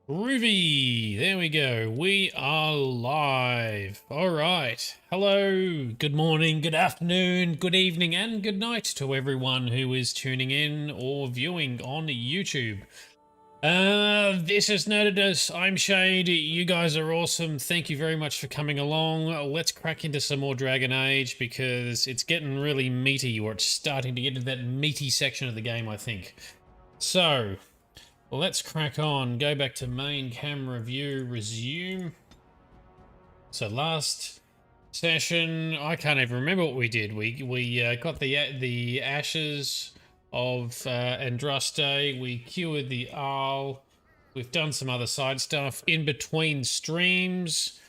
Groovy! There we go. We are live. All right. Hello, good morning, good afternoon, good evening, and good night to everyone who is tuning in or viewing on YouTube. This is Nerdiness. I'm Shade. You guys are awesome. Thank you very much for coming along. Let's crack into some more Dragon Age because it's getting really meaty, or it's starting to get into that meaty section of the game, I think. So, let's crack on. Go back to main camera view, resume. So last session, I can't even remember what we did. We got the ashes of Andraste. We cured the Arl. We've done some other side stuff in between streams.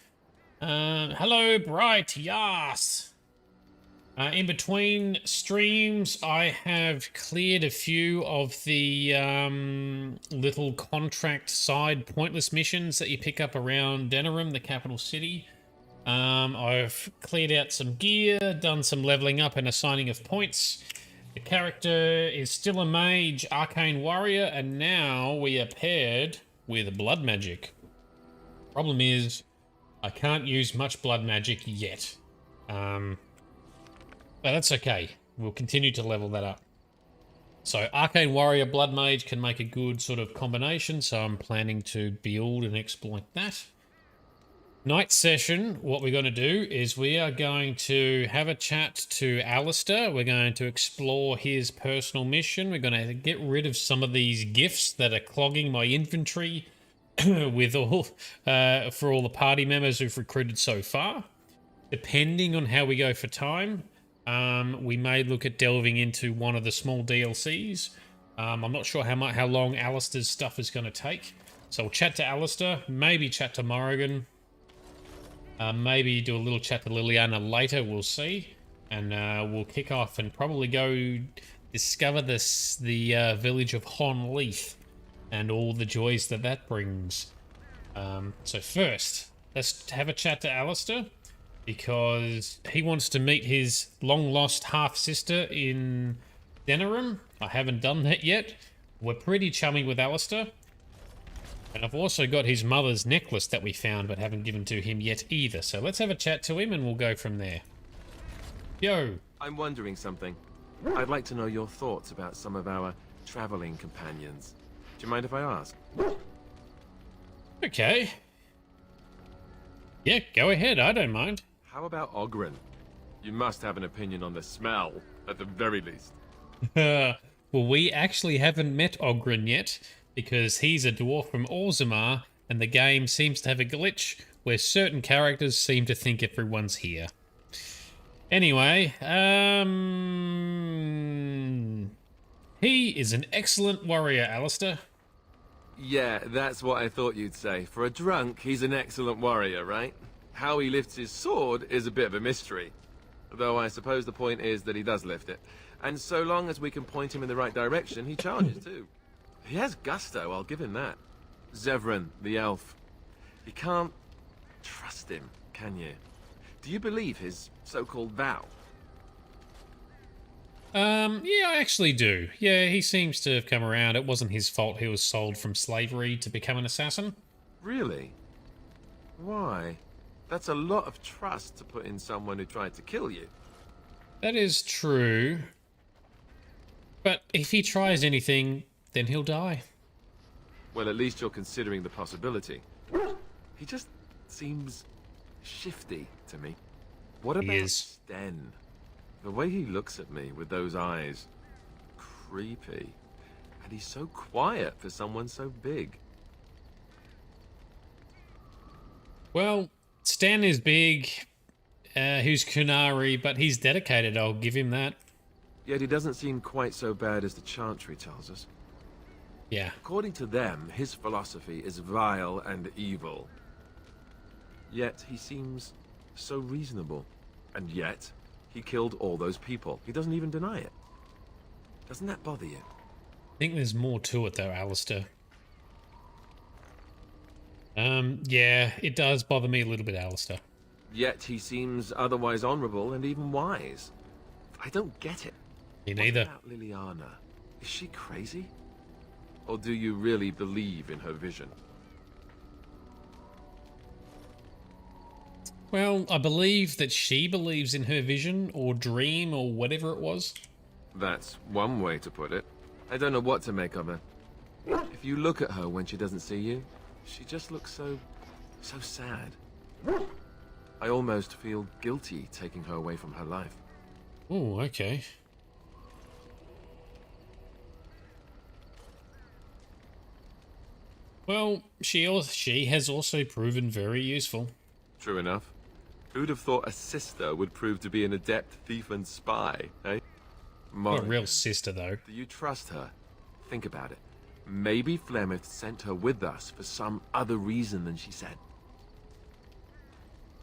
Hello, Bright. Yes. In between streams, I have cleared a few of the little contract side pointless missions that you pick up around Denerim, the capital city. I've cleared out some gear, done some leveling up and assigning of points. The character is still a mage, arcane warrior, and now we are paired with blood magic. Problem is, I can't use much blood magic yet. But that's okay. We'll continue to level that up. So Arcane Warrior Blood Mage can make a good sort of combination, so I'm planning to build and exploit that. Night session, what we're going to do is we are going to have a chat to Alistair. We're going to explore his personal mission. We're going to get rid of some of these gifts that are clogging my inventory with all for all the party members who've recruited so far. Depending on how we go for time, we may look at delving into one of the small DLCs. I'm not sure how long Alistair's stuff is going to take. So we'll chat to Alistair, maybe chat to Morrigan, maybe do a little chat to Liliana later, we'll see. And we'll kick off and probably go discover the village of Hon Leith and all the joys that that brings. So first, let's have a chat to Alistair, because he wants to meet his long-lost half-sister in Denerim. I haven't done that yet. We're pretty chummy with Alistair. And I've also got his mother's necklace that we found but haven't given to him yet either. So let's have a chat to him and we'll go from there. Yo. I'm wondering something. I'd like to know your thoughts about some of our traveling companions. Do you mind if I ask? Okay. Yeah, go ahead. I don't mind. How about Oghren? You must have an opinion on the smell, at the very least. Well, we actually haven't met Oghren yet, because he's a dwarf from Orzammar, and the game seems to have a glitch where certain characters seem to think everyone's here. Anyway, he is an excellent warrior, Alistair. Yeah, that's what I thought you'd say. For a drunk, he's an excellent warrior, right? How he lifts his sword is a bit of a mystery. Though I suppose the point is that he does lift it. And so long as we can point him in the right direction, he charges too. He has gusto, I'll give him that. Zevran, the elf. You can't trust him, can you? Do you believe his so-called vow? Yeah, I actually do. Yeah, he seems to have come around. It wasn't his fault he was sold from slavery to become an assassin. Really? Why? That's a lot of trust to put in someone who tried to kill you. That is true. But if he tries anything, then he'll die. Well, at least you're considering the possibility. He just seems shifty to me. What about Sten? The way he looks at me with those eyes. Creepy. And he's so quiet for someone so big. Well, Stan is big, who's Kunari, but he's dedicated, I'll give him that. Yet he doesn't seem quite so bad as the Chantry tells us. Yeah. According to them, his philosophy is vile and evil. Yet he seems so reasonable. And yet, he killed all those people. He doesn't even deny it. Doesn't that bother you? I think there's more to it though, Alistair. Yeah, it does bother me a little bit, Alistair. Yet he seems otherwise honorable and even wise. I don't get it. Me neither. What about Liliana? Is she crazy? Or do you really believe in her vision? Well, I believe that she believes in her vision or dream or whatever it was. That's one way to put it. I don't know what to make of her. If you look at her when she doesn't see you, she just looks so sad. I almost feel guilty taking her away from her life. Oh, okay. Well, she has also proven very useful. True enough. Who'd have thought a sister would prove to be an adept thief and spy, eh? Not a real sister, though. Do you trust her? Think about it. Maybe Flemeth sent her with us for some other reason than she said.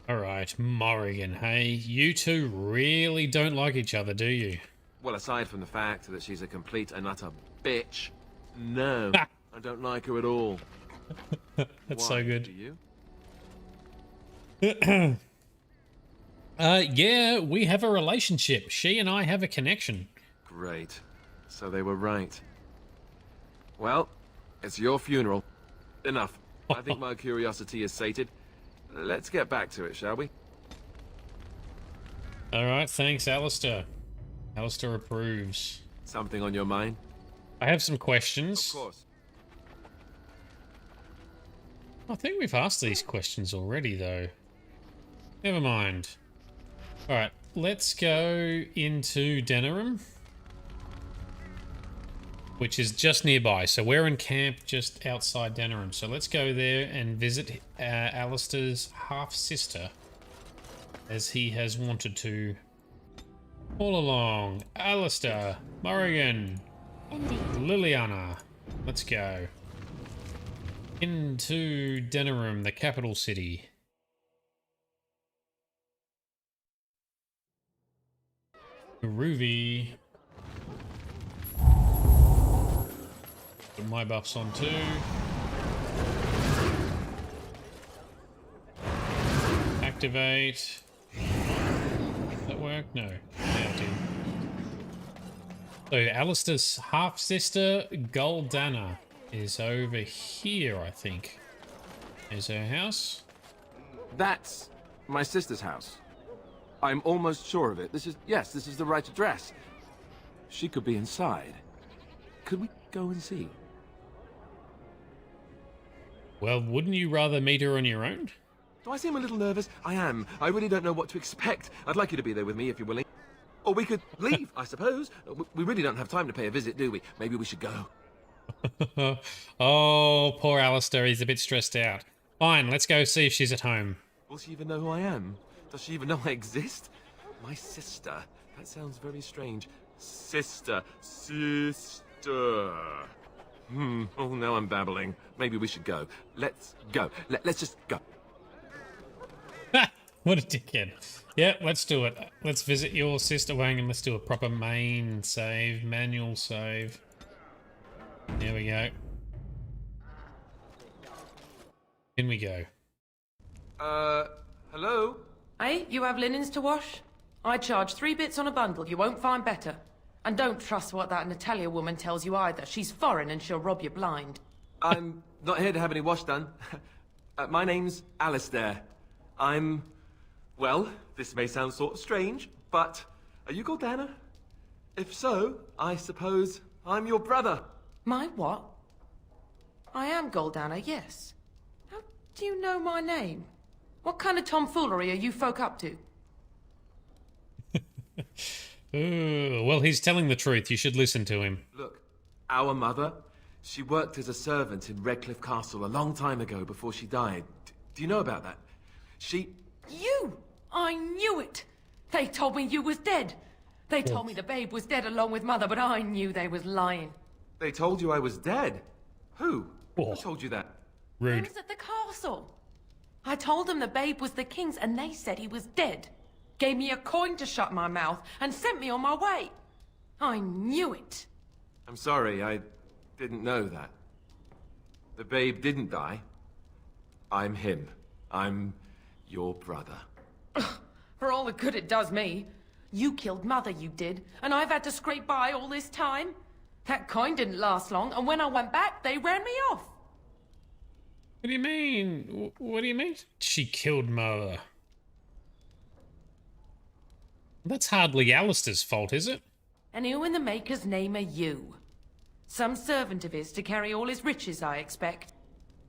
Alright, Morrigan, hey? You two really don't like each other, do you? Well, aside from the fact that she's a complete and utter bitch, no, I don't like her at all. That's Why? so good. Do you? Yeah, we have a relationship. She and I have a connection. Great. So they were right. Well, it's your funeral. Enough. I think my curiosity is sated. Let's get back to it, shall we? Alright, thanks, Alistair. Alistair approves. Something on your mind? I have some questions. Of course. I think we've asked these questions already, though. Never mind. Alright, let's go into Denerim, which is just nearby. So we're in camp just outside Denerim. So let's go there and visit Alistair's half-sister, as he has wanted to all along. Alistair, Morrigan, Indeed. Liliana. Let's go. Into Denerim, the capital city. Groovy. Put my buffs on too. Activate. Did that work? No. Yeah, it did. So Alistair's half-sister, Goldana, is over here, I think. Is her house? That's my sister's house. I'm almost sure of it. This is the right address. She could be inside. Could we go and see? Well, wouldn't you rather meet her on your own? Do I seem a little nervous? I am. I really don't know what to expect. I'd like you to be there with me if you're willing. Or we could leave, I suppose. We really don't have time to pay a visit, do we? Maybe we should go. Oh, poor Alistair. He's a bit stressed out. Fine, let's go see if she's at home. Will she even know who I am? Does she even know I exist? My sister. That sounds very strange. Sister. Oh, now I'm babbling. Maybe we should go. Let's go. Let's just go. What a dickhead. Yeah, let's do it. Let's visit your sister Wang and let's do a proper main save, manual save. There we go. In we go. Hello? Hey, you have linens to wash? I charge 3 bits on a bundle. You won't find better. And don't trust what that Natalia woman tells you either. She's foreign and she'll rob you blind. I'm not here to have any wash done. My name's Alistair. Well, this may sound sort of strange, but are you Goldana? If so, I suppose I'm your brother. My what? I am Goldana, yes. How do you know my name? What kind of tomfoolery are you folk up to? Well, he's telling the truth. You should listen to him. Look, our mother, she worked as a servant in Redcliffe Castle a long time ago before she died. Do you know about that? You! I knew it! They told me you was dead. They told me the babe was dead along with mother, but I knew they was lying. They told you I was dead? Who? Oh. Who told you that? I Rude. was at the castle. I told them the babe was the king's and they said he was dead. Gave me a coin to shut my mouth and sent me on my way. I knew it. I'm sorry, I didn't know that. The babe didn't die. I'm him. I'm your brother. For all the good it does me. You killed mother, you did, and I've had to scrape by all this time. That coin didn't last long, and when I went back, they ran me off. What do you mean? What do you mean? She killed mother. That's hardly Alistair's fault, is it? And who in the Maker's name are you? Some servant of his to carry all his riches, I expect.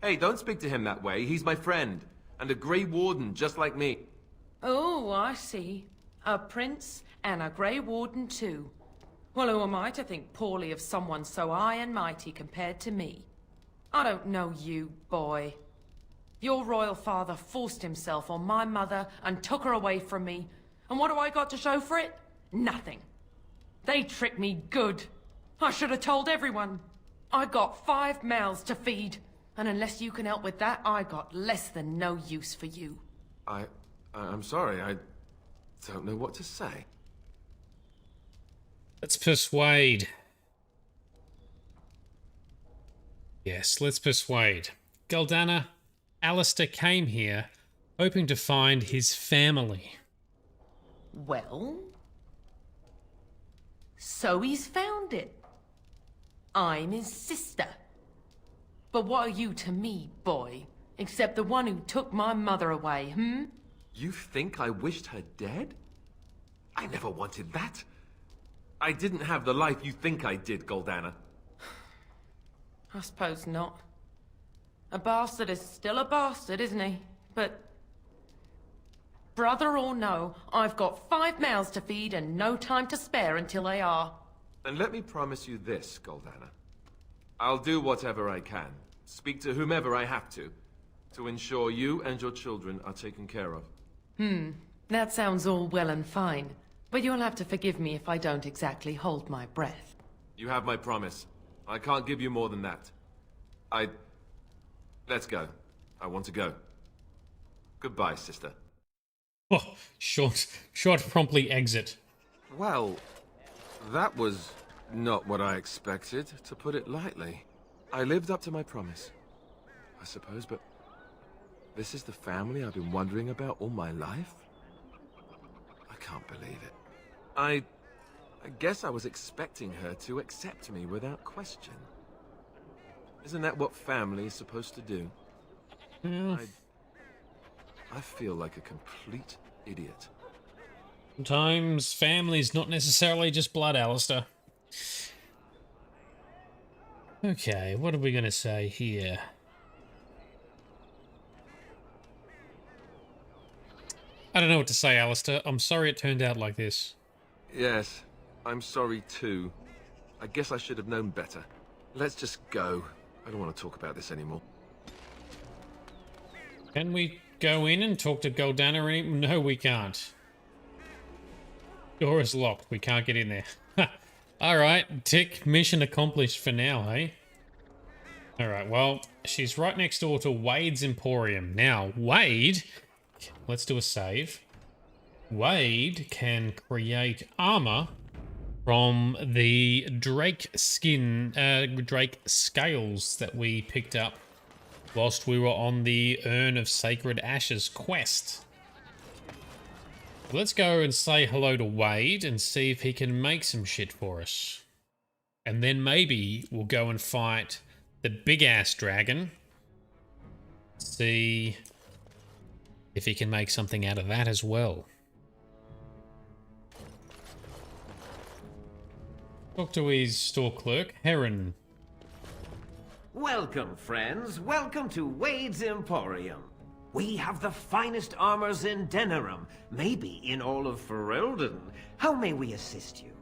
Hey, don't speak to him that way. He's my friend. And a Grey Warden, just like me. Oh, I see. A prince and a Grey Warden too. Well, who am I to think poorly of someone so high and mighty compared to me? I don't know you, boy. Your royal father forced himself on my mother and took her away from me. And what do I got to show for it? Nothing. They tricked me good. I should have told everyone. I got 5 mouths to feed. And unless you can help with that, I got less than no use for you. I'm sorry. I don't know what to say. Let's persuade. Yes, let's persuade. Galdana, Alistair came here hoping to find his family. Well? So he's found it. I'm his sister. But what are you to me, boy? Except the one who took my mother away, hmm? You think I wished her dead? I never wanted that. I didn't have the life you think I did, Galdana. I suppose not. A bastard is still a bastard, isn't he? But... brother or no, I've got 5 mouths to feed and no time to spare until they are. And let me promise you this, Galdana. I'll do whatever I can, speak to whomever I have to ensure you and your children are taken care of. That sounds all well and fine. But you'll have to forgive me if I don't exactly hold my breath. You have my promise. I can't give you more than that. Let's go. I want to go. Goodbye, sister. Oh, short, promptly exit. Well, that was not what I expected, to put it lightly. I lived up to my promise, I suppose, but this is the family I've been wondering about all my life? I can't believe it. I guess I was expecting her to accept me without question. Isn't that what family is supposed to do? Yeah. I feel like a complete idiot. Sometimes family's not necessarily just blood, Alistair. Okay, what are we going to say here? I don't know what to say, Alistair. I'm sorry it turned out like this. Yes, I'm sorry too. I guess I should have known better. Let's just go. I don't want to talk about this anymore. Can we go in and talk to Galdana? No, we can't. Door is locked. We can't get in there. Alright, tick. Mission accomplished for now, hey? Alright, well, she's right next door to Wade's Emporium. Now, Wade... let's do a save. Wade can create armor from the drake skin, drake scales that we picked up whilst we were on the Urn of Sacred Ashes quest. Let's go and say hello to Wade and see if he can make some shit for us. And then maybe we'll go and fight the big-ass dragon. See if he can make something out of that as well. Talk to his store clerk, Heron. Welcome, friends. Welcome to Wade's Emporium. We have the finest armors in Denerim, maybe in all of Ferelden. How may we assist you?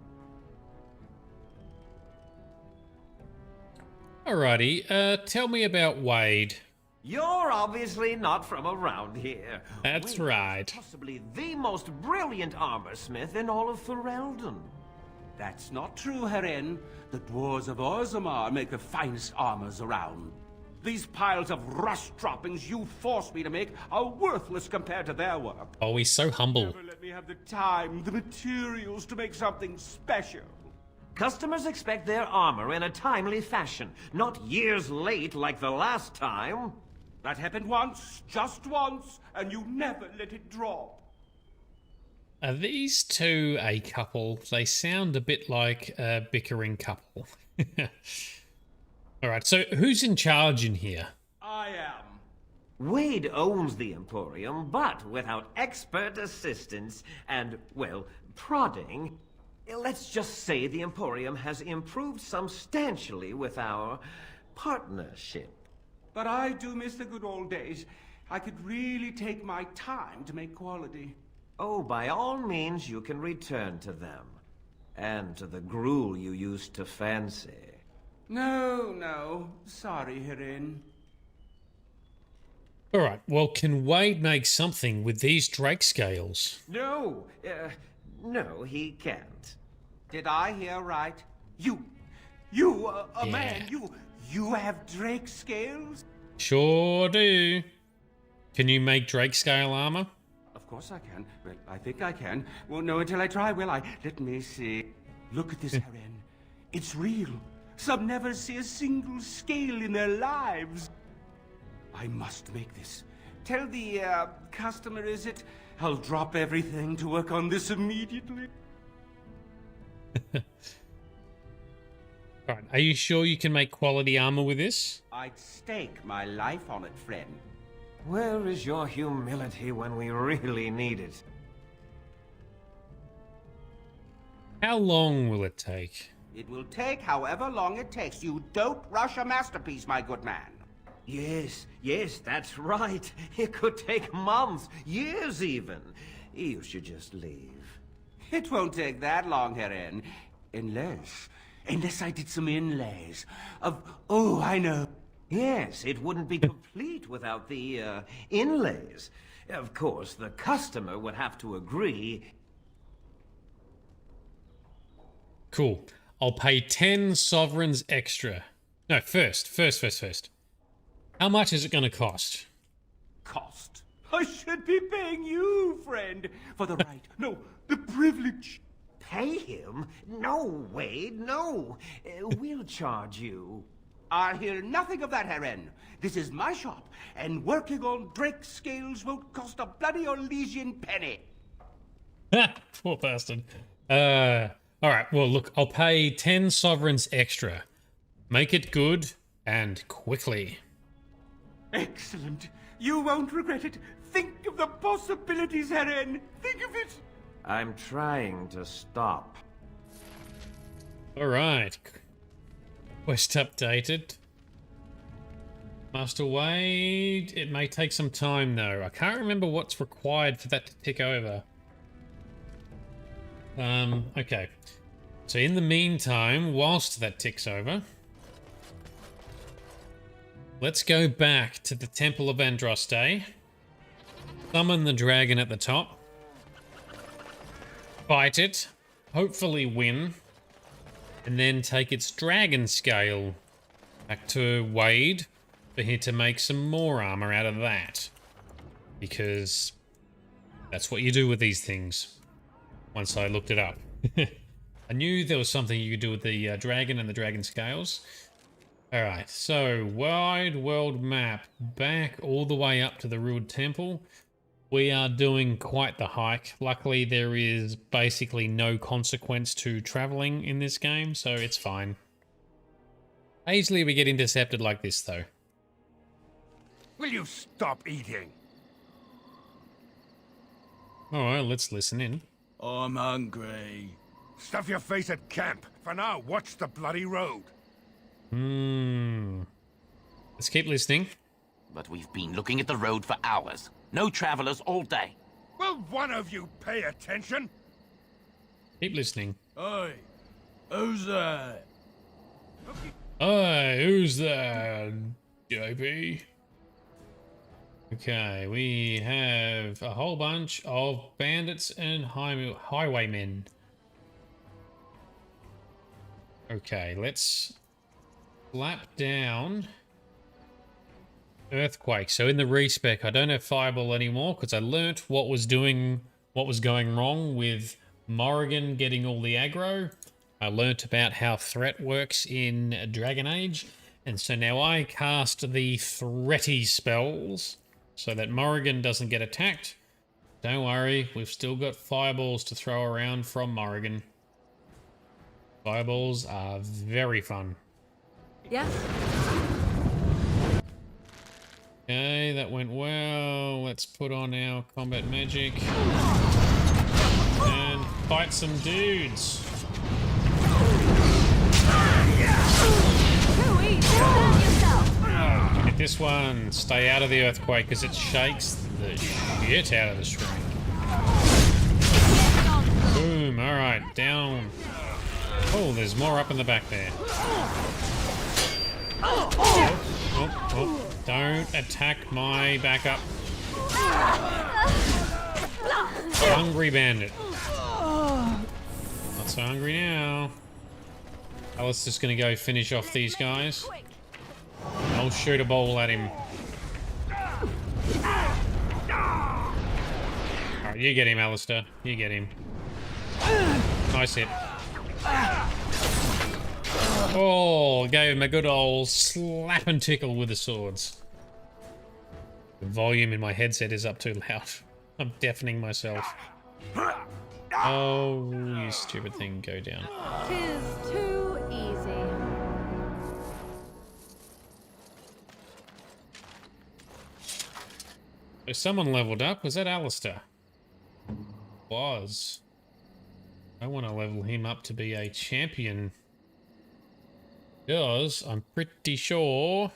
Alrighty, tell me about Wade. You're obviously not from around here. That's Wade right. is possibly the most brilliant armorsmith in all of Ferelden. That's not true, Heron. The dwarves of Orzammar make the finest armors around. These piles of rust droppings you forced me to make are worthless compared to their work. Oh, he's so humble. Never let me have the time, the materials to make something special. Customers expect their armor in a timely fashion, not years late like the last time. That happened once, just once, and you never let it drop. Are these two a couple? They sound a bit like a bickering couple. Alright, so who's in charge in here? I am. Wade owns the Emporium, but without expert assistance and, well, prodding. Let's just say the Emporium has improved substantially with our partnership. But I do miss the good old days. I could really take my time to make quality. Oh, by all means, you can return to them. And to the gruel you used to fancy. No. Sorry, Herin. Alright, well, can Wade make something with these drake scales? No, no, he can't. Did I hear right? You, a man, you have drake scales? Sure do. Can you make drake scale armor? Of course I can. Well, I think I can. Won't know until I try, will I? Let me see. Look at this, Herin. It's real. Some never see a single scale in their lives. I must make this. Tell the, customer, is it? I'll drop everything to work on this immediately. Alright, are you sure you can make quality armor with this? I'd stake my life on it, friend. Where is your humility when we really need it? How long will it take? It will take however long it takes. You don't rush a masterpiece, my good man. Yes, that's right. It could take months, years even. You should just leave. It won't take that long, Herin. Unless I did some inlays of... Oh, I know. Yes, it wouldn't be complete without the, inlays. Of course, the customer would have to agree. Cool. I'll pay 10 sovereigns extra. No, first. How much is it going to cost? Cost? I should be paying you, friend, for the right, no, the privilege. Pay him? No, Wade, no. We'll charge you. I'll hear nothing of that, Herin. This is my shop, and working on drake scales won't cost a bloody Orlesian penny. Poor bastard. Alright, well, look, I'll pay 10 sovereigns extra. Make it good, and quickly. Excellent. You won't regret it. Think of the possibilities, Herin. Think of it. I'm trying to stop. Alright. Quest updated. Master Wade. It may take some time, though. I can't remember what's required for that to tick over. Okay. So in the meantime, whilst that ticks over, let's go back to the Temple of Andraste. Summon the dragon at the top. Fight it. Hopefully win. And then take its dragon scale back to Wade for him to make some more armor out of that. Because that's what you do with these things. Once I looked it up. I knew there was something you could do with the dragon and the dragon scales. Alright, so wide world map. Back all the way up to the Ruined Temple. We are doing quite the hike. Luckily, there is basically no consequence to traveling in this game, so it's fine. Occasionally we get intercepted like this, though. Will you stop eating? Alright, let's listen in. I'm hungry. Stuff your face at camp. For now, watch the bloody road. Let's keep listening. But we've been looking at the road for hours. No travelers all day. Will one of you pay attention? Keep listening. Hey, who's that? Hey, who's that, JP? Okay, we have a whole bunch of bandits and highwaymen. Okay, let's slap down Earthquake. So in the respec, I don't have Fireball anymore because I learnt what was going wrong with Morrigan getting all the aggro. I learnt about how threat works in Dragon Age, and so now I cast the threaty spells so that Morrigan doesn't get attacked. Don't worry, we've still got fireballs to throw around from Morrigan. Fireballs are very fun. Yeah? Okay, that went well. Let's put on our combat magic. And fight some dudes. Hit this one. Stay out of the earthquake because it shakes the shit out of the screen. Boom. Alright, down. Oh, there's more up in the back there. Oh. Don't attack my backup. Hungry bandit. Not so hungry now. Alistair's gonna go finish off these guys. I'll shoot a bowl at him. Alright, you get him, Alistair. You get him. Nice hit. Oh, gave him a good old slap and tickle with the swords. The volume in my headset is up too loud. I'm deafening myself. Oh, you stupid thing, go down. 'Tis too easy. So someone leveled up. Was that Alistair? Was. I want to level him up to be a champion. Because I'm pretty sure...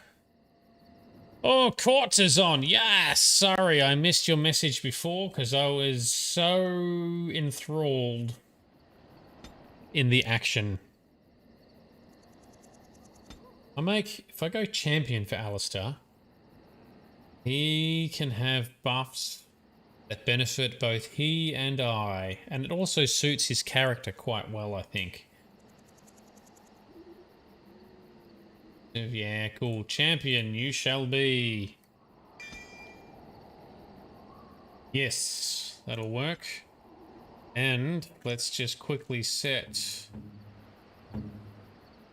Oh, Quartz is on. Yes! Sorry, I missed your message before because I was so enthralled in the action. If I go champion for Alistair, he can have buffs that benefit both he and I. And it also suits his character quite well, I think. Yeah, cool. Champion, you shall be. Yes, that'll work. And let's just quickly set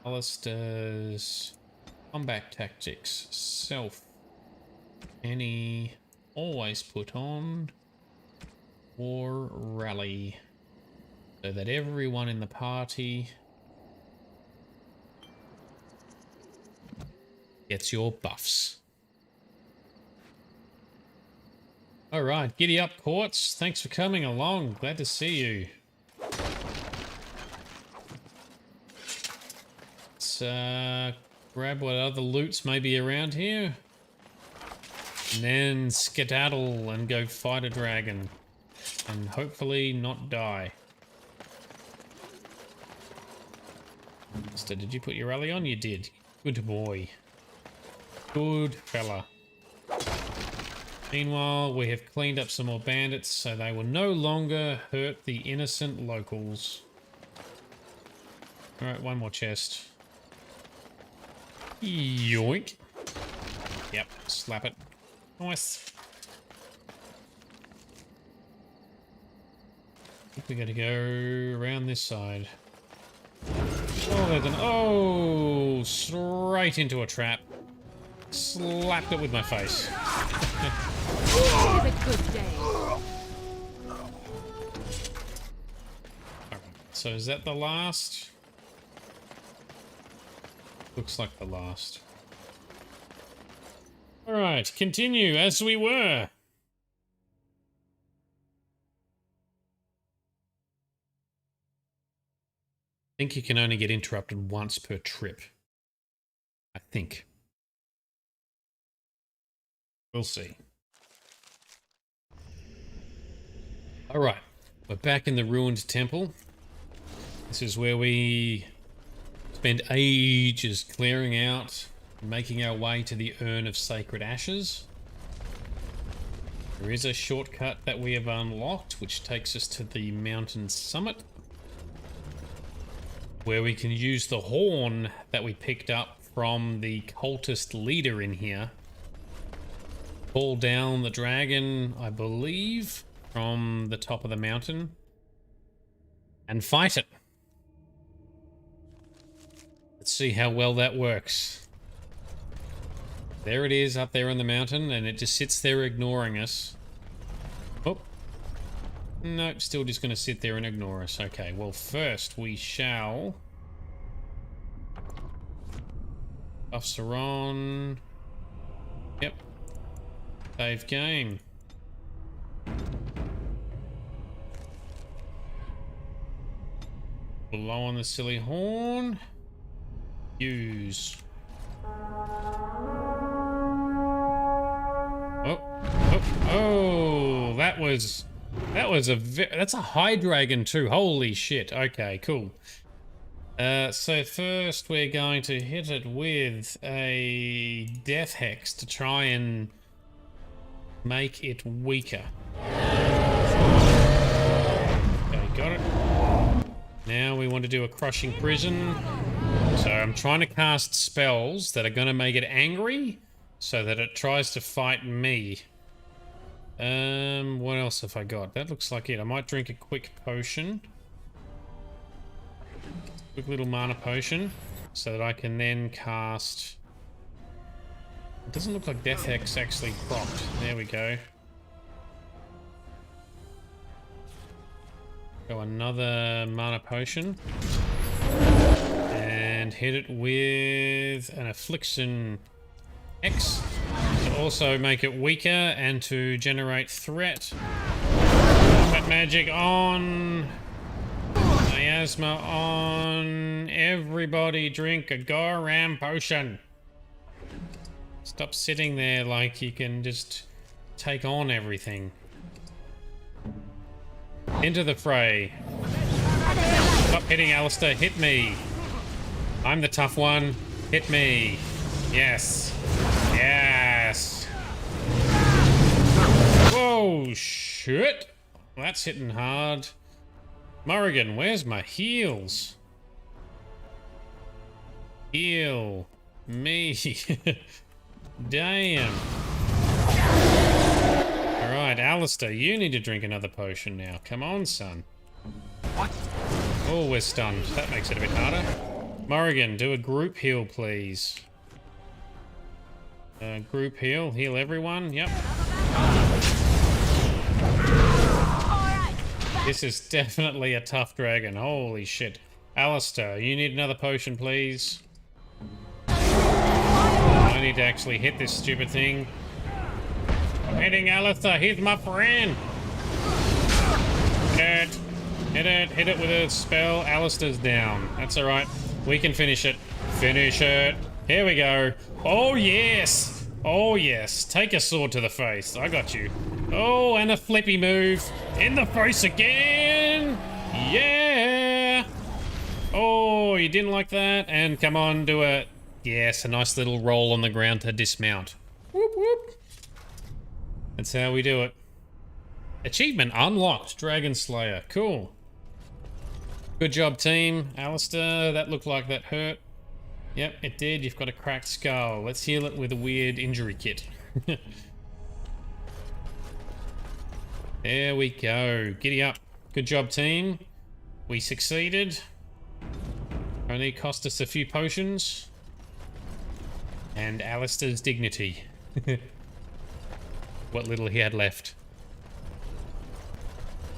Alistair's combat tactics. Self. Any always put on War Rally. So that everyone in the party gets your buffs. Alright, giddy up, Quartz. Thanks for coming along. Glad to see you. Let's grab what other loots may be around here. And then skedaddle and go fight a dragon. And hopefully not die. So did you put your rally on? You did. Good boy. Good fella. Meanwhile, we have cleaned up some more bandits, so they will no longer hurt the innocent locals. Alright, one more chest. Yoink. Yep, slap it. Nice. I think we gotta go around this side. Oh, there's an... Oh! Straight into a trap. Slapped it with my face. It is a good day. Alright, so is that the last? Looks like the last. Alright, continue as we were. I think you can only get interrupted once per trip. I think. We'll see. Alright, we're back in the ruined temple. This is where we spend ages clearing out, making our way to the Urn of Sacred Ashes. There is a shortcut that we have unlocked, which takes us to the mountain summit, where we can use the horn that we picked up from the cultist leader in here. Pull down the dragon, I believe, from the top of the mountain and fight it. Let's see how well that works. There it is up there on the mountain, and it just sits there ignoring us. Oh. Nope, still just going to sit there and ignore us. Okay, well first we shall... Buffs are on. Yep. Save game. Blow on the silly horn. Use. Oh, that's a high dragon too. Holy shit. Okay, cool. So first we're going to hit it with a death hex to try and make it weaker. Okay, got it. Now we want to do a crushing prison. So I'm trying to cast spells that are going to make it angry so that it tries to fight me. What else have I got? That looks like it. I might drink a quick potion. Quick little mana potion so that I can then cast... It doesn't look like Death Hex actually procced. There we go. Go another mana potion. And hit it with an Affliction X to also make it weaker and to generate threat. Combat magic on. Miasma on. Everybody drink a Goram potion. Stop sitting there like you can just take on everything. Into the fray. Stop hitting Alistair. Hit me. I'm the tough one. Hit me. Yes. Yes. Whoa, shit. That's hitting hard. Morrigan, where's my heals? Heal me. Damn. Alright, Alistair, you need to drink another potion now. Come on, son. What? Oh, we're stunned. That makes it a bit harder. Morrigan, do a group heal, please. Group heal. Heal everyone. Yep. This is definitely a tough dragon. Holy shit. Alistair, you need another potion, please. I need to actually hit this stupid thing. I'm hitting Alistair. He's my friend. Hit it. Hit it. Hit it with a spell. Alistair's down. That's alright. We can finish it. Finish it. Here we go. Oh, yes. Oh, yes. Take a sword to the face. I got you. Oh, and a flippy move. In the face again. Yeah. Oh, you didn't like that? And come on, do a... Yes, a nice little roll on the ground to dismount. Whoop, whoop. That's how we do it. Achievement unlocked. Dragon Slayer. Cool. Good job, team. Alistair, that looked like that hurt. Yep, it did. You've got a cracked skull. Let's heal it with a weird injury kit. There we go. Giddy up. Good job, team. We succeeded. Only cost us a few potions. And Alistair's dignity. What little he had left.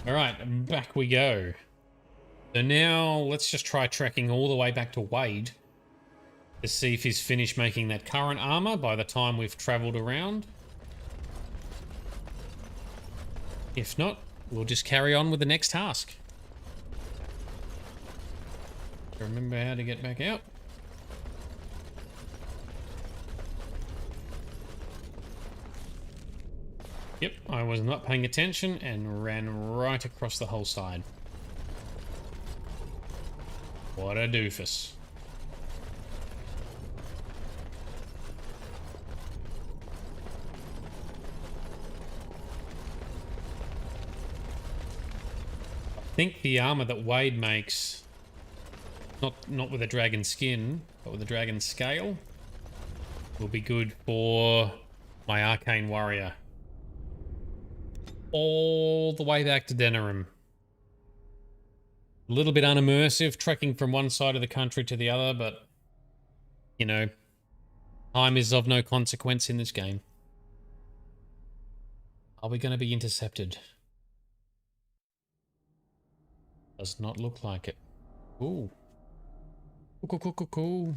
Alright, back we go. So now, let's just try trekking all the way back to Wade to see if he's finished making that current armor by the time we've travelled around. If not, we'll just carry on with the next task. Remember how to get back out. Yep, I was not paying attention and ran right across the whole side. What a doofus. I think the armor that Wade makes, not with a dragon skin, but with a dragon scale, will be good for my arcane warrior. All the way back to Denerim. A little bit unimmersive, trekking from one side of the country to the other, but, you know, time is of no consequence in this game. Are we going to be intercepted? Does not look like it. Ooh. Cool, cool, cool, cool.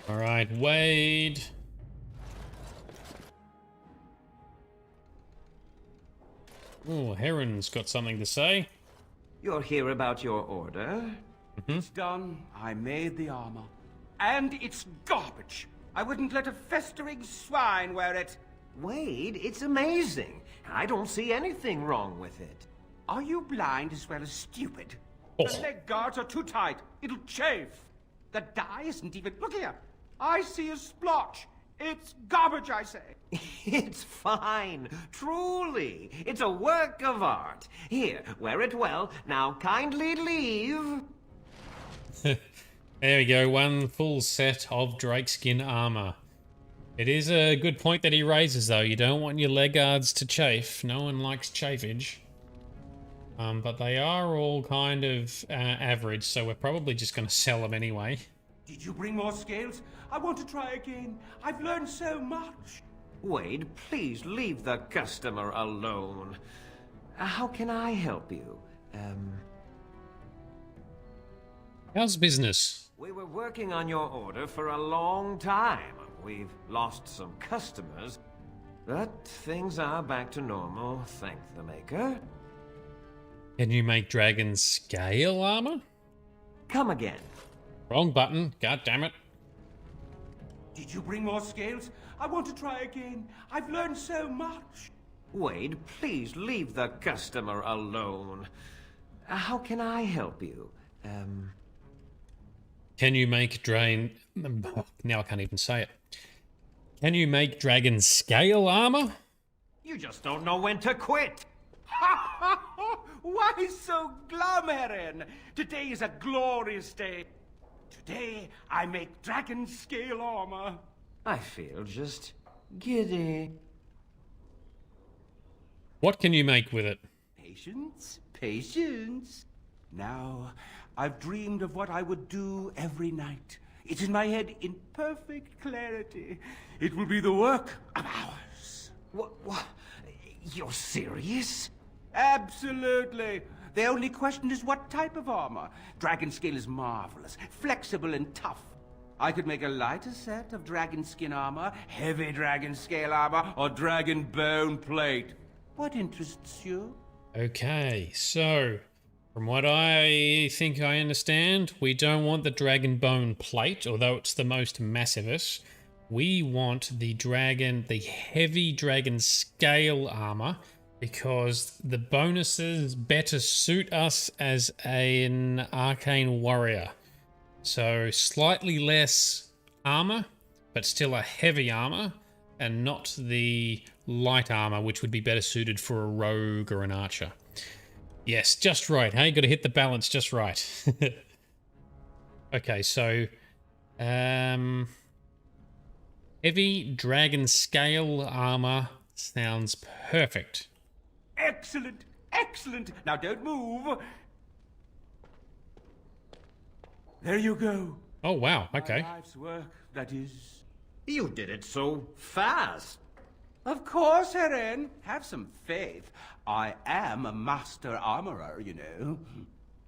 All right, Wade. Oh, Heron's got something to say. You're here about your order? It's done. I made the armor. And it's garbage. I wouldn't let a festering swine wear it. Wade, it's amazing. I don't see anything wrong with it. Are you blind as well as stupid? Oh. The leg guards are too tight. It'll chafe. The dye isn't even... Look here. I see a splotch. It's garbage, I say. It's fine. Truly. It's a work of art. Here, wear it well. Now kindly leave. There we go, one full set of drakeskin armor. It is a good point that he raises, though. You don't want your leg guards to chafe. No one likes chafage. But they are all kind of average, so we're probably just going to sell them anyway. Did you bring more scales? I want to try again. I've learned so much. Wade, please leave the customer alone. How can I help you? How's business? We were working on your order for a long time. We've lost some customers, but things are back to normal, thank the Maker. Can you make dragon scale armor? Come again. Wrong button, god damn it. Did you bring more scales? I want to try again. I've learned so much. Wade, please leave the customer alone. How can I help you? Can you make now I can't even say it. Can you make dragon scale armor? You just don't know when to quit. Why so glum, Heron? Today is a glorious day. Today, I make dragon scale armor. I feel just giddy. What can you make with it? Patience, patience. Now, I've dreamed of what I would do every night. It's in my head in perfect clarity. It will be the work of hours. What? You're serious? Absolutely. The only question is what type of armor. Dragon scale is marvelous, flexible and tough. I could make a lighter set of dragon skin armor, heavy dragon scale armor, or dragon bone plate. What interests you? Okay, so from what I think I understand, we don't want the dragon bone plate, although it's the most massivest. We want the heavy dragon scale armor, because the bonuses better suit us as an arcane warrior. So slightly less armor, but still a heavy armor, and not the light armor, which would be better suited for a rogue or an archer. Yes, just right, hey? Got to hit the balance just right. Okay, so heavy dragon scale armor sounds perfect. Excellent, excellent. Now don't move. There you go. Oh wow, okay. My life's work, that is. You did it so fast. Of course, Heron. Have some faith. I am a master armorer, you know.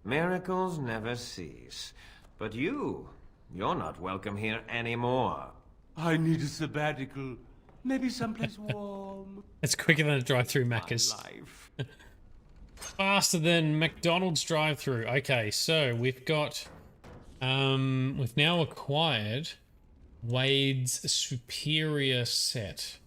Miracles never cease. But you're not welcome here anymore. I need a sabbatical. Maybe someplace warm. It's quicker than a drive-through Macca's. Life. Faster than McDonald's drive-through. Okay, so we've got we've now acquired Wade's superior set.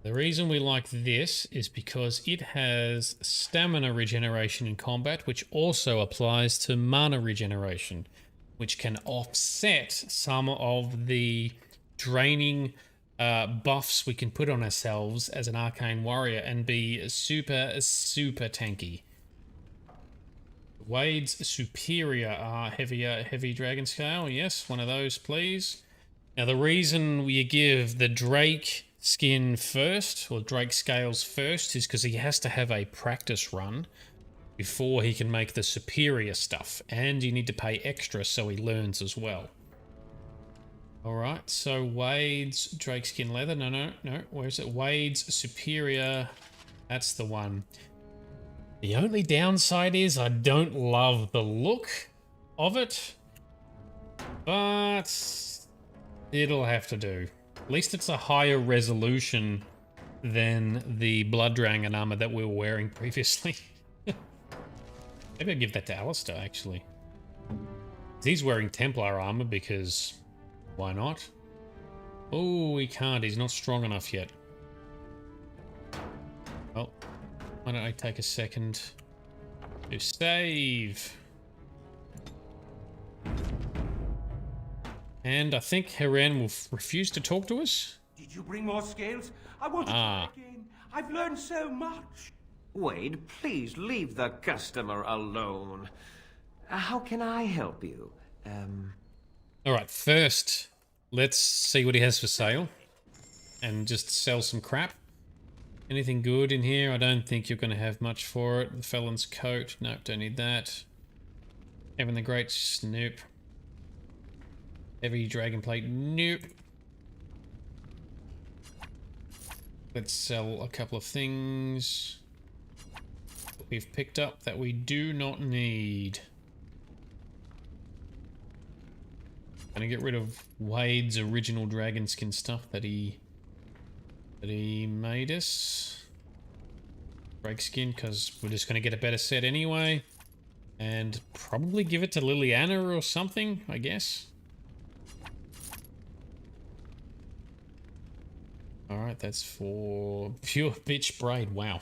The reason we like this is because it has stamina regeneration in combat, which also applies to mana regeneration, which can offset some of the draining buffs we can put on ourselves as an arcane warrior and be super tanky. Wade's superior are heavy dragon scale. Yes, one of those, please. Now the reason we give the Drake skin first, or Drake scales first, is because he has to have a practice run before he can make the superior stuff, and you need to pay extra so he learns as well. Alright, so Wade's drakeskin leather. No. Where's it? Wade's superior. That's the one. The only downside is I don't love the look of it. But It'll have to do. At least it's a higher resolution than the Blood Dragon armor that we were wearing previously. Maybe I'll give that to Alistair, actually. He's wearing Templar armor because... why not? Oh, he can't. He's not strong enough yet. Well, why don't I take a second to save? And I think Heren will refuse to talk to us. Did you bring more scales? I want to try again. I've learned so much. Wade, please leave the customer alone. How can I help you? Alright, first, let's see what he has for sale. And just sell some crap. Anything good in here? I don't think you're going to have much for it. The Felon's Coat. Nope, don't need that. Evan the Great. Snoop. Heavy Dragon Plate. Nope. Let's sell a couple of things we've picked up that we do not need. Gonna get rid of Wade's original dragon skin stuff that he made us. Break skin, because we're just gonna get a better set anyway. And probably give it to Liliana or something, I guess. Alright, that's for pure bitch braid. Wow.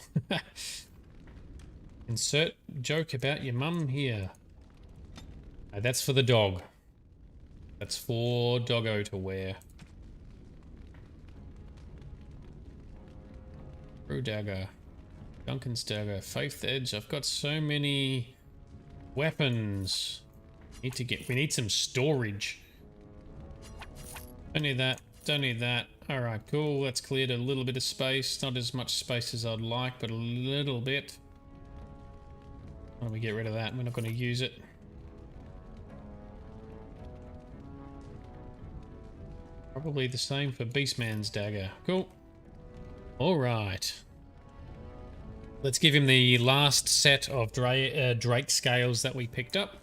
Insert joke about your mum here. That's for the dog. That's for Doggo to wear. Brew dagger. Duncan's dagger. Faith edge. I've got so many weapons. We need some storage. Don't need that. Don't need that. Alright, cool. That's cleared a little bit of space. Not as much space as I'd like, but a little bit. Why don't we get rid of that? We're not going to use it. Probably the same for Beastman's dagger. Cool. Alright. Let's give him the last set of Drake scales that we picked up.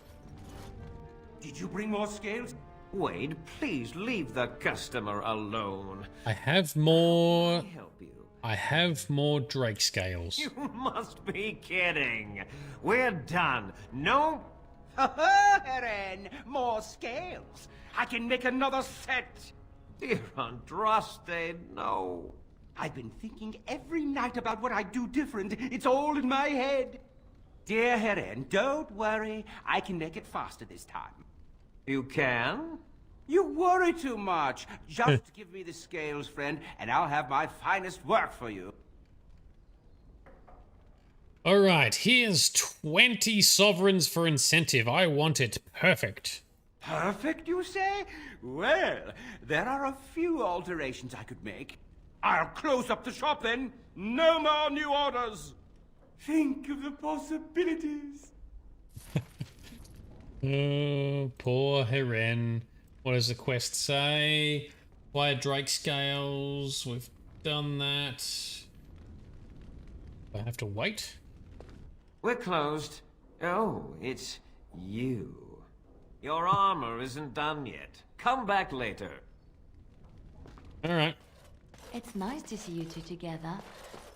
Did you bring more scales? Wade, please leave the customer alone. I have more... Can I help you? I have more Drake scales. You must be kidding. We're done. No... Heren, more scales. I can make another set. Dear Andraste, no. I've been thinking every night about what I do different. It's all in my head. Dear Heren, don't worry. I can make it faster this time. You can? You worry too much. Just give me the scales, friend, and I'll have my finest work for you. Alright, here's 20 sovereigns for incentive. I want it perfect. Perfect, you say? Well, there are a few alterations I could make. I'll close up the shop then. No more new orders. Think of the possibilities. Oh, poor Heren. What does the quest say? Acquire Drake scales. We've done that. Do I have to wait? We're closed. Oh, it's you. Your armor isn't done yet. Come back later. Alright. It's nice to see you two together.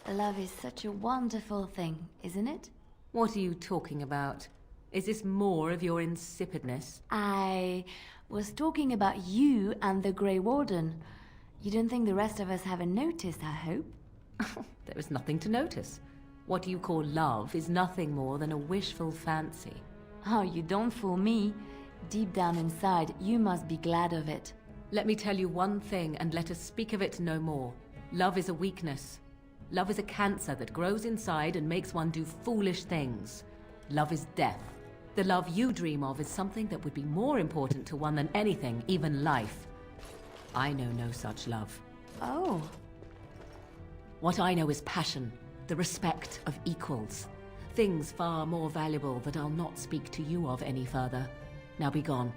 Love is such a wonderful thing, isn't it? What are you talking about? Is this more of your insipidness? I was talking about you and the Grey Warden. You don't think the rest of us haven't noticed, I hope? There is nothing to notice. What you call love is nothing more than a wishful fancy. Oh, you don't fool me. Deep down inside, you must be glad of it. Let me tell you one thing, and let us speak of it no more. Love is a weakness. Love is a cancer that grows inside and makes one do foolish things. Love is death. The love you dream of is something that would be more important to one than anything, even life. I know no such love. Oh. What I know is passion, the respect of equals. Things far more valuable that I'll not speak to you of any further. Now be gone.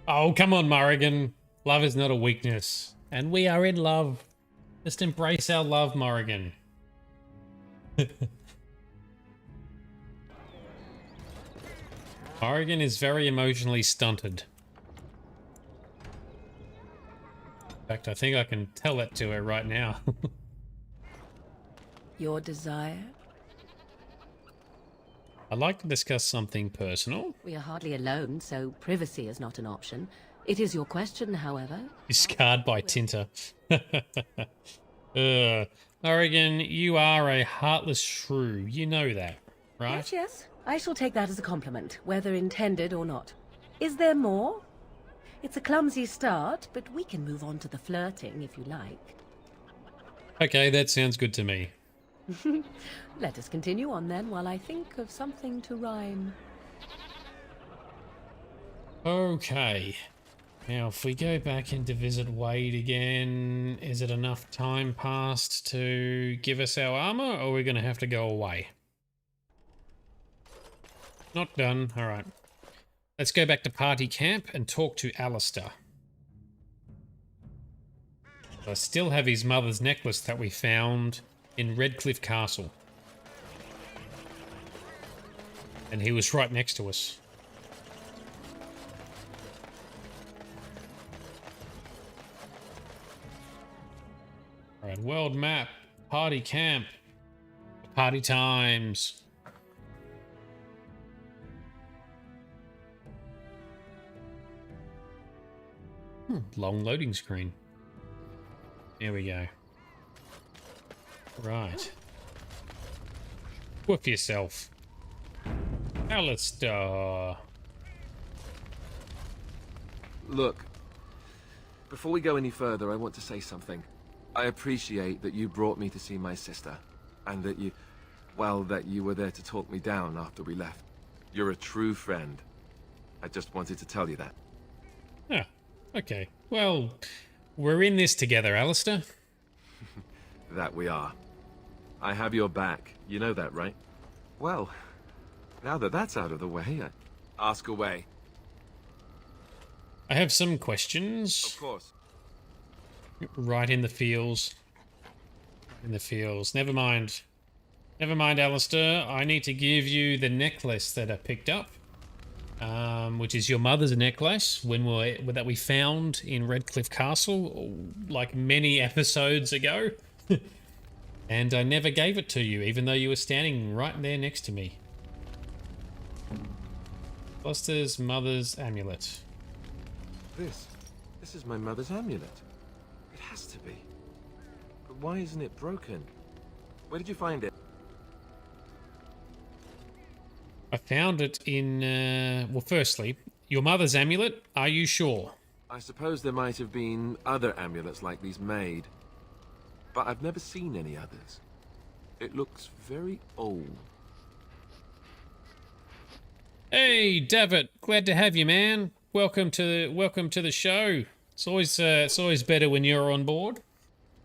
Oh, come on, Morrigan. Love is not a weakness. And we are in love. Just embrace our love, Morrigan. Morrigan is very emotionally stunted. fact, I think I can tell that to her right now. Your desire? I'd like to discuss something personal. We are hardly alone, so privacy is not an option. It is your question, however. Scarred by Tinter. Oregon, you are a heartless shrew. You know that, right? Yes, yes. I shall take that as a compliment, whether intended or not. Is there more? It's a clumsy start, but we can move on to the flirting if you like. Okay, that sounds good to me. Let us continue on then while I think of something to rhyme. Okay. Now, if we go back in to visit Wade again, is it enough time passed to give us our armor, or are we going to have to go away? Not done. All right. Let's go back to party camp and talk to Alistair. I still have his mother's necklace that we found in Redcliffe Castle. And he was right next to us. Alright, world map, party camp, party times. Long loading screen. There we go. Right. Woof yourself. Alistair. Look, before we go any further, I want to say something. I appreciate that you brought me to see my sister, and that you were there to talk me down after we left. You're a true friend. I just wanted to tell you that. Ah, okay. Well, we're in this together, Alistair. That we are. I have your back. You know that, right? Well, now that that's out of the way, ask away. I have some questions. Of course. Right in the feels. In the feels. Never mind. Never mind, Alistair. I need to give you the necklace that I picked up. Which is your mother's necklace that we found in Redcliffe Castle like many episodes ago. And I never gave it to you, even though you were standing right there next to me. Alistair's mother's amulet. This is my mother's amulet. It has to be. But why isn't it broken? Where did you find it? I found it in, well, firstly, your mother's amulet, are you sure? I suppose there might have been other amulets like these made. But I've never seen any others. It looks very old. Hey, David, glad to have you, man. Welcome to the show. It's always better when you're on board.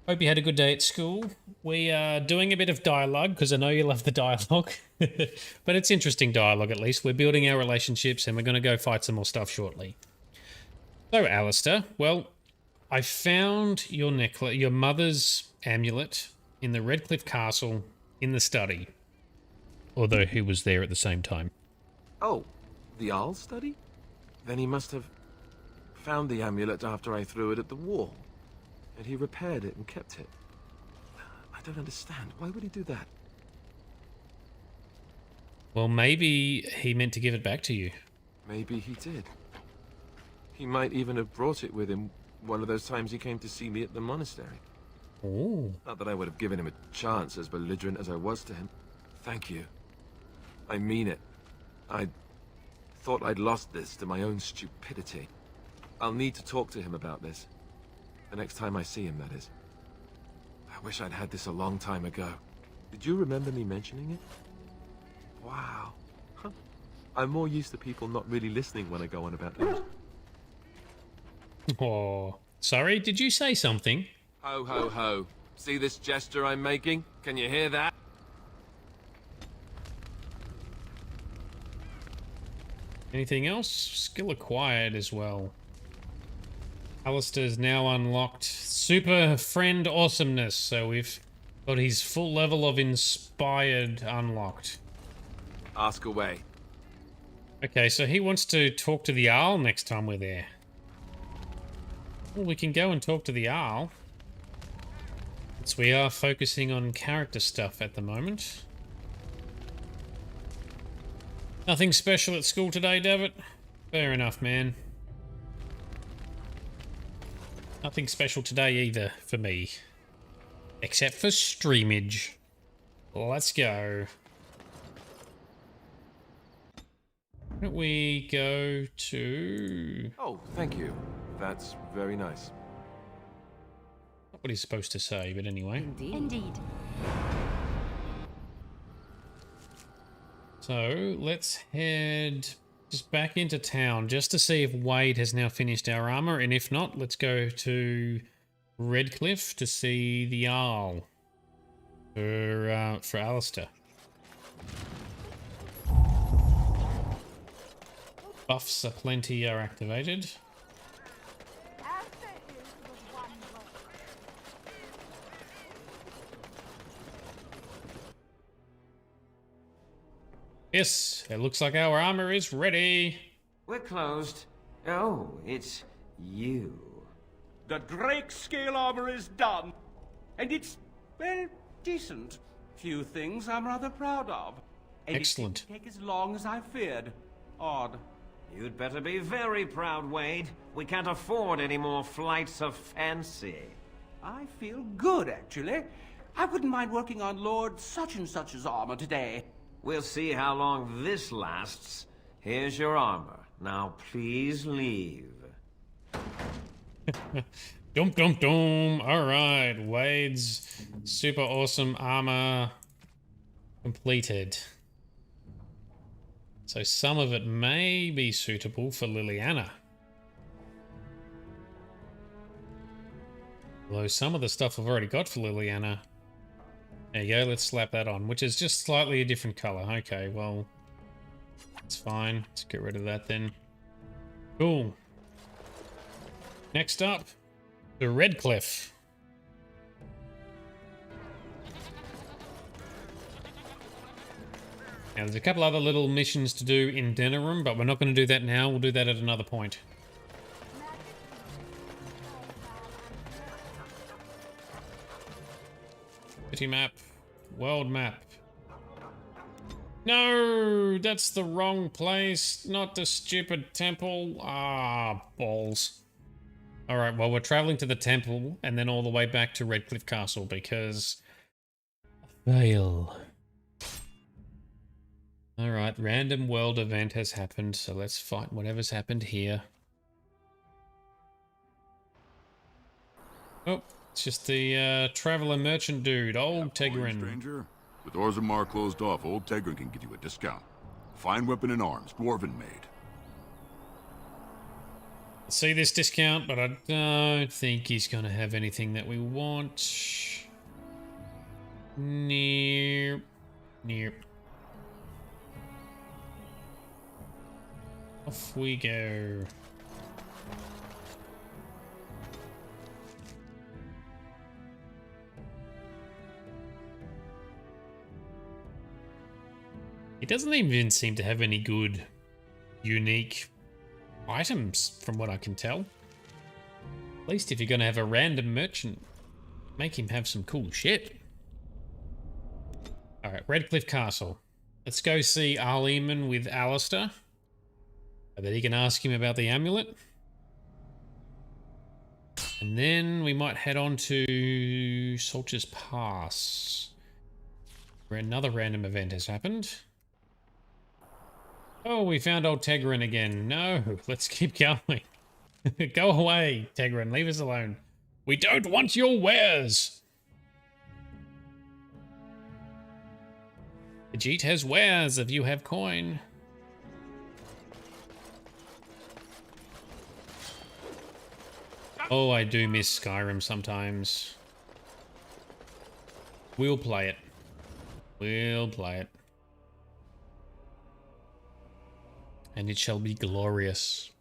Hope you had a good day at school. We are doing a bit of dialogue because I know you love the dialogue, but it's interesting dialogue at least. We're building our relationships and we're going to go fight some more stuff shortly. So, Alistair, well, I found your necklace, your mother's amulet in the Redcliffe Castle in the study. Although he was there at the same time. Oh, the Arl study? Then he must have found the amulet after I threw it at the wall. And he repaired it and kept it. I don't understand. Why would he do that? Well, maybe he meant to give it back to you. Maybe he did. He might even have brought it with him one of those times he came to see me at the monastery. Oh. Not that I would have given him a chance, as belligerent as I was to him. Thank you. I mean it. I thought I'd lost this to my own stupidity. I'll need to talk to him about this. The next time I see him, that is. I wish I'd had this a long time ago. Did you remember me mentioning it? Wow. Huh. I'm more used to people not really listening when I go on about things. Oh, sorry, did you say something? Ho, ho, ho. See this gesture I'm making? Can you hear that? Anything else? Skill acquired as well. Alistair's now unlocked Super Friend Awesomeness, so we've got his full level of Inspired unlocked. Ask away. Okay, so he wants to talk to the Owl next time we're there. Well, we can go and talk to the owl. Since we are focusing on character stuff at the moment. Nothing special at school today, David? Fair enough, man. Nothing special today either for me. Except for streamage. Let's go. Why don't we go to... Oh, thank you. That's very nice. Not what he's supposed to say, but anyway. Indeed. So, let's head just back into town just to see if Wade has now finished our armor, and if not, let's go to Redcliffe to see the Owl for Alistair. Buffs aplenty are activated. Yes, it looks like our armor is ready. We're closed. Oh, it's you. The Drake scale armor is done. And it's, well, decent. Few things I'm rather proud of. And Excellent. It didn't take as long as I feared. Odd. You'd better be very proud, Wade. We can't afford any more flights of fancy. I feel good, actually. I wouldn't mind working on Lord such-and-such's armor today. We'll see how long this lasts. Here's your armor. Now please leave. Dum dum dum. Alright, Wade's super awesome armor completed. So some of it may be suitable for Liliana. Although some of the stuff I've already got for Liliana. There you go, let's slap that on, which is just slightly a different color. Okay, well, it's fine. Let's get rid of that then. Cool. Next up, the Redcliffe. Now, there's a couple other little missions to do in Denerim, but we're not going to do that now. We'll do that at another point. City map. World map. No, that's the wrong place. Not the stupid temple. Ah, balls. Alright, well, we're traveling to the temple and then all the way back to Redcliffe Castle because... fail. Alright, random world event has happened, so let's fight whatever's happened here. Oh, it's just the traveler merchant dude, old Tegrin. Stranger, with Orzammar closed off, old Tegrin can get you a discount. Fine weapon and arms, dwarven made. See this discount, but I don't think he's gonna have anything that we want. Near. Off we go. He doesn't even seem to have any good, unique items, from what I can tell. At least if you're going to have a random merchant, make him have some cool shit. Alright, Redcliffe Castle. Let's go see Arleman with Alistair. So that he can ask him about the amulet. And then we might head on to Soldier's Pass, where another random event has happened. Oh, we found old Tegrin again. No, let's keep going. Go away, Tegrin. Leave us alone. We don't want your wares. Ajit has wares if you have coin. Oh, I do miss Skyrim sometimes. We'll play it. We'll play it. And it shall be glorious.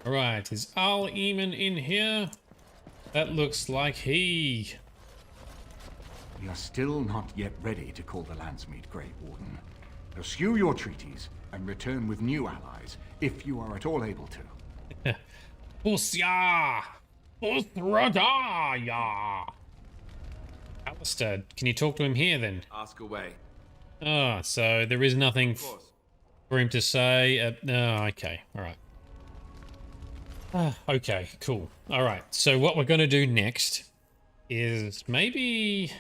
Alright, is Arleman in here? That looks like he We are still not yet ready to call the Landsmeet, Grey Warden. Pursue your treaties and return with new allies, if you are at all able to. Pusya! Pusradaya! Alistair, can you talk to him here then? Ask away. Ah, so there is nothing Of course. for him to say. No, okay, alright. Okay, cool. Alright, so what we're going to do next is maybe...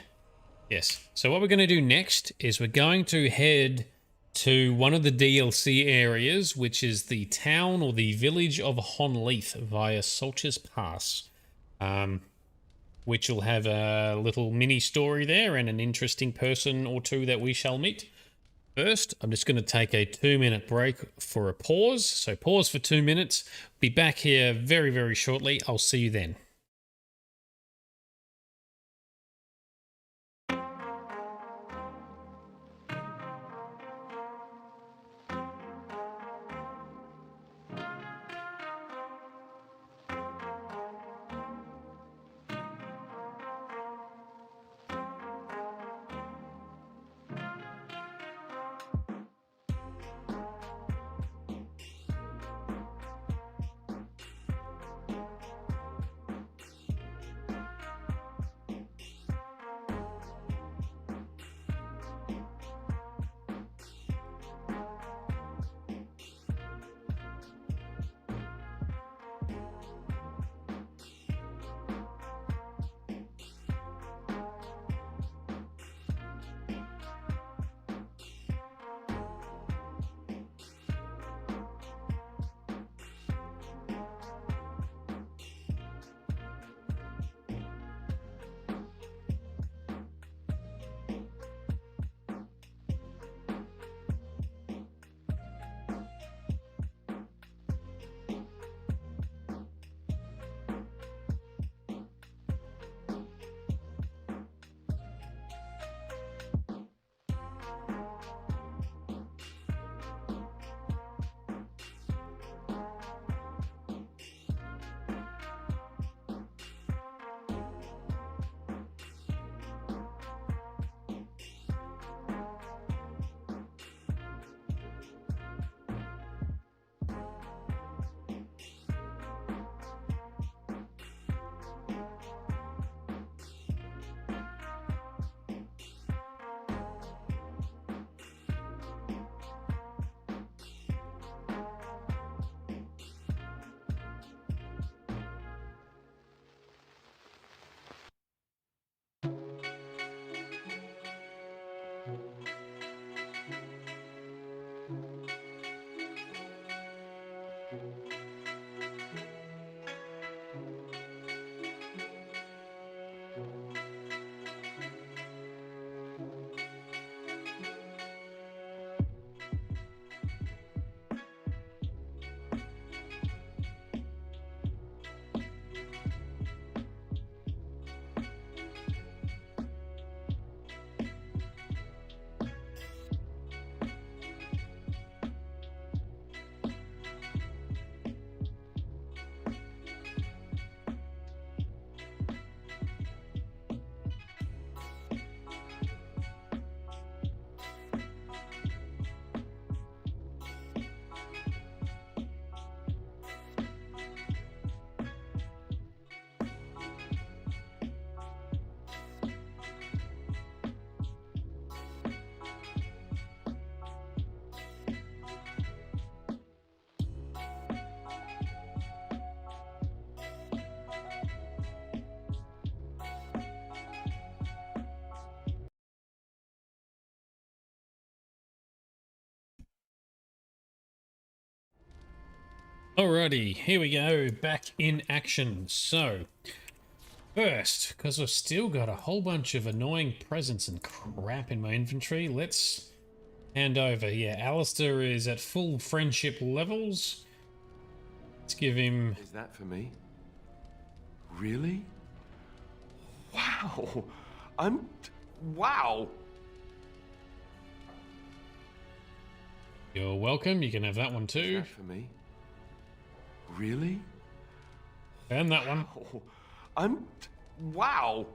Yes, so what we're going to do next is we're going to head to one of the DLC areas, which is the town or the village of Honleith via Soldiers Pass, which will have a little mini story there and an interesting person or two that we shall meet. First, I'm just going to take a 2-minute break for a pause. So pause for 2 minutes. Be back here very, very shortly. I'll see you then. Alrighty, here we go, back in action. So, first, because I've still got a whole bunch of annoying presents and crap in my inventory, let's hand over. Yeah, Alistair is at full friendship levels. Let's give him... Is that for me? Really? Wow. Wow. You're welcome, you can have that one too. Is that for me? Really? And that one. Wow.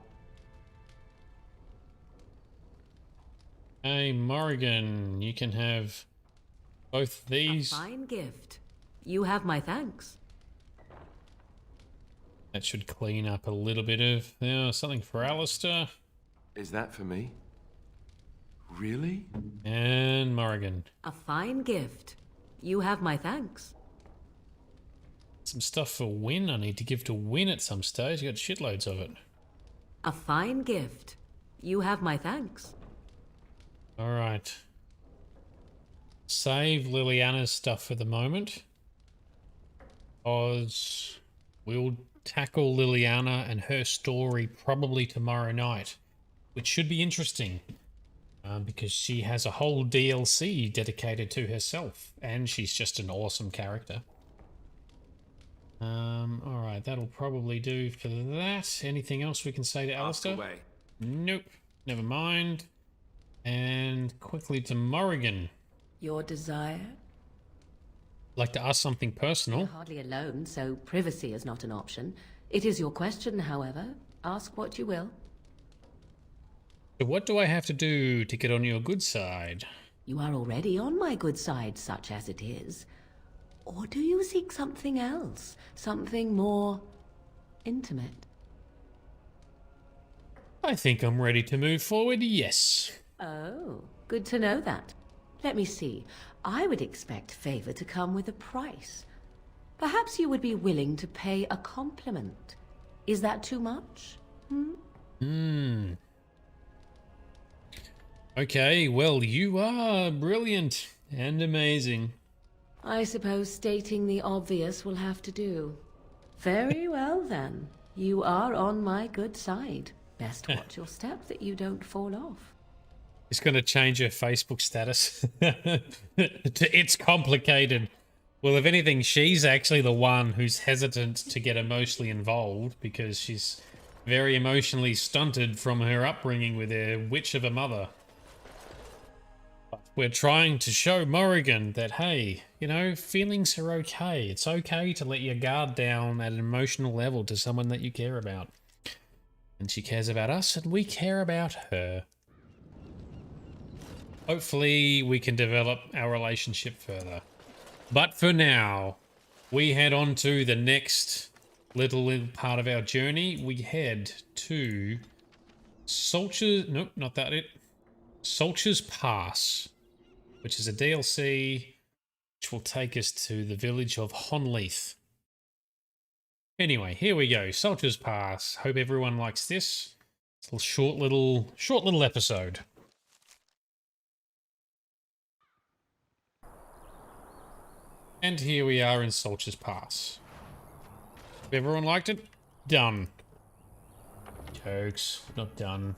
Hey, Morrigan, you can have both these. A fine gift. You have my thanks. That should clean up a little bit of something for Alistair. Is that for me? Really? And Morrigan. A fine gift. You have my thanks. Some stuff for Win I need to give to Win at some stage. You got shitloads of it. A fine gift. You have my thanks. Alright. Save Liliana's stuff for the moment. Because we'll tackle Liliana and her story probably tomorrow night. Which should be interesting. Because she has a whole DLC dedicated to herself. And she's just an awesome character. Alright, that'll probably do for that. Anything else we can say to Alistair? Away. Nope. Never mind. And quickly to Morrigan. Your desire? Like to ask something personal. You're hardly alone, so privacy is not an option. It is your question, however. Ask what you will. So what do I have to do to get on your good side? You are already on my good side, such as it is. Or do you seek something else? Something more intimate? I think I'm ready to move forward, yes. Oh, good to know that. Let me see. I would expect favor to come with a price. Perhaps you would be willing to pay a compliment. Is that too much? Okay, well, you are brilliant and amazing. I suppose stating the obvious will have to do. Very well, then. You are on my good side. Best watch your step that you don't fall off. It's going to change her Facebook status to it's complicated. Well, if anything, she's actually the one who's hesitant to get emotionally involved because she's very emotionally stunted from her upbringing with her witch of a mother. But we're trying to show Morrigan that, hey, you know, feelings are okay. It's okay to let your guard down at an emotional level to someone that you care about. And she cares about us, and we care about her. Hopefully, we can develop our relationship further. But for now, we head on to the next little part of our journey. We head to Soldiers... Nope, not that it. Soldiers Pass, which is a DLC which will take us to the village of Honleith. Anyway, here we go. Soldiers Pass. Hope everyone likes this. It's a short little episode. And here we are in Soldiers Pass. Hope everyone liked it? Done. Jokes. Not done.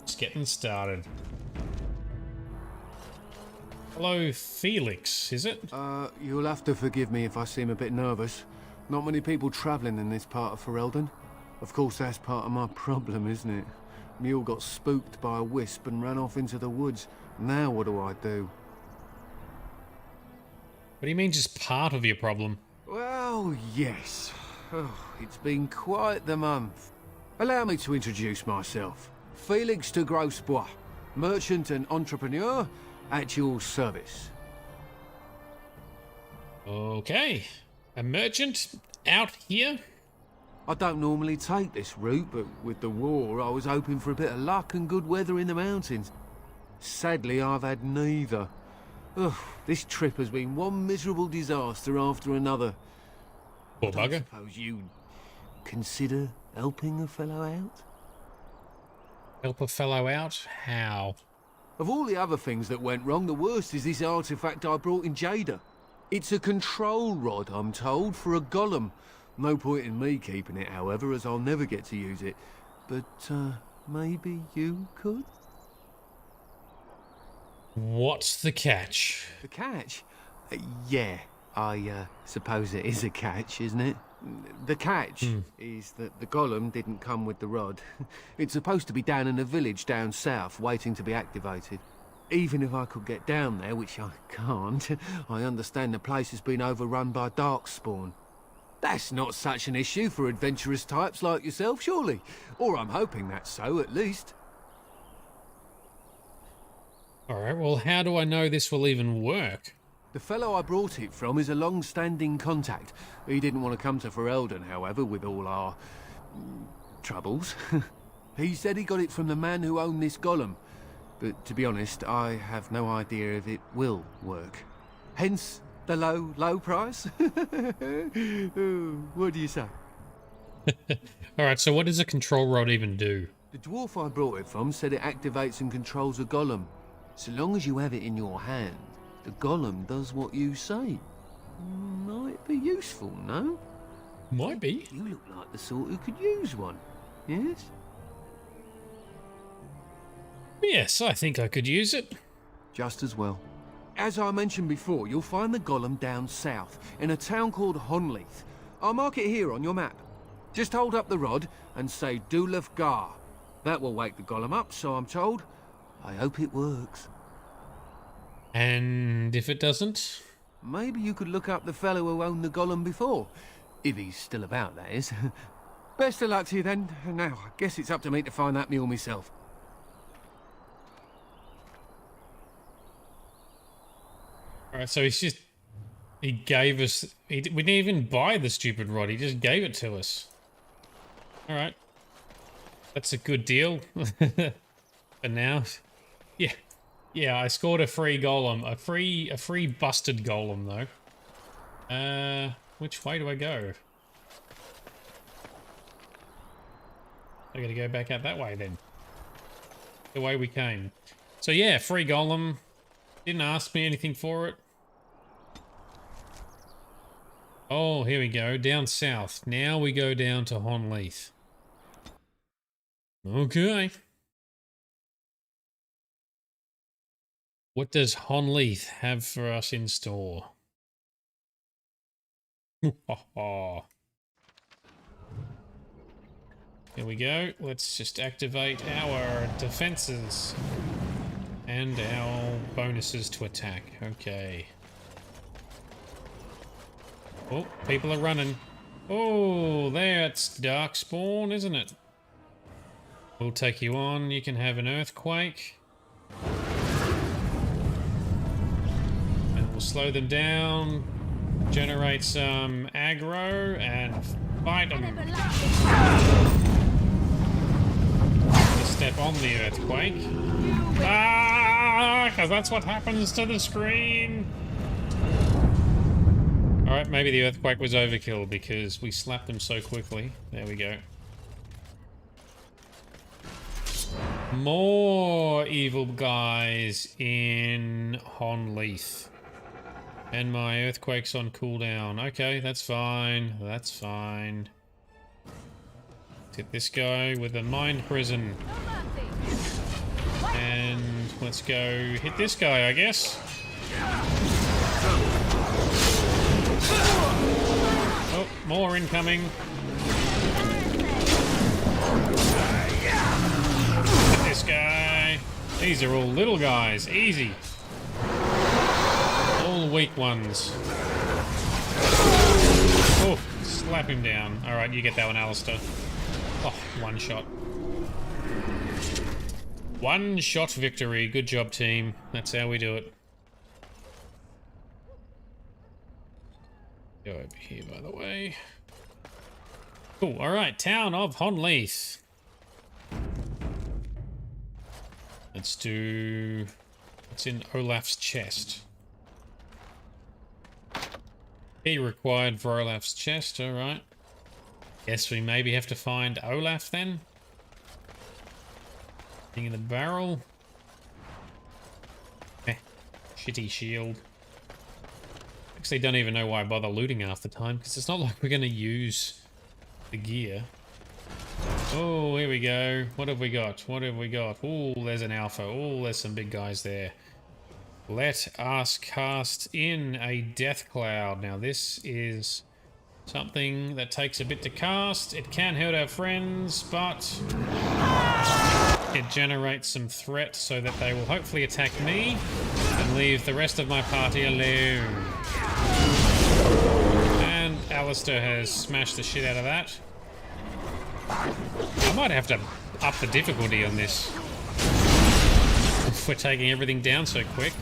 Just getting started. Hello, Felix, is it? You'll have to forgive me if I seem a bit nervous. Not many people travelling in this part of Ferelden. Of course, that's part of my problem, isn't it? Mule got spooked by a wisp and ran off into the woods. Now what do I do? What do you mean just part of your problem? Well, yes. Oh, it's been quite the month. Allow me to introduce myself. Felix de Grosbois, merchant and entrepreneur at your service. Okay. A merchant out here? I don't normally take this route, but with the war, I was hoping for a bit of luck and good weather in the mountains. Sadly, I've had neither. Ugh, this trip has been one miserable disaster after another. Poor bugger. I suppose you'd consider helping a fellow out? Help a fellow out? How? Of all the other things that went wrong, the worst is this artifact I brought in Jada. It's a control rod, I'm told, for a golem. No point in me keeping it, however, as I'll never get to use it. But, maybe you could? What's the catch? The catch? Yeah, I suppose it is a catch, isn't it? The catch is that the golem didn't come with the rod. It's supposed to be down in a village down south, waiting to be activated. Even if I could get down there, which I can't, I understand the place has been overrun by darkspawn. That's not such an issue for adventurous types like yourself, surely? Or I'm hoping that's so, at least. Alright, well, how do I know this will even work? The fellow I brought it from is a long-standing contact. He didn't want to come to Ferelden, however, with all our... troubles. He said he got it from the man who owned this golem. But to be honest, I have no idea if it will work. Hence the low price. What do you say? Alright, so what does a control rod even do? The dwarf I brought it from said it activates and controls a golem. So long as you have it in your hand, the golem does what you say. Might be useful, no? Might be. You look like the sort who could use one, yes? Yes, I think I could use it. Just as well. As I mentioned before, you'll find the golem down south, in a town called Honleith. I'll mark it here on your map. Just hold up the rod and say Dulaf Gar. That will wake the golem up, so I'm told. I hope it works. And if it doesn't? Maybe you could look up the fellow who owned the golem before. If he's still about, that is. Best of luck to you then. Now, I guess it's up to me to find that mule myself. Alright, so he gave us... we didn't even buy the stupid rod, he just gave it to us. Alright. That's a good deal. For now. Yeah. Yeah, I scored a free golem. A free busted golem, though. Which way do I go? I gotta go back out that way, then. The way we came. So yeah, free golem. Didn't ask me anything for it. Oh, here we go. Down south. Now we go down to Honleith. Okay. What does Honleith have for us in store? Here we go. Let's just activate our defenses and our bonuses to attack. Okay. Oh, people are running. Oh, that's Darkspawn, isn't it? We'll take you on. You can have an earthquake. And we'll slow them down. Generate some aggro and fight them. Step on the earthquake. Ah, because that's what happens to the screen. Alright, maybe the earthquake was overkill because we slapped them so quickly. There we go. More evil guys in Honleith. And my earthquake's on cooldown. Okay, that's fine. That's fine. Hit this guy with a mind prison. And let's go hit this guy, I guess. Oh, more incoming. Hit this guy. These are all little guys. Easy. All weak ones. Oh, slap him down. Alright, you get that one, Alistair. Oh, one shot. One shot victory. Good job, team. That's how we do it. Go over here, by the way. Cool. Alright, town of Honleith. Let's do... what's in Olaf's chest? Key required for Olaf's chest, alright. Guess we maybe have to find Olaf then. Thing in the barrel. Shitty shield. Actually, don't even know why I bother looting half the time, because it's not like we're going to use the gear. Oh, here we go. What have we got? What have we got? Oh, there's an alpha. Oh, there's some big guys there. Let us cast in a death cloud. Now, this is something that takes a bit to cast. It can hurt our friends, but it generates some threat so that they will hopefully attack me and leave the rest of my party alone. And Alistair has smashed the shit out of that. I might have to up the difficulty on this. if we're taking everything down so quick.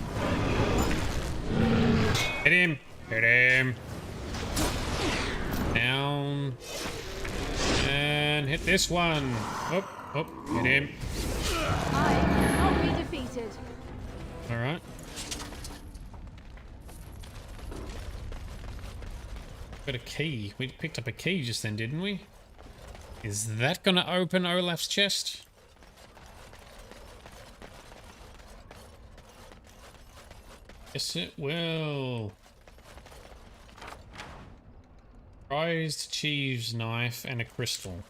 Hit him! Hit him! Down. And hit this one. Oh, oh, hit him. I cannot be defeated. Alright. Got a key. We picked up a key just then, didn't we? Is that gonna open Olaf's chest? Yes, it will. Prized cheese knife and a crystal.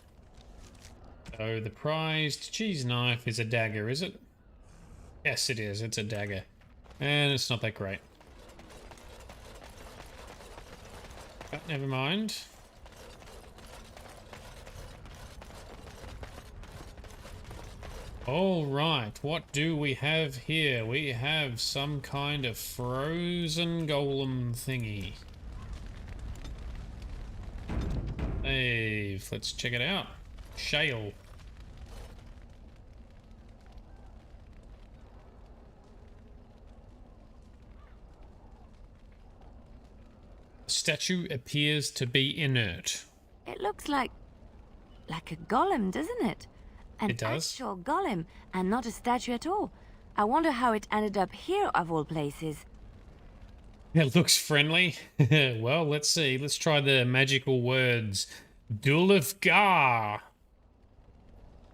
So the prized cheese knife is a dagger, is it? Yes, it is. It's a dagger. And it's not that great. But never mind. All right, what do we have here? We have some kind of frozen golem thingy. Hey, let's check it out. Shale. The statue appears to be inert. It looks like a golem, doesn't it? An It does. actual golem, and not a statue at all. I wonder how it ended up here, of all places. It looks friendly. Well, let's see. Let's try the magical words. Dulifgar.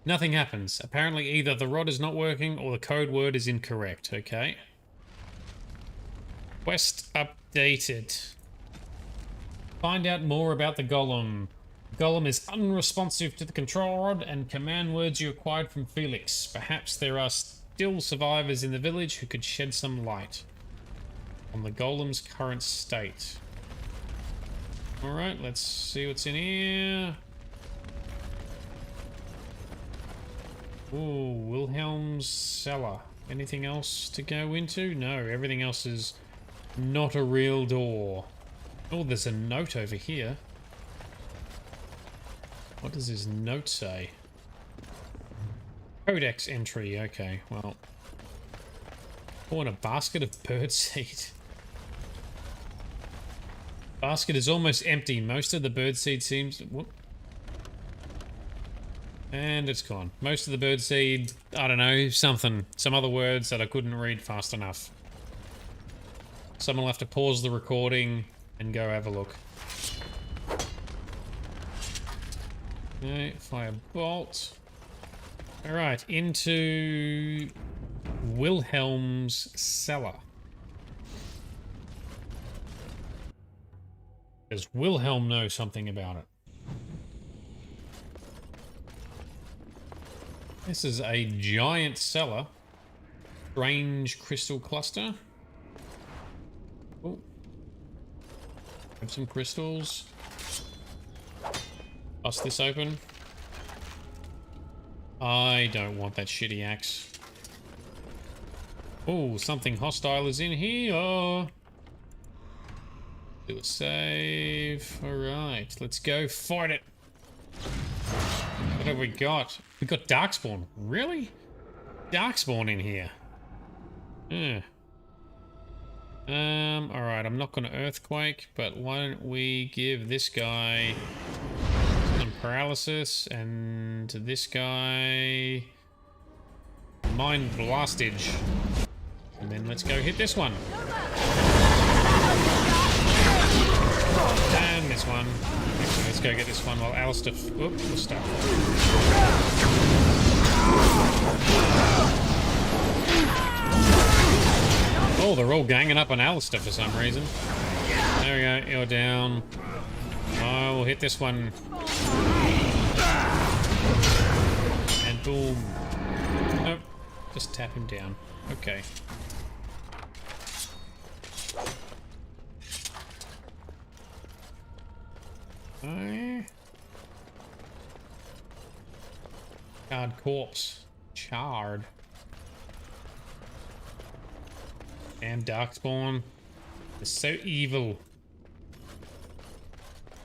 Nothing happens. Apparently either the rod is not working or the code word is incorrect. Okay. Quest updated. Find out more about the golem. The golem is unresponsive to the control rod and command words you acquired from Felix. Perhaps there are still survivors in the village who could shed some light on the golem's current state. Alright, let's see what's in here. Ooh, Wilhelm's cellar. Anything else to go into? No, everything else is not a real door. Oh, there's a note over here. What does his note say? Codex entry, okay, well. Oh, and a basket of birdseed. Basket is almost empty. Most of the birdseed seems... Whoop. And it's gone. Most of the birdseed, I don't know, something. Some other words that I couldn't read fast enough. Someone will have to pause the recording and go have a look. Okay, fire bolt. Alright, into Wilhelm's cellar. Does Wilhelm know something about it? This is a giant cellar. Strange crystal cluster. Oh. Have some crystals. Bust this open. I don't want that shitty axe. Oh, something hostile is in here. Do a save. Alright, let's go fight it. What have we got? We got Darkspawn. Really? Darkspawn in here. Yeah. Alright, I'm not gonna Earthquake, but why don't we give this guy some paralysis, and this guy Mind Blastage. And then let's go hit this one. And this one. Actually, let's go get this one while Alistair... Whoop, we'll stop. Oh, they're all ganging up on Alistair for some reason. There we go, you're down. Oh, we'll hit this one. And boom. Nope, just tap him down. Okay. Charred corpse. Charred. Damn Darkspawn. It's so evil.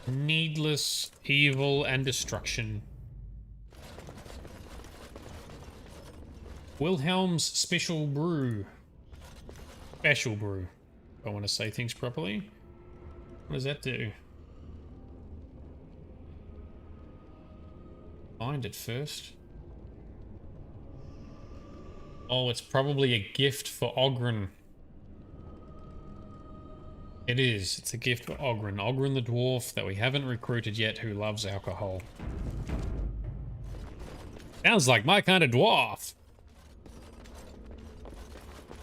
Needless evil and destruction. Wilhelm's Special Brew. Special Brew. If I want to say things properly. What does that do? Find it first. Oh, it's probably a gift for Ogren. It is. It's a gift for Ogren. Ogren the dwarf that we haven't recruited yet who loves alcohol. Sounds like my kind of dwarf.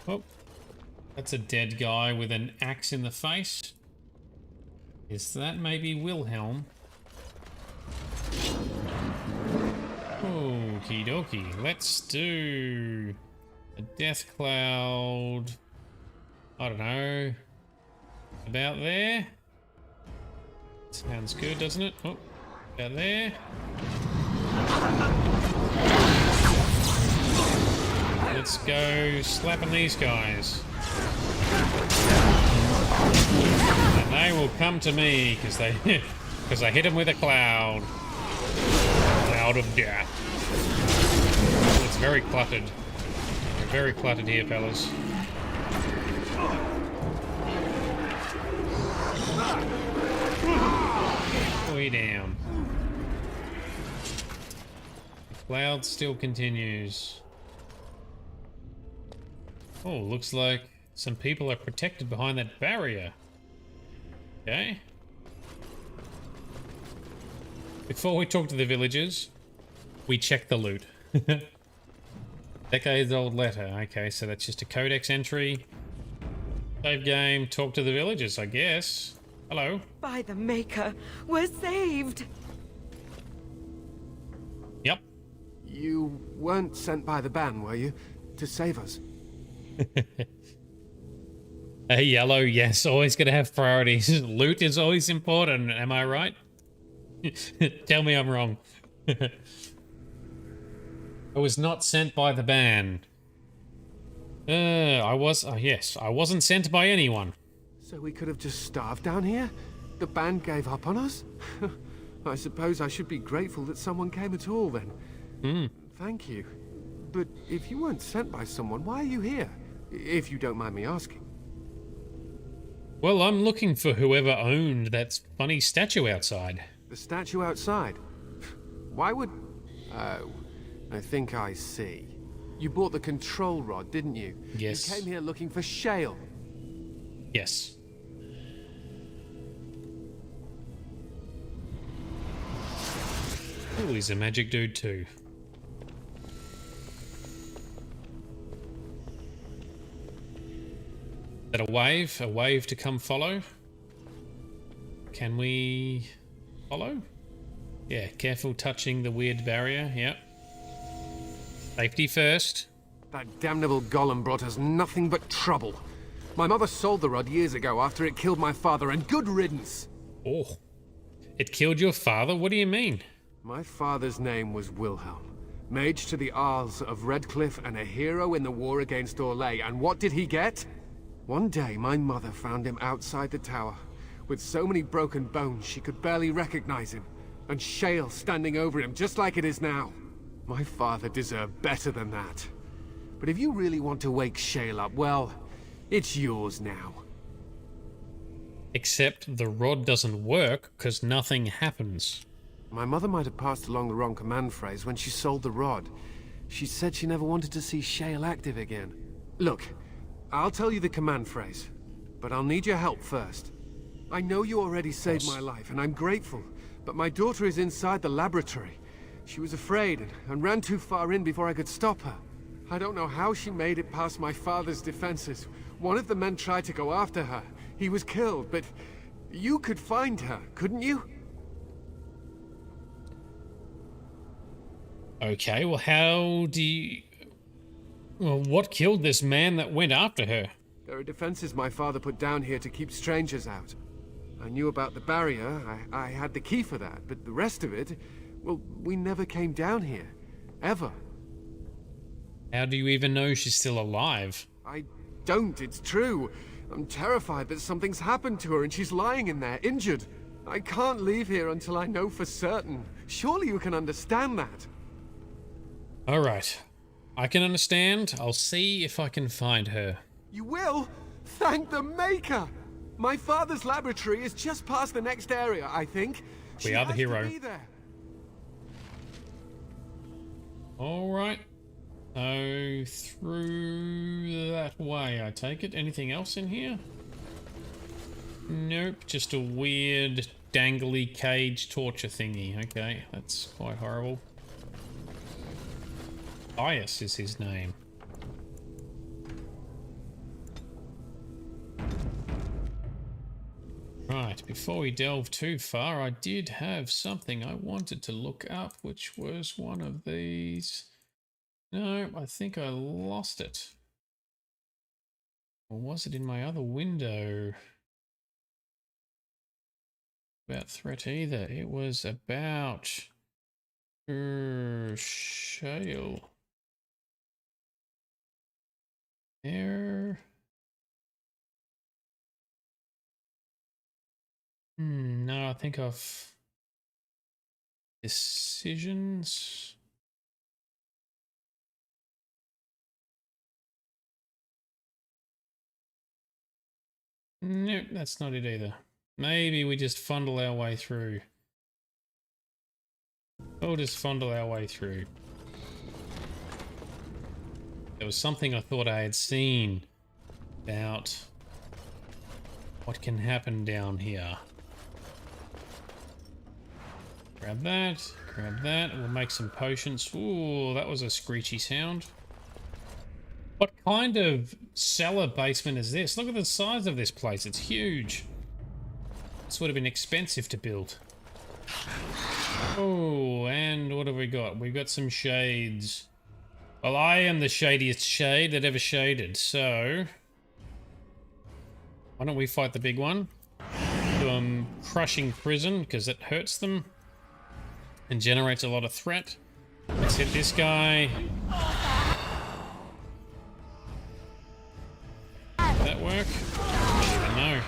Oh. That's a dead guy with an axe in the face. Is that maybe Wilhelm? Okie dokie. Let's do a death cloud. I don't know. About there. Sounds good, doesn't it? Oh, about there. Let's go slapping these guys. And they will come to me because I hit them with a cloud. Cloud of death. It's very cluttered. We're very cluttered here, fellas. Way down. The cloud still continues. Oh, looks like some people are protected behind that barrier. Okay. Before we talk to the villagers, we check the loot. Decades old letter. Okay, so that's just a codex entry. Save game, talk to the villagers, I guess. Hello. By the Maker, we're saved. Yep. You weren't sent by the ban, were you? To save us? Hey, Yellow, yes, always gonna have priorities. Loot is always important, am I right? Tell me I'm wrong. I was not sent by the ban. Yes, I wasn't sent by anyone. So we could have just starved down here? The band gave up on us? I suppose I should be grateful that someone came at all then. Thank you. But if you weren't sent by someone, why are you here? If you don't mind me asking. Well, I'm looking for whoever owned that funny statue outside. The statue outside? Why would... Oh, I think I see. You bought the control rod, didn't you? Yes. You came here looking for shale. Yes. Oh, he's a magic dude too. Is that a wave? A wave to come follow? Can we follow? Yeah, careful touching the weird barrier, yep. Safety first. That damnable golem brought us nothing but trouble. My mother sold the rod years ago after it killed my father, and good riddance. Oh. It killed your father? What do you mean? My father's name was Wilhelm. Mage to the Isles of Redcliffe and a hero in the war against Orlais. And what did he get? One day, my mother found him outside the tower, with so many broken bones she could barely recognize him, and shale standing over him just like it is now. My father deserved better than that. But if you really want to wake shale up, well, it's yours now. Except the rod doesn't work because nothing happens. My mother might have passed along the wrong command phrase when she sold the rod. She said she never wanted to see shale active again. Look, I'll tell you the command phrase, but I'll need your help first. I know you already saved my life, and I'm grateful, but my daughter is inside the laboratory. She was afraid and ran too far in before I could stop her. I don't know how she made it past my father's defenses. One of the men tried to go after her. He was killed, but you could find her, couldn't you? Okay, well, how do you... Well, what killed this man that went after her? There are defenses my father put down here to keep strangers out. I knew about the barrier, I had the key for that, but the rest of it, well, we never came down here. Ever. How do you even know she's still alive? I don't, it's true. I'm terrified that something's happened to her and she's lying in there, injured. I can't leave here until I know for certain. Surely you can understand that. Alright. I can understand. I'll see if I can find her. You will? Thank the Maker! My father's laboratory is just past the next area, I think. We are the hero. Alright. So, through that way, I take it. Anything else in here? Nope, just a weird dangly cage torture thingy. Okay, that's quite horrible. Bias is his name. Right, before we delve too far, I did have something I wanted to look up, which was one of these. No, I think I lost it. Or was it in my other window? About threat either. It was about shale. There. No, I think I've decisions. Nope, that's not it either. Maybe we just fondle our way through. We'll just fondle our way through. There was something I thought I had seen about what can happen down here. Grab that, we'll make some potions. Ooh, that was a screechy sound. What kind of cellar basement is this? Look at the size of this place, it's huge. This would have been expensive to build. Oh, and what have we got? We've got some shades. Well, I am the shadiest shade that ever shaded, so why don't we fight the big one? Do a crushing prison, because it hurts them and generates a lot of threat. Let's hit this guy. Did that work? I don't even know.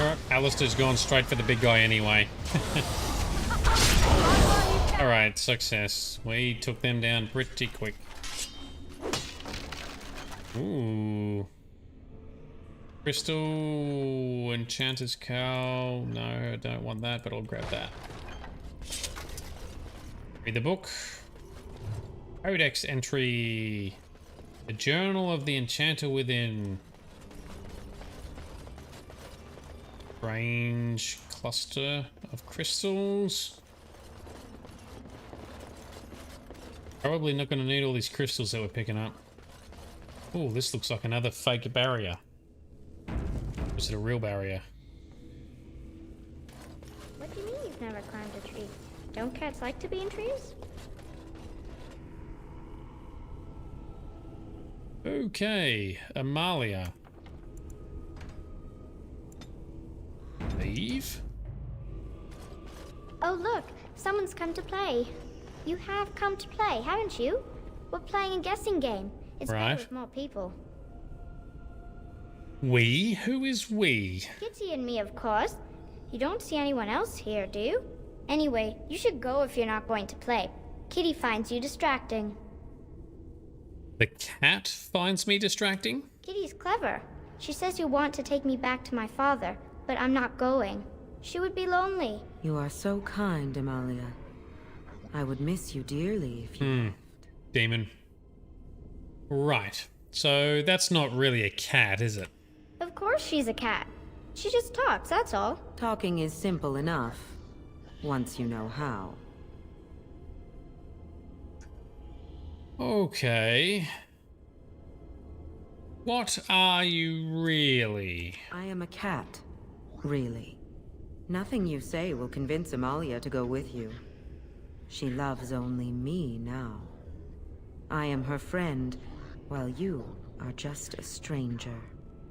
Alright, Alistair's gone straight for the big guy anyway. Alright, success. We took them down pretty quick. Ooh. Crystal, Enchanter's Cowl. No, I don't want that, but I'll grab that. Read the book. Codex entry. The Journal of the Enchanter Within. Range cluster of crystals. Probably not going to need all these crystals that we're picking up. Oh, this looks like another fake barrier. Or is it a real barrier? What do you mean you've never climbed a tree? Don't cats like to be in trees? Okay, Amalia. Leave? Oh look, someone's come to play. You have come to play, haven't you? We're playing a guessing game. It's better with more people. We? Who is we? Kitty and me, of course. You don't see anyone else here, do you? Anyway, you should go if you're not going to play. Kitty finds you distracting. The cat finds me distracting? Kitty's clever. She says you want to take me back to my father, but I'm not going. She would be lonely. You are so kind, Amalia. I would miss you dearly if you left. Demon. Right. So that's not really a cat, is it? Of course she's a cat. She just talks, that's all. Talking is simple enough, once you know how. Okay. What are you really? I am a cat, really. Nothing you say will convince Amalia to go with you. She loves only me now. I am her friend, while you are just a stranger.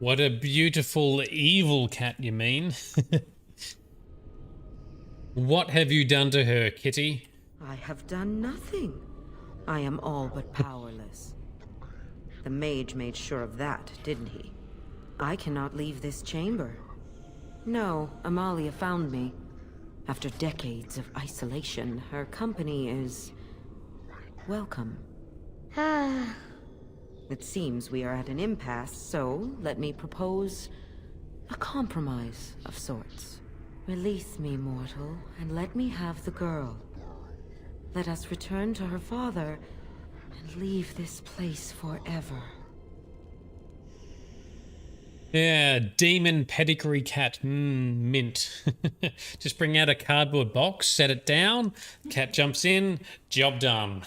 What a beautiful, evil cat, you mean? What have you done to her, Kitty? I have done nothing. I am all but powerless. The mage made sure of that, didn't he? I cannot leave this chamber. No, Amalia found me. After decades of isolation, her company is welcome. Ah. It seems we are at an impasse, so let me propose a compromise of sorts. Release me, mortal, and let me have the girl. Let us return to her father and leave this place forever. Yeah, demon pedigree cat. Mint. Just bring out a cardboard box, set it down, cat jumps in, job done.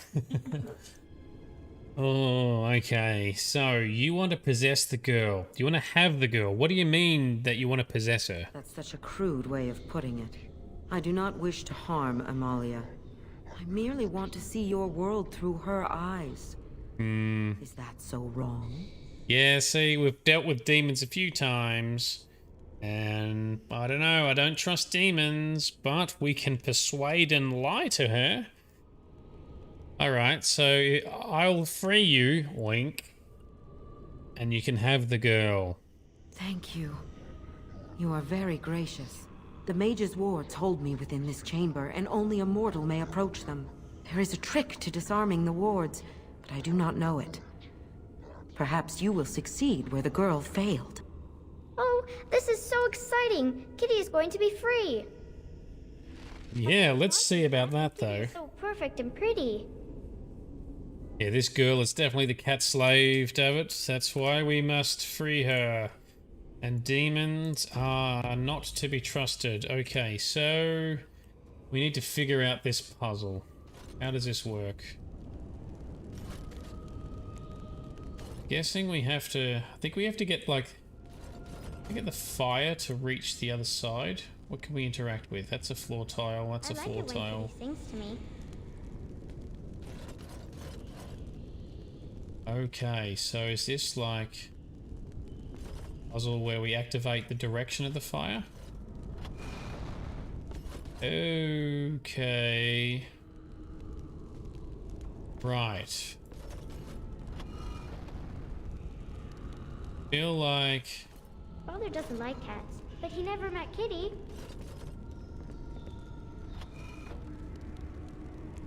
Oh, okay. So, you want to possess the girl. You want to have the girl. What do you mean that you want to possess her? That's such a crude way of putting it. I do not wish to harm Amalia. I merely want to see your world through her eyes. Is that so wrong? Yeah, see, we've dealt with demons a few times. And, I don't know, I don't trust demons, but we can persuade and lie to her. Alright, so I'll free you, wink, and you can have the girl. Thank you. You are very gracious. The mage's wards hold me within this chamber, and only a mortal may approach them. There is a trick to disarming the wards, but I do not know it. Perhaps you will succeed where the girl failed. Oh, this is so exciting! Kitty is going to be free! Yeah, let's see about that, though. So perfect and pretty. Yeah, this girl is definitely the cat slave, David. That's why we must free her. And demons are not to be trusted. Okay, so we need to figure out this puzzle. How does this work? Guessing we have to... I think we have to get, like... get the fire to reach the other side. What can we interact with? That's a floor tile. That's a floor tile. Kitty sings to me. Okay, so is this like a puzzle where we activate the direction of the fire? Okay. Right. Feel like... Father doesn't like cats, but he never met Kitty.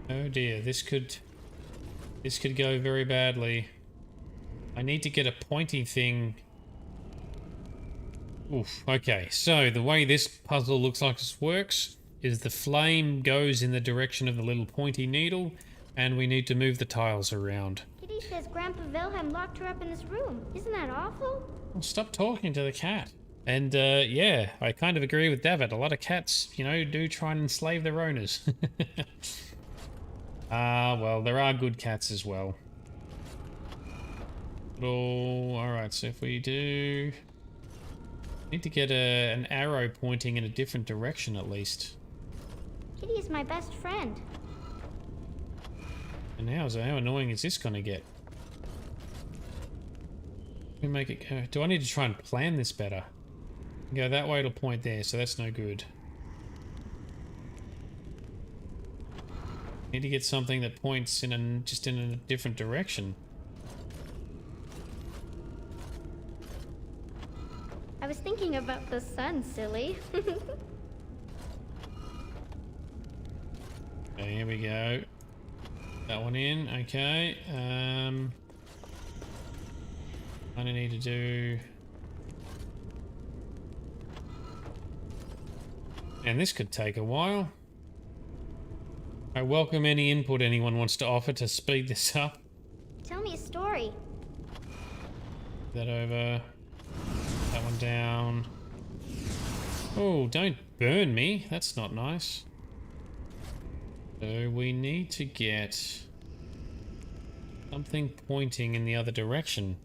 Oh dear, this could go very badly. I need to get a pointy thing. Oof, okay, so the way this puzzle looks like it works is the flame goes in the direction of the little pointy needle, and we need to move the tiles around. Kitty says Grandpa Wilhelm locked her up in this room. Isn't that awful? Well, stop talking to the cat. And, yeah, I kind of agree with David. A lot of cats, you know, do try and enslave their owners. Well, there are good cats as well. Oh, alright, so if we do... need to get an arrow pointing in a different direction at least. Kitty is my best friend. And how annoying is this gonna get? Let me make it go... do I need to try and plan this better? Go that way, it'll point there, so that's no good. Need to get something that points in just in a different direction. I was thinking about the sun, silly. Okay, here we go. That one in, okay. I need to do... and this could take a while. I welcome any input anyone wants to offer to speed this up. Tell me a story. That over. That one down. Oh, don't burn me. That's not nice. So we need to get something pointing in the other direction.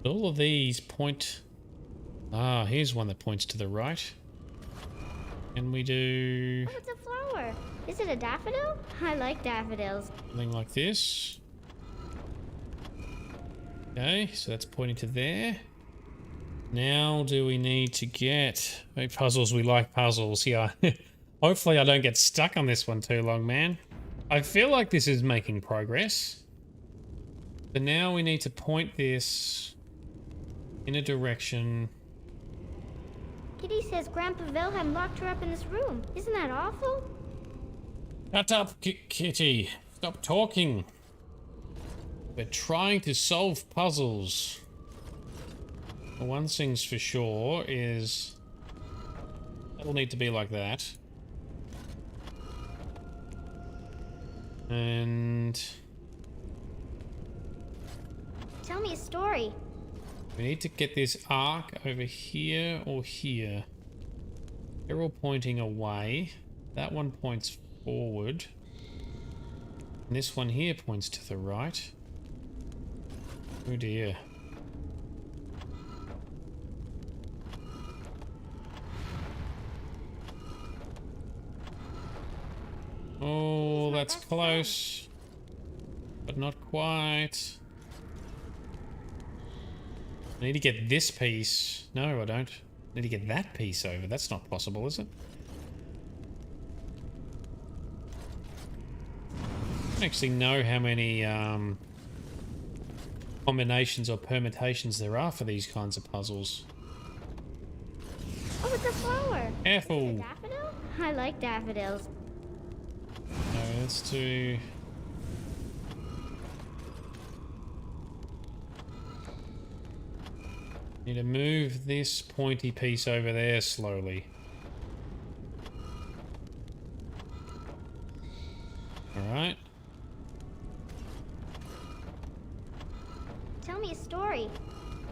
But all of these point... ah, here's one that points to the right. Can we do... oh, it's a flower. Is it a daffodil? I like daffodils. something like this? Okay, so that's pointing to there. Now do we need to get... make puzzles, we like puzzles, yeah. Hopefully I don't get stuck on this one too long, man. I feel like this is making progress. But now we need to point this in a direction... Kitty says Grandpa Wilhelm locked her up in this room. Isn't that awful? Shut up, Kitty. Stop talking. We're trying to solve puzzles. One thing's for sure is it'll need to be like that. And Tell me a story. we need to get this arc over here or here. They're all pointing away. That one points forward. And this one here points to the right. Oh dear. Oh, that's close. But not quite. I need to get this piece. No, I don't. I need to get that piece over. That's not possible, is it? I don't actually know how many combinations or permutations there are for these kinds of puzzles. Oh, it's a flower. Careful. Is it a daffodil? I like daffodils. No, let's do... Need to move this pointy piece over there slowly. Alright. Tell me a story.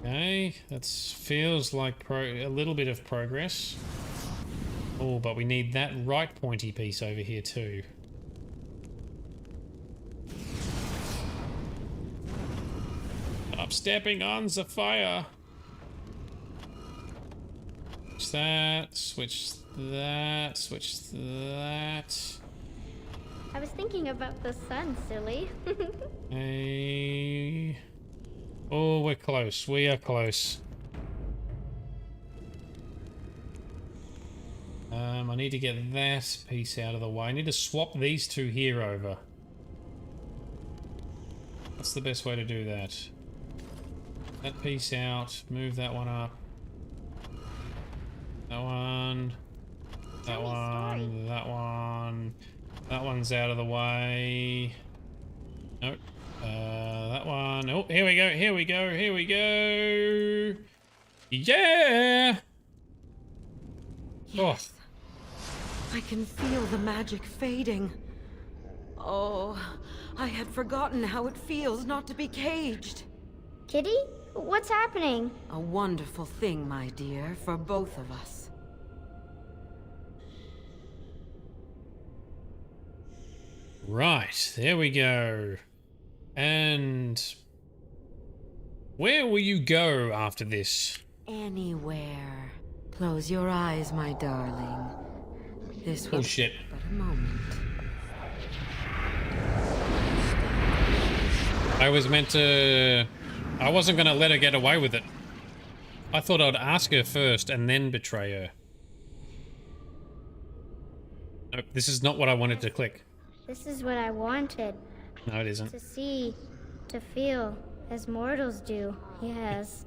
Okay, that feels like a little bit of progress. Oh, but we need that right pointy piece over here too. Stop stepping on the fire. Switch that, switch that, switch that. I was thinking about the sun, silly. Hey. Oh, we're close. We are close. I need to get that piece out of the way. I need to swap these two here over. What's the best way to do that? That piece out. Move that one up. That one. That one. That one. That one's out of the way. Nope. That one. Oh, here we go. Here we go. Here we go. Yeah. Yes. I can feel the magic fading. Oh, I had forgotten how it feels not to be caged. Kitty? What's happening? A wonderful thing, my dear, for both of us. Right, there we go. And where will you go after this? Anywhere. Close your eyes, my darling. This will Bullshit. be but a moment. I was meant to... I wasn't going to let her get away with it. I thought I'd ask her first and then betray her. Nope, this is not what I wanted to click. This is what I wanted. No, it isn't. To see, to feel, as mortals do. Yes.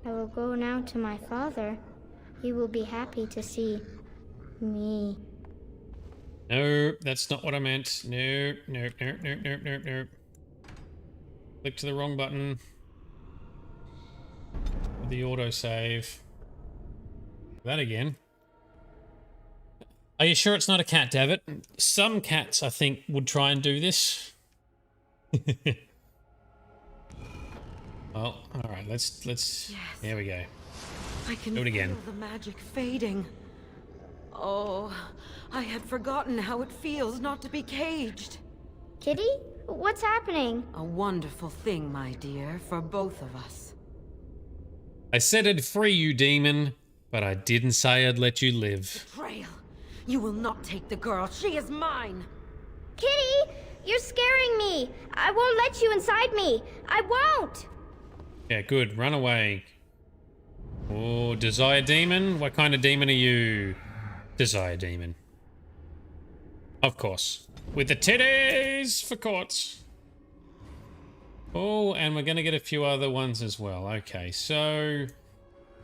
I will go now to my father. He will be happy to see me. No, that's not what I meant. Nope, nope, nope, nope, nope, nope, nope. Click to the wrong button. The autosave. That again. Are you sure it's not a cat, David? Some cats, I think, would try and do this. Well, all right. Let's. Yes. There we go. I can Do it again. feel the magic fading. Oh, I had forgotten how it feels not to be caged. Kitty? What's happening? A wonderful thing, my dear, for both of us. I said I'd free you, demon, but I didn't say I'd let you live. Betrayal! You will not take the girl. She is mine. Kitty! You're scaring me! I won't let you inside me! I won't! Yeah, good. Run away. Oh, Desire Demon? What kind of demon are you? Desire Demon. Of course. With the titties for courts. Oh, and we're going to get a few other ones as well. Okay, so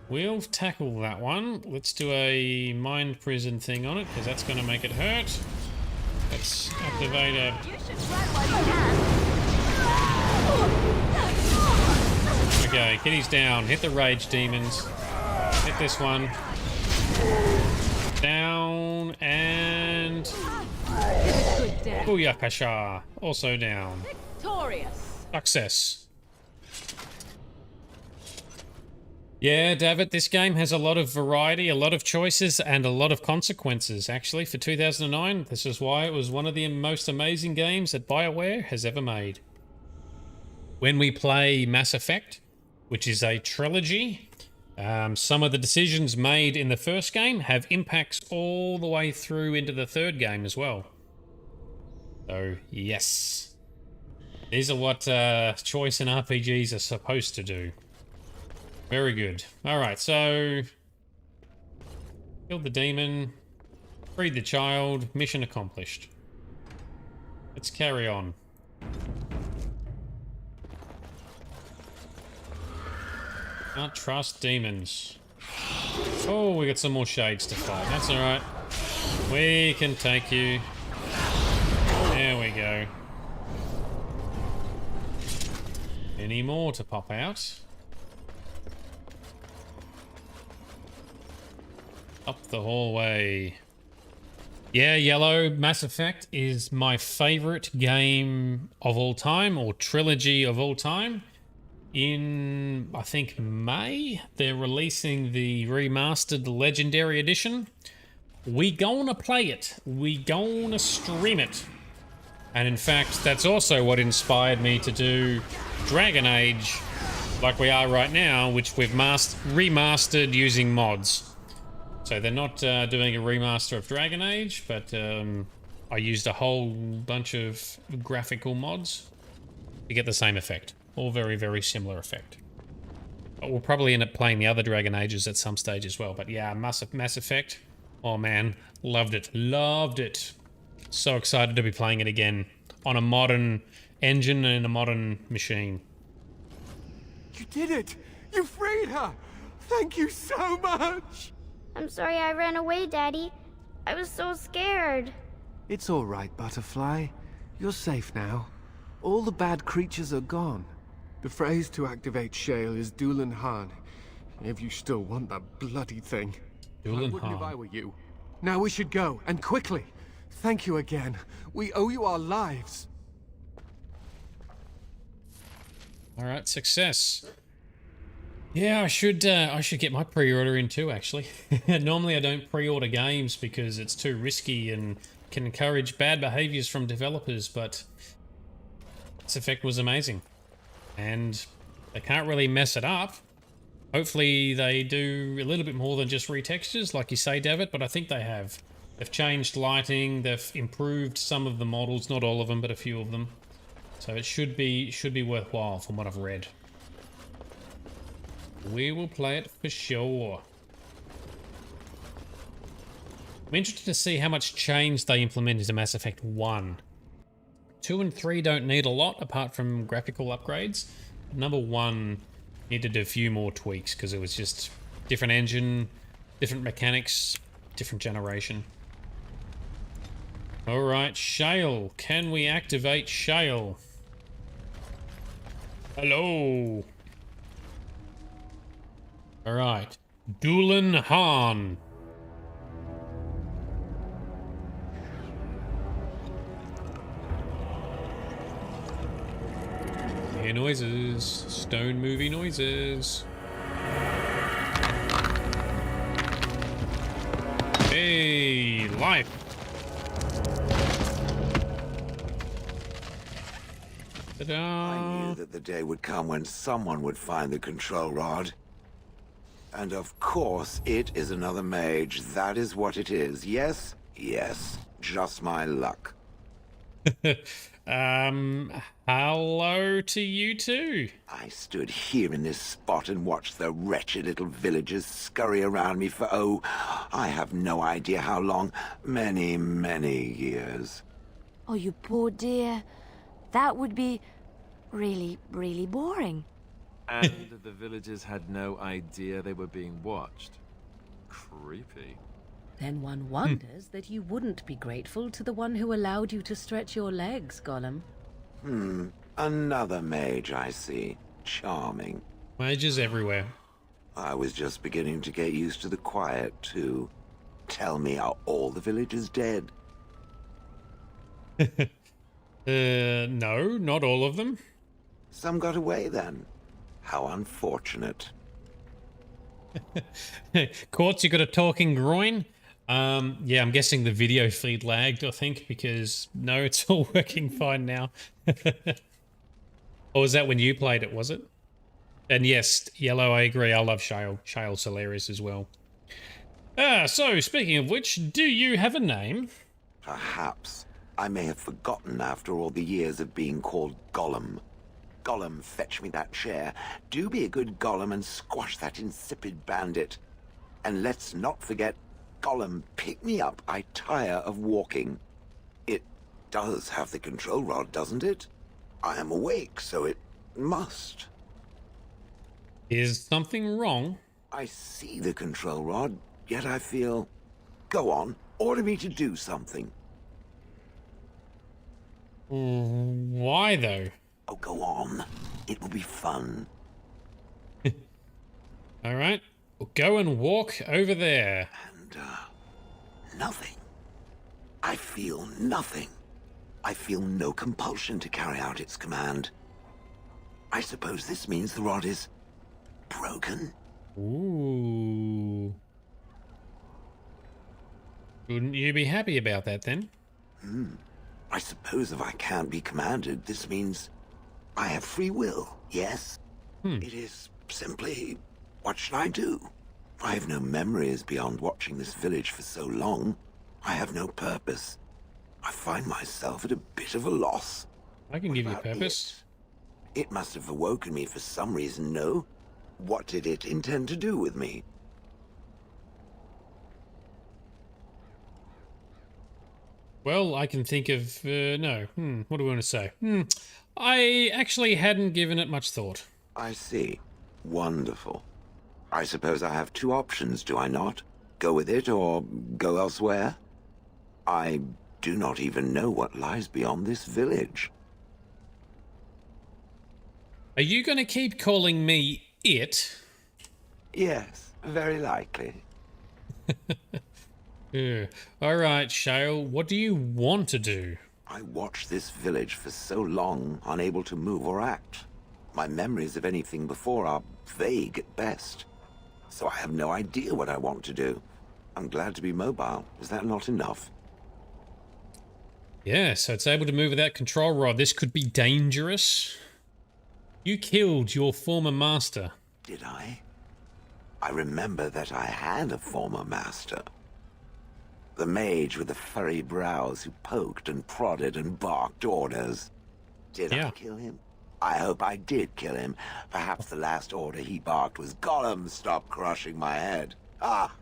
we'll tackle that one. Let's do a mind prison thing on it, because that's going to make it hurt. Let's activate a... Okay, kitty's down. Hit the rage demons. Hit this one. Down and... Booyakasha. Also down. Victorious. Success. Yeah, David, this game has a lot of variety, a lot of choices, and a lot of consequences. Actually, for 2009, this is why it was one of the most amazing games that BioWare has ever made. When we play Mass Effect, which is a trilogy, some of the decisions made in the first game have impacts all the way through into the third game as well. So, yes. These are what choice in RPGs are supposed to do. Very good. Alright, so... Killed the demon. Freed the child. Mission accomplished. Let's carry on. Can't trust demons. Oh, we got some more shades to fight. That's alright. We can take you. There we go. Any more to pop out? Up the hallway. Yeah, Yellow, Mass Effect is my favorite game of all time, or trilogy of all time. In, I think, May, they're releasing the remastered Legendary Edition. We gonna play it. We gonna stream it. And in fact, that's also what inspired me to do Dragon Age, like we are right now, which we've remastered using mods. So they're not doing a remaster of Dragon Age, but I used a whole bunch of graphical mods to get the same effect. All very, very similar effect. But we'll probably end up playing the other Dragon Ages at some stage as well. But yeah, Mass Effect. Oh man, loved it. Loved it. So excited to be playing it again on a modern engine and a modern machine. You did it! You freed her! Thank you so much! I'm sorry I ran away, Daddy. I was so scared. It's all right, Butterfly. You're safe now. All the bad creatures are gone. The phrase to activate Shale is Dulan Han. If you still want that bloody thing. Dulan I wouldn't Han. if I were you. Now we should go, and quickly. Thank you again. We owe you our lives. All right, success. Yeah, I should get my pre-order in too, actually. Normally I don't pre-order games because it's too risky and can encourage bad behaviors from developers, but this effect was amazing. And they can't really mess it up. Hopefully they do a little bit more than just retextures, like you say, David, but I think they have. They've changed lighting, they've improved some of the models, not all of them, but a few of them. So it should be worthwhile from what I've read. We will play it for sure. I'm interested to see how much change they implement into Mass Effect 1. 2 and 3 don't need a lot apart from graphical upgrades. Number 1 needed a few more tweaks because it was just different engine, different mechanics, different generation. Alright, Shale. Can we activate Shale? Hello. Alright. Dulan Han. Hear noises. Stone movie noises. Hey, life. Ta-da. I knew that the day would come when someone would find the control rod. And of course, it is another mage. That is what it is. Yes? Yes. Just my luck. Hello to you too. I stood here in this spot and watched the wretched little villagers scurry around me for, oh, I have no idea how long. Many, many years. Oh, you poor dear. That would be really, really boring. And the villagers had no idea they were being watched. Creepy. Then one wonders that you wouldn't be grateful to the one who allowed you to stretch your legs, Gollum. Another mage, I see. Charming. Mages everywhere. I was just beginning to get used to the quiet, too. Tell me, are all the villagers dead? No, not all of them. Some got away, then. How unfortunate. Quartz, you got a talking groin? Yeah, I'm guessing the video feed lagged, I think, because no, it's all working fine now. Or was that when you played it, was it? And yes, Yellow, I agree. I love Shale. Shale's hilarious as well. So, speaking of which, do you have a name? Perhaps. I may have forgotten after all the years of being called Gollum. Gollum, fetch me that chair. Do be a good Gollum and squash that insipid bandit. And let's not forget, Gollum, pick me up. I tire of walking. It does have the control rod, doesn't it? I am awake, so it must. Is something wrong? I see the control rod, yet I feel... Go on, order me to do something. Why, though? Oh, go on. It will be fun. All right. We'll go and walk over there. And, nothing. I feel nothing. I feel no compulsion to carry out its command. I suppose this means the rod is... broken? Ooh. Wouldn't you be happy about that, then? I suppose if I can't be commanded, this means I have free will, yes? It is simply, what should I do? I have no memories beyond watching this village for so long. I have no purpose. I find myself at a bit of a loss. I can give you purpose. It must have awoken me for some reason, no? What did it intend to do with me? Well, I can think of... no. What do we want to say? I actually hadn't given it much thought. I see. Wonderful. I suppose I have two options, do I not? Go with it or go elsewhere? I do not even know what lies beyond this village. Are you going to keep calling me it? Yes, very likely. All right, Shale, what do you want to do? I watched this village for so long, unable to move or act. My memories of anything before are vague at best. So I have no idea what I want to do. I'm glad to be mobile. Is that not enough? Yeah, so it's able to move without control rod. This could be dangerous. You killed your former master. Did I? I remember that I had a former master. The mage with the furry brows who poked and prodded and barked orders. Did I kill him? I hope I did kill him. Perhaps the last order he barked was, Gollum, stop crushing my head. Ah!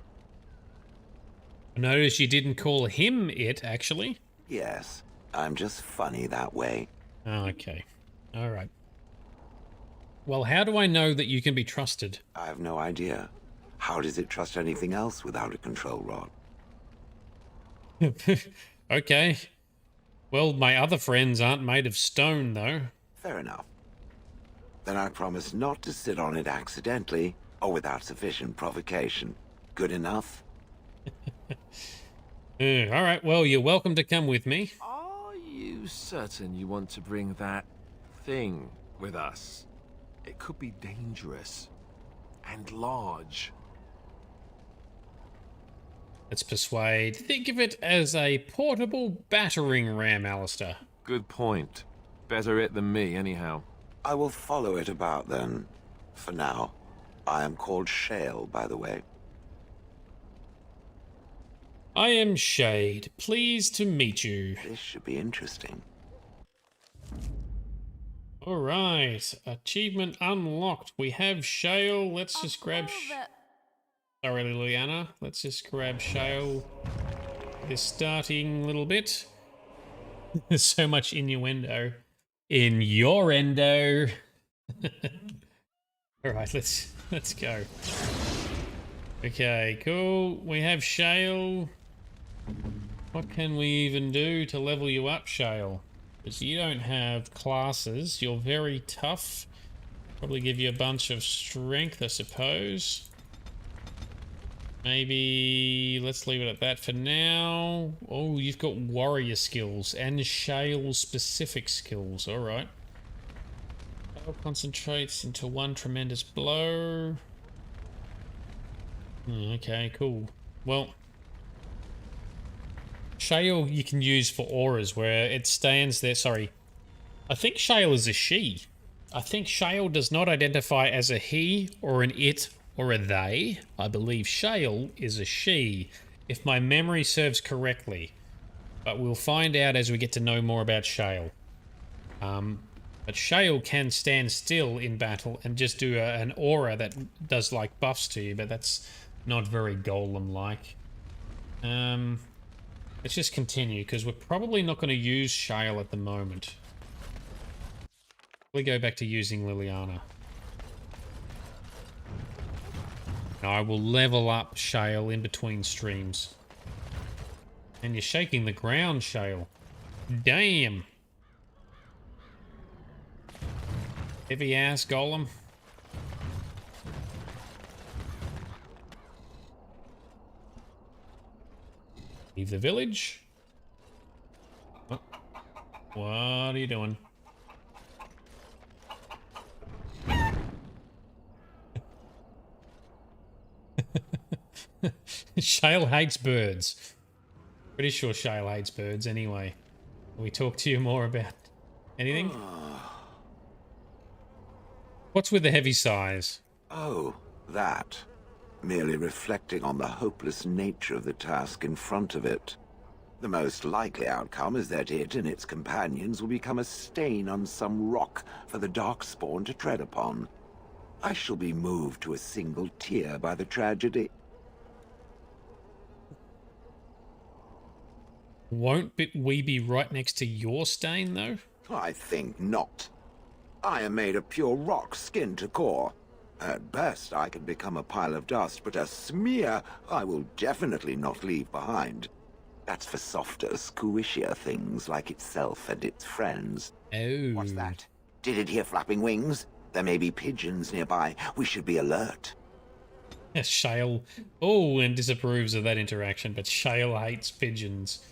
I noticed you didn't call him it, actually. Yes, I'm just funny that way. Oh, okay. All right. Well, how do I know that you can be trusted? I have no idea. How does it trust anything else without a control rod? Okay. Well, my other friends aren't made of stone, though. Fair enough. Then I promise not to sit on it accidentally or without sufficient provocation. Good enough? All right, well, you're welcome to come with me. Are you certain you want to bring that thing with us? It could be dangerous and large. Let's persuade. Think of it as a portable battering ram, Alistair. Good point. Better it than me, anyhow. I will follow it about then. For now. I am called Shale, by the way. I am Shade. Pleased to meet you. This should be interesting. Alright. Achievement unlocked. We have Shale. Let's just grab... Sorry, Liliana. Let's just grab Shale. This starting little bit. There's so much innuendo. In your endo. Alright, let's go. Okay, cool. We have Shale. What can we even do to level you up, Shale? Because you don't have classes. You're very tough. Probably give you a bunch of strength, I suppose. Maybe let's leave it at that for now. Oh, you've got warrior skills and Shale specific skills. All right. Shale concentrates into one tremendous blow. Okay, cool. Well, Shale you can use for auras where it stands there. Sorry. I think Shale is a she. I think Shale does not identify as a he or an it or a they. I believe Shale is a she, if my memory serves correctly. But we'll find out as we get to know more about Shale. But Shale can stand still in battle and just do an aura that does like buffs to you, but that's not very golem-like. Let's just continue, because we're probably not going to use Shale at the moment. We go back to using Liliana. Now I will level up Shale in between streams. And you're shaking the ground, Shale. Damn. Heavy ass golem. Leave the village. Oh. What are you doing? Shale hates birds. Pretty sure Shale hates birds anyway. Can we talk to you more about anything? What's with the heavy sighs? Oh, that. Merely reflecting on the hopeless nature of the task in front of it. The most likely outcome is that it and its companions will become a stain on some rock for the Darkspawn to tread upon. I shall be moved to a single tear by the tragedy. Won't we be right next to your stain, though? I think not. I am made of pure rock, skin to core. At best, I can become a pile of dust, but a smear I will definitely not leave behind. That's for softer, squishier things like itself and its friends. Oh. What's that? Did it hear flapping wings? There may be pigeons nearby. We should be alert. Yes, Shale. Oh, and disapproves of that interaction, but Shale hates pigeons.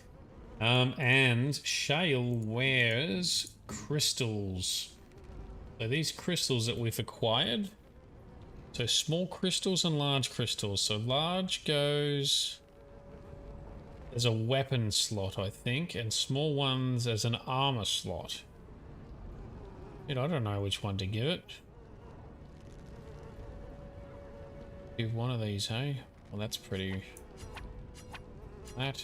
And Shale wears crystals. So these crystals that we've acquired. So small crystals and large crystals. So large goes as a weapon slot, I think, and small ones as an armor slot. Dude, I don't know which one to give it. Give one of these, hey? Well, that's pretty... That.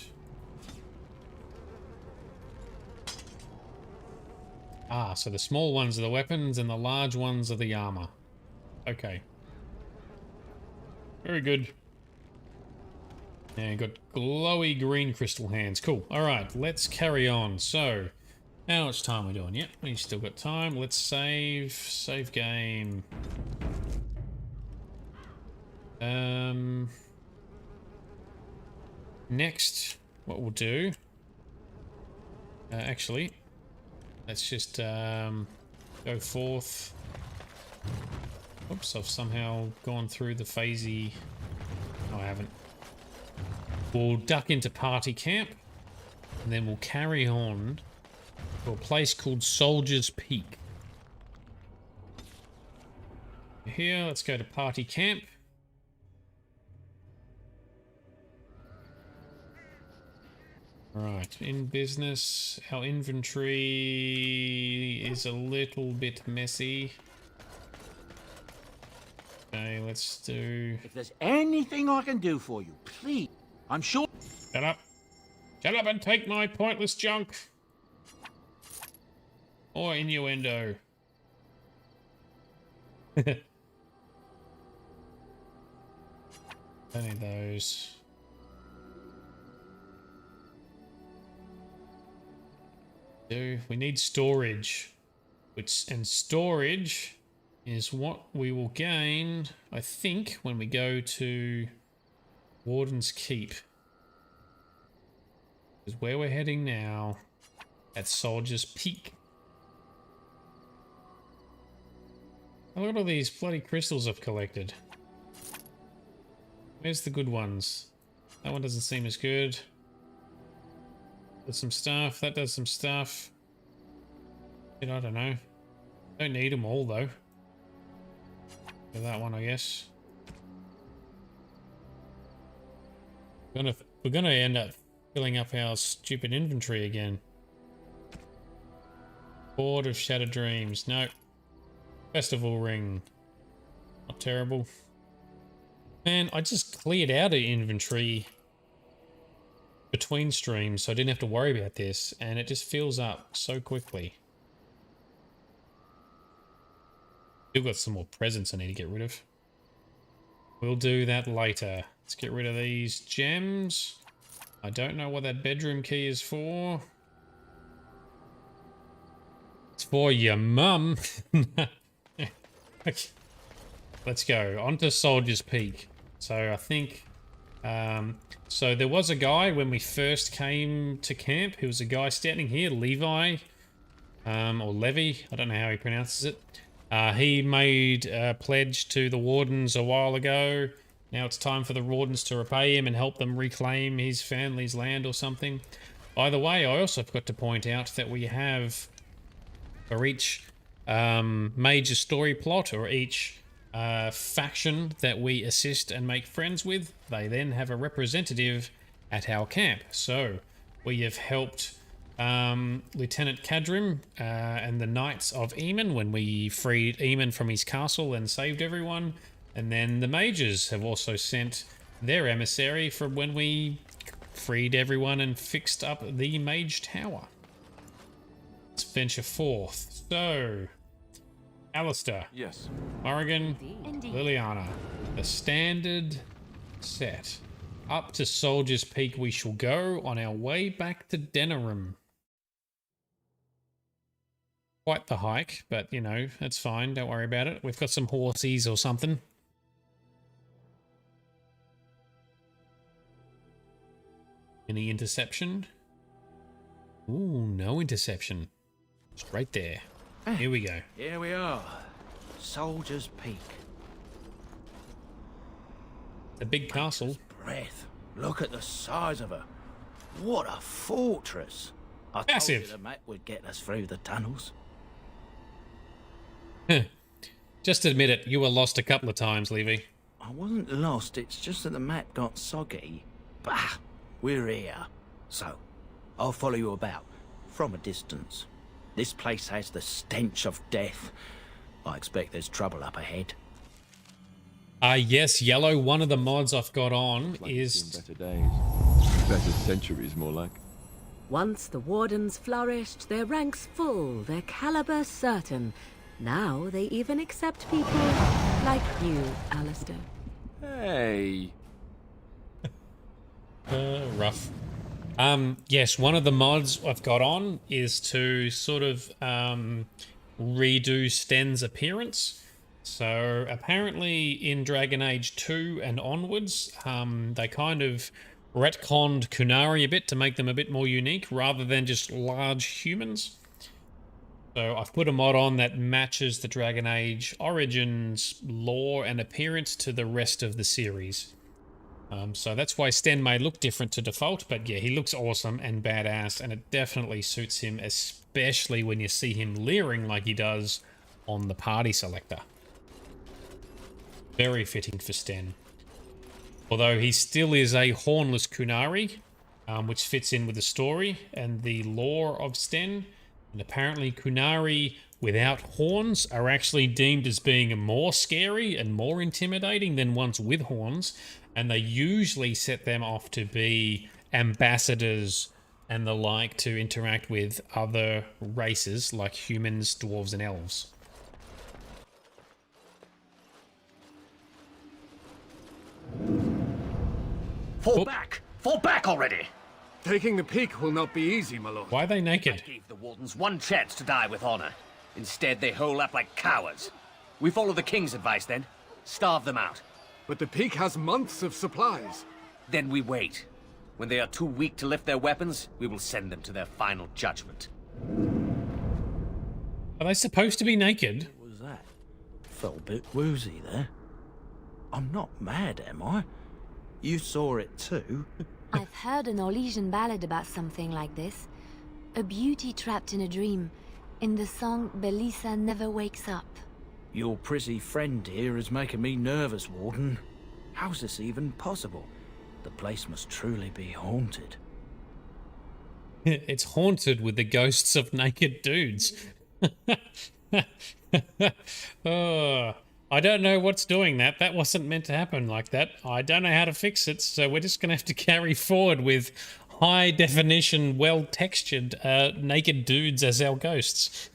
Ah, so the small ones are the weapons and the large ones are the armor. Okay. Very good. And got glowy green crystal hands. Cool. Alright, let's carry on. So, how much time are we doing? Yep, we still got time. Let's save. Save game. Next, what we'll do... actually... Let's just go forth. Oops, I've somehow gone through the phasey. No, I haven't. We'll duck into party camp, and then we'll carry on to a place called Soldier's Peak. Here, let's go to party camp. Right, in business, our inventory is a little bit messy. Okay, let's do... If there's anything I can do for you, please, I'm sure... Shut up. Shut up and take my pointless junk. Or innuendo. Only those. We need storage, and storage is what we will gain, I think, when we go to Warden's Keep is where we're heading now. At Soldier's Peak. Oh, look at all these bloody crystals I've collected. Where's the good ones? That one doesn't seem as good. Does some stuff. That does some stuff. I don't know. Don't need them all though. For that one, I guess. We're gonna end up filling up our stupid inventory again. Board of Shattered Dreams. No. Festival Ring. Not terrible. Man, I just cleared out an inventory between streams, so I didn't have to worry about this, and it just fills up so quickly. Still got some more presents I need to get rid of. We'll do that later. Let's get rid of these gems. I don't know what that bedroom key is for. It's for your mum. Okay. Let's go on to Soldier's Peak. So I think, so there was a guy when we first came to camp. He was a guy standing here, Levi, or Levy. I don't know how he pronounces it. He made a pledge to the Wardens a while ago. Now it's time for the Wardens to repay him and help them reclaim his family's land or something. By the way, I also forgot to point out that we have, for each major story plot, or each faction that we assist and make friends with, they then have a representative at our camp. So we have helped Lieutenant Kadrim and the Knights of Eamon when we freed Eamon from his castle and saved everyone. And then the Mages have also sent their emissary for when we freed everyone and fixed up the Mage Tower. Let's venture forth. So, Alistair. Yes. Morrigan. Indeed. Liliana. The standard set. Up to Soldier's Peak we shall go on our way back to Denerim. Quite the hike, but you know, that's fine. Don't worry about it. We've got some horsies or something. Any interception? Ooh, no interception. Straight there. Here we go. Here we are. Soldier's Peak. The big castle. Breath. Look at the size of her. What a fortress. I Massive. told you the map would get us through the tunnels. Just admit it, you were lost a couple of times, Levy. I wasn't lost, it's just that the map got soggy. Bah! We're here. So, I'll follow you about, from a distance. This place has the stench of death. I expect there's trouble up ahead. Yes, Yellow, one of the mods I've got on is... Better days. Better centuries, more like. Once the Wardens flourished, their ranks full, their caliber certain. Now they even accept people like you, Alistair. Hey. Rough. Yes, one of the mods I've got on is to sort of redo Sten's appearance. So apparently in Dragon Age 2 and onwards, they kind of retconned Kunari a bit to make them a bit more unique rather than just large humans. So I've put a mod on that matches the Dragon Age Origins lore and appearance to the rest of the series. So that's why Sten may look different to default, but yeah, he looks awesome and badass, and it definitely suits him, especially when you see him leering like he does on the party selector. Very fitting for Sten. Although he still is a hornless Kunari, which fits in with the story and the lore of Sten. And apparently Kunari without horns are actually deemed as being more scary and more intimidating than ones with horns. And they usually set them off to be ambassadors and the like to interact with other races like humans, dwarves, and elves. Fall back! Fall back already! Taking the peak will not be easy, my lord. Why are they naked? I gave the Wardens one chance to die with honor. Instead, they hole up like cowards. We follow the King's advice then. Starve them out. But the peak has months of supplies. Then we wait. When they are too weak to lift their weapons, we will send them to their final judgment. Are they supposed to be naked? What was that? Felt a bit woozy there. I'm not mad, am I? You saw it too. I've heard an Orlesian ballad about something like this. A beauty trapped in a dream. In the song, Belisa never wakes up. Your pretty friend here is making me nervous, Warden. How's this even possible? The place must truly be haunted. It's haunted with the ghosts of naked dudes. Oh, I don't know what's doing that. That wasn't meant to happen like that. I don't know how to fix it, so we're just going to have to carry forward with high definition, well textured naked dudes as our ghosts.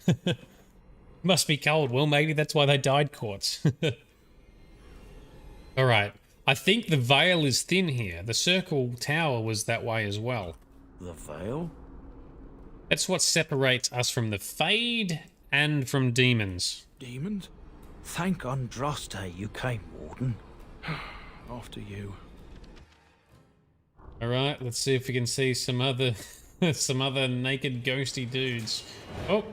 Must be cold. Well, maybe that's why they died courts. All right. I think the veil is thin here. The circle tower was that way as well. The veil? That's what separates us from the Fade and from demons. Demons? Thank Andraste you came, Warden. After you. All right, let's see if we can see some other some other naked ghosty dudes. Oh,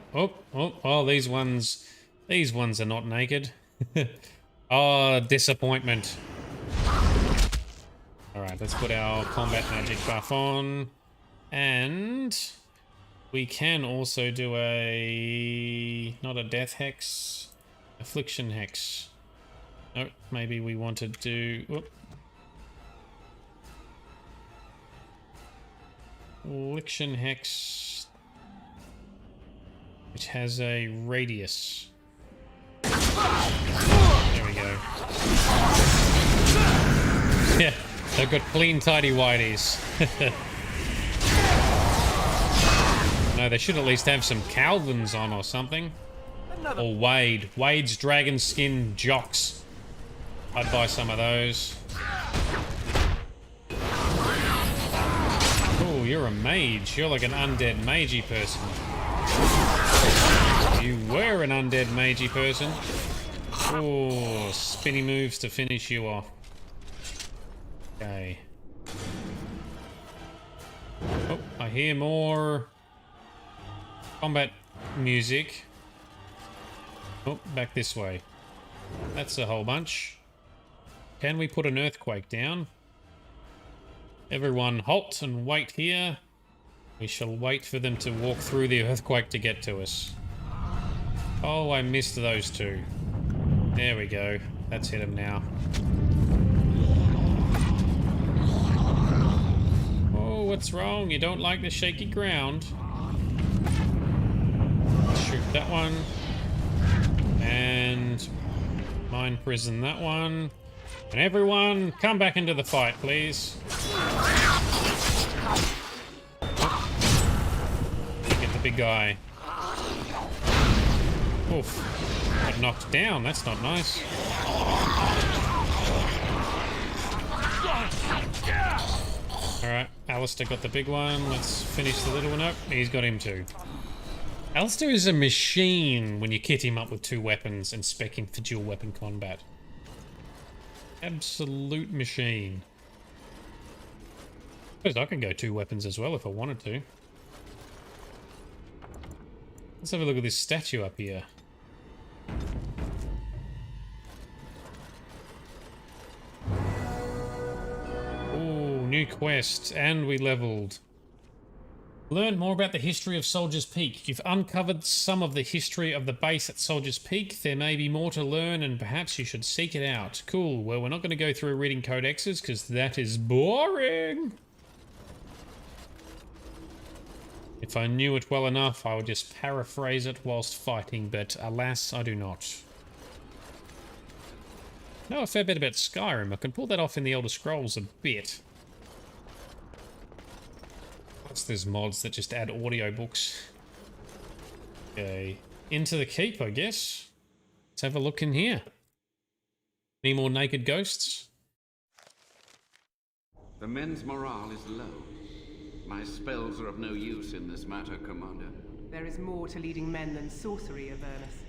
these ones are not naked. Oh, disappointment. All right, let's put our combat magic buff on, and we can also do not a death hex, affliction hex. No, maybe we want to do. Whoop. Affliction hex, which has a radius. There we go. Yeah, they've got clean, tidy whiteys. No, they should at least have some Calvins on or something. Or Wade. Wade's dragon skin jocks. I'd buy some of those. Oh, you're a mage. You're like an undead magey person. You were an undead magey person. Oh, spinny moves to finish you off. Okay. Oh, I hear more combat music. Oh, back this way. That's a whole bunch. Can we put an earthquake down? Everyone halt and wait here. We shall wait for them to walk through the earthquake to get to us. Oh, I missed those two. There we go. That's hit them now. Oh, what's wrong? You don't like the shaky ground? Shoot that one. And mine prison that one. And everyone, come back into the fight, please. Get the big guy. Oof. Got knocked down. That's not nice. Alright, Alistair got the big one. Let's finish the little one up. He's got him too. Alistair is a machine when you kit him up with 2 weapons and spec him for dual weapon combat. Absolute machine. I suppose I can go 2 weapons as well if I wanted to. Let's have a look at this statue up here. Ooh, new quest, and we leveled. Learn more about the history of Soldier's Peak. You've uncovered some of the history of the base at Soldier's Peak. There may be more to learn, and perhaps you should seek it out. Cool. Well, we're not going to go through reading codexes, because that is boring. If I knew it well enough, I would just paraphrase it whilst fighting, but alas, I do not. Know a fair bit about Skyrim. I can pull that off in the Elder Scrolls a bit. There's mods that just add audiobooks. Okay, into the keep, I guess. Let's have a look in here. Any more naked ghosts? The men's morale is low. My spells are of no use in this matter, Commander. There is more to leading men than sorcery, Avernus.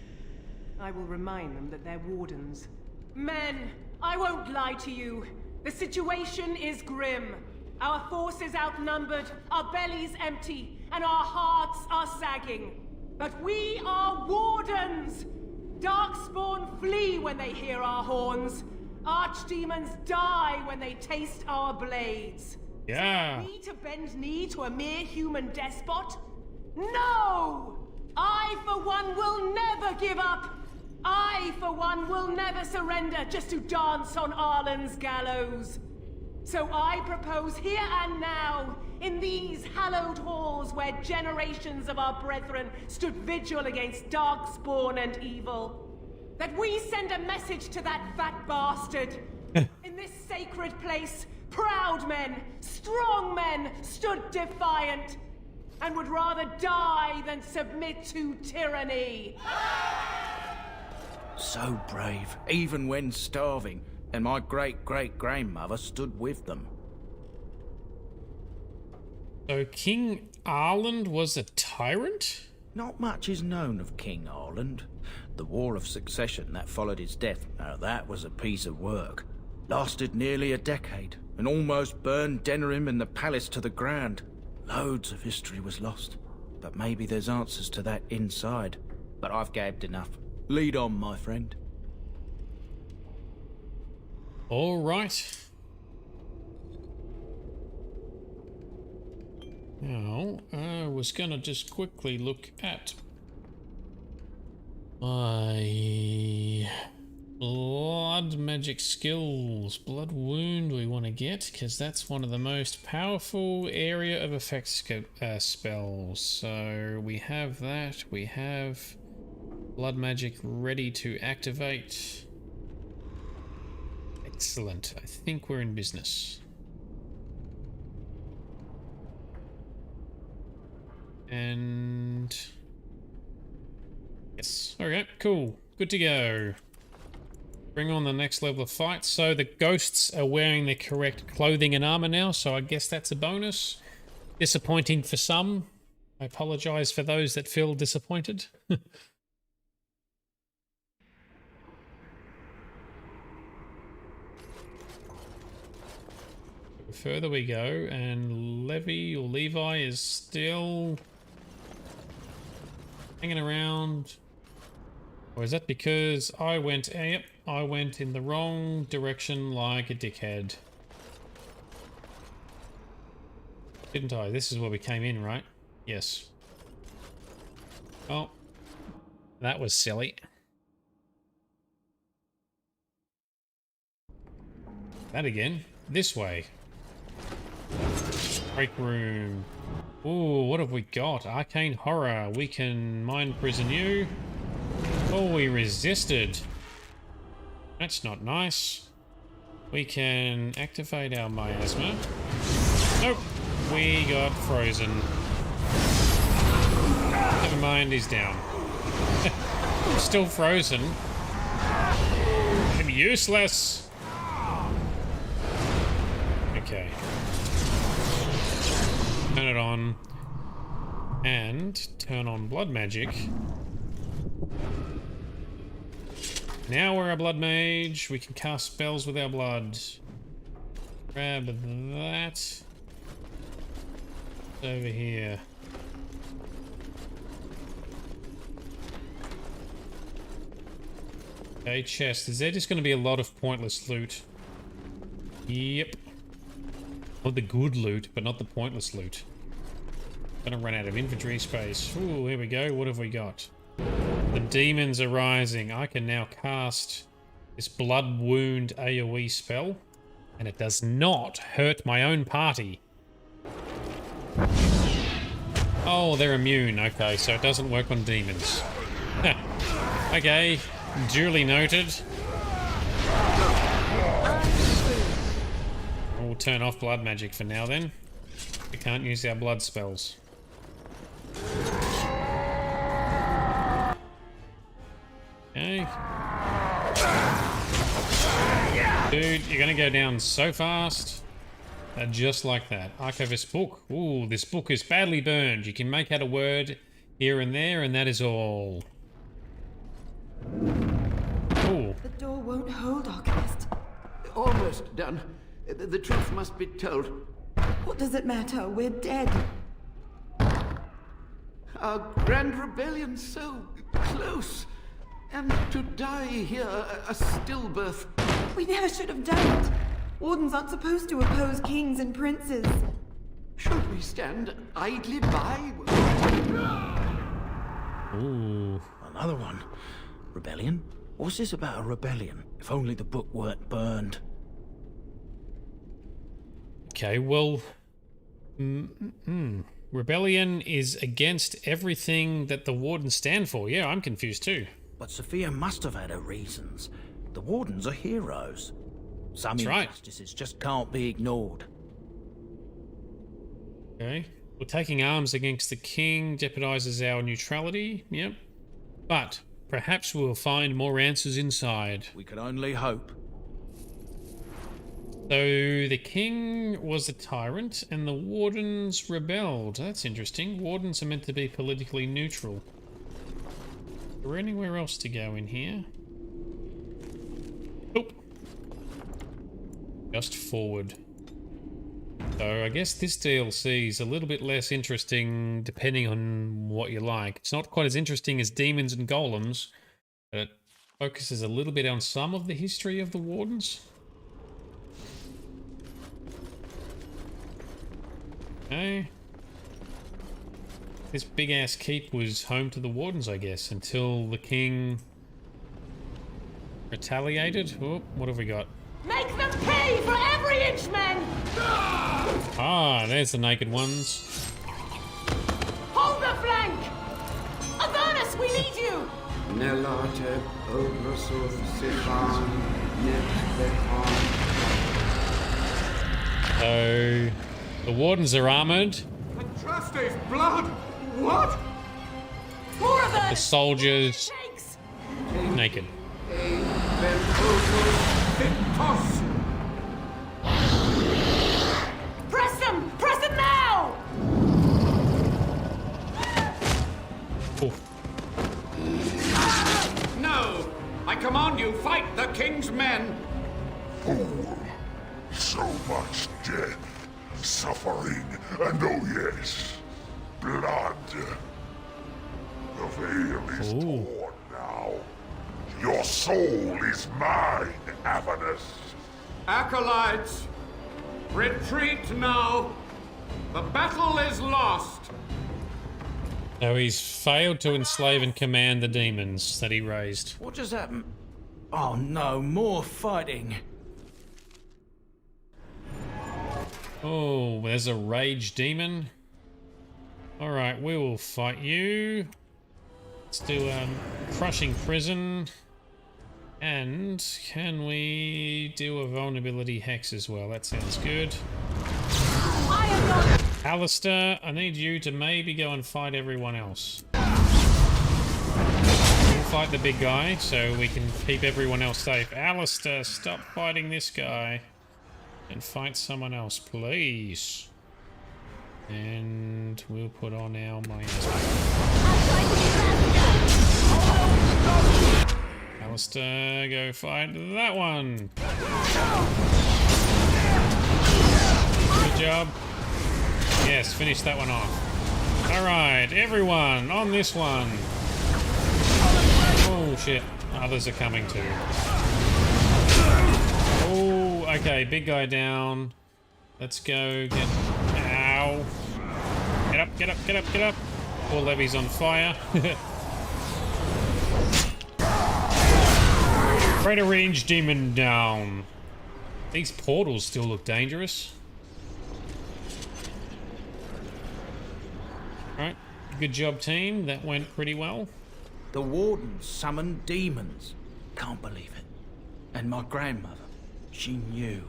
I will remind them that they're wardens. Men! I won't lie to you! The situation is grim. Our forces outnumbered, our bellies empty, and our hearts are sagging. But we are wardens! Darkspawn flee when they hear our horns. Archdemons die when they taste our blades. Yeah. So we to bend knee to a mere human despot? No! I, for one, will never give up! I, for one, will never surrender just to dance on Arlen's gallows. So I propose here and now, in these hallowed halls where generations of our brethren stood vigil against darkspawn and evil, that we send a message to that fat bastard. In this sacred place, proud men, strong men stood defiant, and would rather die than submit to tyranny. So brave, even when starving, and my great-great-grandmother stood with them. So King Arland was a tyrant? Not much is known of King Arland. The War of Succession that followed his death, now that was a piece of work. Lasted nearly a decade, and almost burned Denerim and the palace to the ground. Loads of history was lost, but maybe there's answers to that inside. But I've gabbed enough. Lead on, my friend. All right. Now, I was gonna just quickly look at my blood magic skills. Blood wound we want to get, because that's one of the most powerful area of effect spells. So we have that. We have blood magic ready to activate. Excellent. I think we're in business. And yes. Okay, cool. Good to go. Bring on the next level of fight. So the ghosts are wearing the correct clothing and armor now, so I guess that's a bonus. Disappointing for some. I apologize for those that feel disappointed. Further we go, and Levi or Levi is still hanging around. Or is that because I went, yep, I went in the wrong direction like a dickhead. Didn't I? This is where we came in, right? Yes. Oh, that was silly. That again. This way. Break room. Ooh, what have we got? Arcane horror. We can mind prison you. Oh, we resisted. That's not nice. We can activate our miasma. Nope. We got frozen. Never mind, he's down. Still frozen. I'm useless. Okay. Turn it on. And turn on blood magic. Now we're a blood mage. We can cast spells with our blood. Grab that. Over here. Okay, chest. Is there just going to be a lot of pointless loot? Yep. Not the good loot, but not the pointless loot. Gonna run out of inventory space. Ooh, here we go. What have we got? The demons are rising. I can now cast this blood wound AoE spell, and it does not hurt my own party. Oh, they're immune. Okay, so it doesn't work on demons. Okay, duly noted. We'll turn off blood magic for now then. We can't use our blood spells. Okay. Dude, you're gonna go down so fast. Just like that. Archivist book. Ooh, this book is badly burned. You can make out a word here and there, and that is all. Ooh. The door won't hold, Archivist. Almost done. The truth must be told. What does it matter? We're dead. Our grand rebellion so close. And to die here, a stillbirth. We never should have done it. Wardens aren't supposed to oppose kings and princes. Should we stand idly by? Ooh. Another one. Rebellion? What's this about a rebellion? If only the book weren't burned. Okay, well... Rebellion is against everything that the Wardens stand for. Yeah, I'm confused too. But Sophia must have had her reasons. The Wardens are heroes. Some injustices just can't be ignored. Okay. We're taking arms against the king jeopardizes our neutrality. Yep. But perhaps we'll find more answers inside. We can only hope. So the king was a tyrant and the Wardens rebelled. That's interesting. Wardens are meant to be politically neutral. Is there anywhere else to go in here? Oop. Just forward. So I guess this DLC is a little bit less interesting depending on what you like. It's not quite as interesting as Demons and Golems, but it focuses a little bit on some of the history of the Wardens. Okay. This big-ass keep was home to the Wardens, I guess, until the king retaliated. Oh, what have we got? Make them pay for every inch, men! Ah, there's the naked ones. Hold the flank! Avernus, we need you! Nelate, Obrasov, Sifan, Netbehan. So, the Wardens are armoured. Atrastes blood! What? More of The soldiers naked. Press them! Press them now! Oof. No! I command you, fight the king's men! Fool! So much death, suffering, and oh yes, blood. The veil is torn now. Your soul is mine, Avernus. Acolytes, retreat now. The battle is lost. So he's failed to enslave and command the demons that he raised. What does that Oh no, more fighting. Oh, there's a rage demon. Alright, we will fight you. Let's do crushing prison. And can we do a vulnerability hex as well? That sounds good. Alistair, I need you to maybe go and fight everyone else. We'll fight the big guy so we can keep everyone else safe. Alistair, stop fighting this guy and fight someone else, please. And we'll put on our mask. Alistair, go fight that one. Good job. Yes, finish that one off. Alright, everyone on this one. Oh shit, others are coming too. Oh, okay, big guy down. Let's go get... Ow. Get up, get up, get up, get up. All levies on fire. Greater range demon down. These portals still look dangerous. Alright, good job team, that went pretty well. The Wardens summoned demons. Can't believe it. And my grandmother, she knew.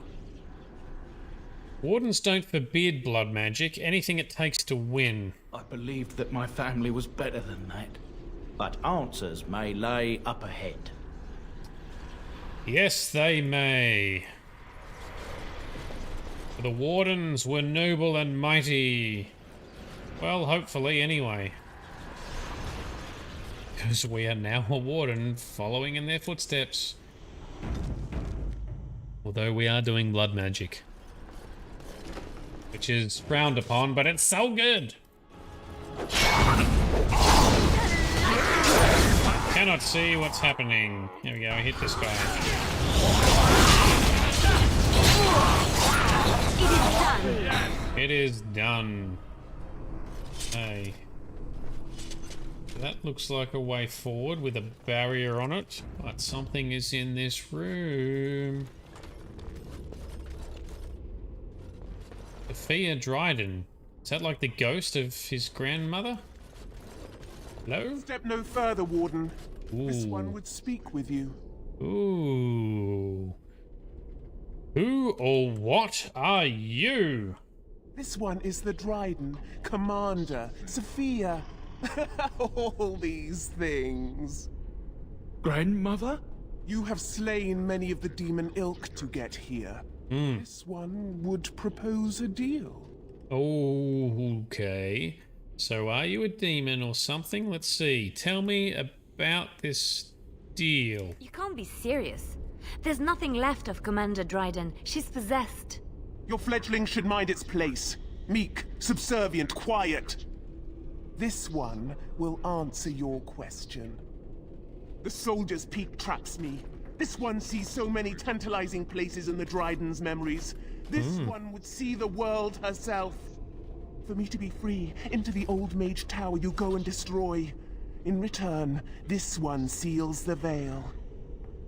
Wardens don't forbid blood magic, anything it takes to win. I believed that my family was better than that. But answers may lay up ahead. Yes, they may. For the Wardens were noble and mighty. Well, hopefully, anyway. Because we are now a Warden following in their footsteps. Although we are doing blood magic. which is frowned upon, but it's so good. Cannot see what's happening. Here we go, I hit this guy. It is done. Hey. That looks like a way forward with a barrier on it, but something is in this room. Sophia Dryden. Is that like the ghost of his grandmother? Hello? Step no further, Warden. This Ooh. one would speak with you. Ooh. Who or what are you? This one is the Dryden, Commander, Sophia. All these things. Grandmother? You have slain many of the demon ilk to get here. Hmm. This one would propose a deal. Oh, okay. So are you a demon or something? Let's see. Tell me about this deal. You can't be serious. There's nothing left of Commander Dryden. She's possessed. Your fledgling should mind its place. Meek, subservient, quiet. This one will answer your question. The Soldier's Peak traps me. This one sees so many tantalizing places in the Dryden's memories. This one would see the world herself. For me to be free, into the old mage tower you go and destroy. In return, this one seals the veil.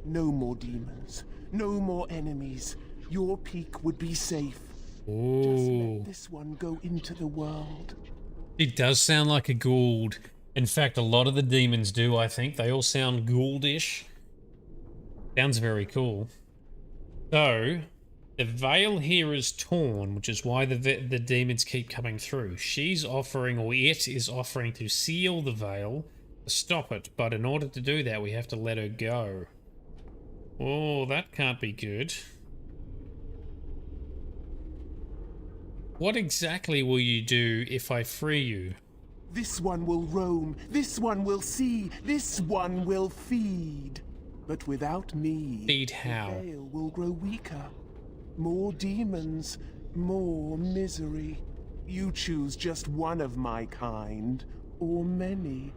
No more demons, no more enemies. Your peak would be safe. Just let this one go into the world. It does sound like a Gould. In fact, a lot of the demons do, I think. They all sound Gouldish. Sounds very cool. So, the veil here is torn, which is why the demons keep coming through. She's offering, or it is offering, to seal the veil, to stop it. But in order to do that, we have to let her go. Oh, that can't be good. What exactly will you do if I free you? This one will roam, this one will see, this one will feed. But without me, Feed how? the veil will grow weaker. More demons, more misery. You choose just one of my kind, or many.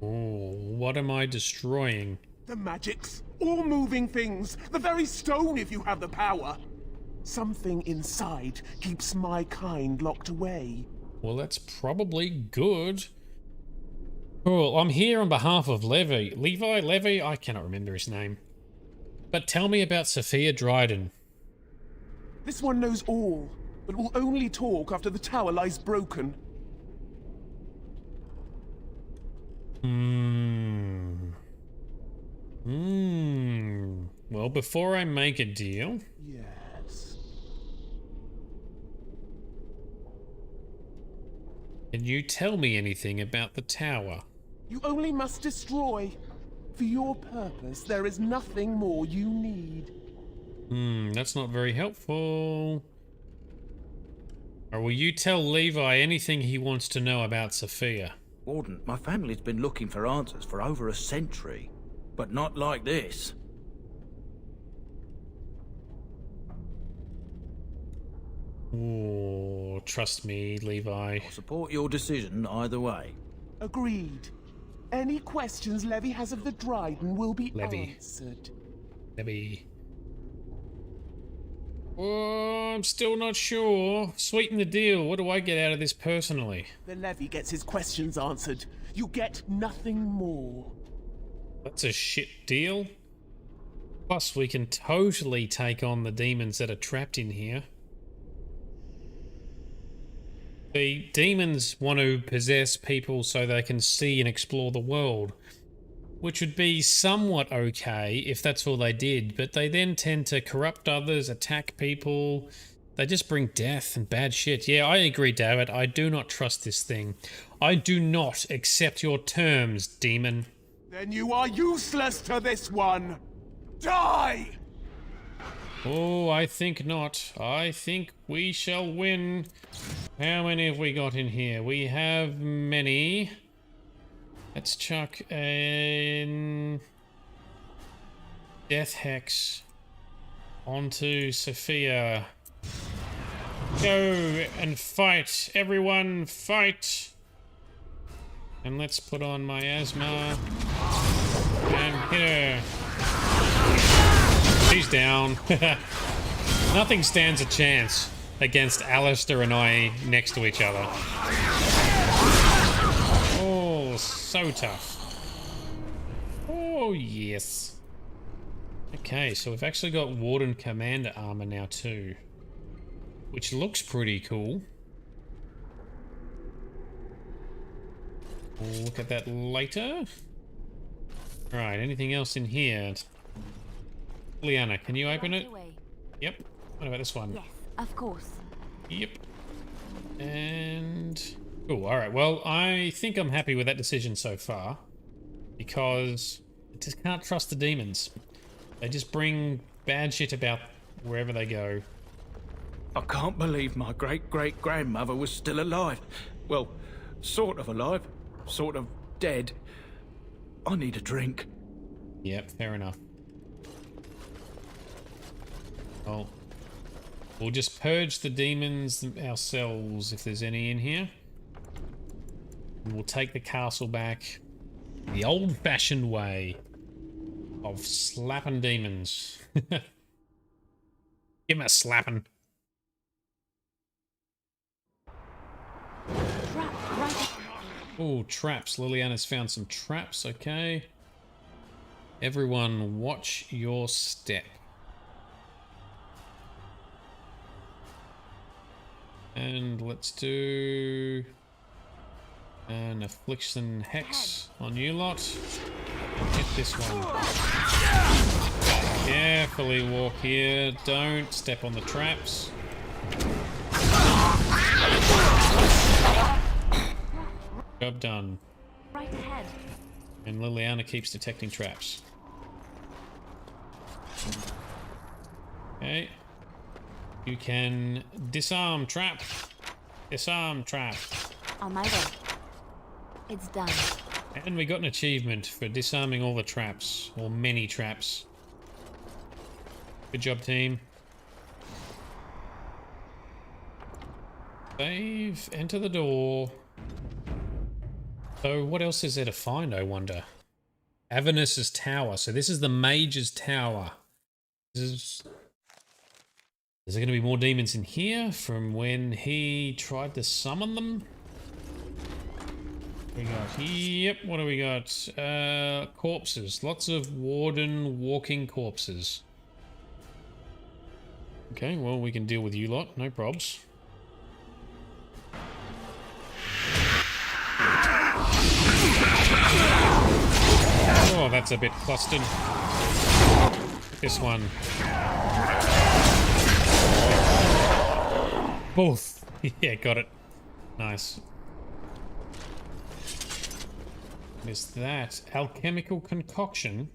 Oh, what am I destroying? The magics, all moving things, the very stone if you have the power. Something inside keeps my kind locked away. Well, that's probably good. Cool, I'm here on behalf of Levi? I cannot remember his name. But tell me about Sophia Dryden. This one knows all, but will only talk after the tower lies broken. Well, before I make a deal... Yes. Can you tell me anything about the tower? You only must destroy. For your purpose, there is nothing more you need. That's not very helpful. Or will you tell Levi anything he wants to know about Sophia? Warden, my family's been looking for answers for over a century, but not like this. Oh, trust me, Levi. I'll support your decision either way. Agreed. Any questions Levy has of the Dryden will be answered. Levy. Oh, I'm still not sure. Sweeten the deal. What do I get out of this personally? The Levy gets his questions answered. You get nothing more. That's a shit deal. Plus, we can totally take on the demons that are trapped in here. The demons want to possess people so they can see and explore the world, which would be somewhat okay if that's all they did, but they then tend to corrupt others, attack people. They just bring death and bad shit. Yeah, I agree, David. I do not trust this thing. I do not accept your terms, demon. Then you are useless to this one. Die! Oh, I think not. I think we shall win. How many have we got in here? We have many. Let's chuck in Death Hex. On to Sophia. Go and fight. Everyone fight. And let's put on my asthma. And hit her. She's down. Nothing stands a chance against Alistair and I next to each other. Oh, so tough. Oh, yes. Okay, so we've actually got Warden Commander armor now too, which looks pretty cool. We'll look at that later. Alright, anything else in here? Liana, can you open it? Yep. What about this one? Yes, of course. Yep. And... oh, alright. Well, I think I'm happy with that decision so far, because I just can't trust the demons. They just bring bad shit about wherever they go. I can't believe my great-great-grandmother was still alive. Well, sort of alive, sort of dead. I need a drink. Yep, fair enough. Well, we'll just purge the demons ourselves if there's any in here. And we'll take the castle back the old-fashioned way of slapping demons. Give him a slapping. Oh, traps. Liliana's found some traps, okay. Everyone, watch your step. And let's do an Affliction Hex on you lot. Hit this one. Carefully walk here. Don't step on the traps. Job done. Right ahead. And Liliana keeps detecting traps. Okay. You can disarm trap. Disarm trap. On my way. It's done. And we got an achievement for disarming all the traps, or many traps. Good job, team. Save, enter the door. So what else is there to find, I wonder? Avernus's Tower. So this is the Mage's Tower. Is there going to be more demons in here from when he tried to summon them? What do we got? Yep, what do we got? Corpses. Lots of Warden walking corpses. Okay, well, we can deal with you lot. No probs. Oh, that's a bit clustered. This one. Both. Yeah, got it. Nice. What is that? Alchemical concoction.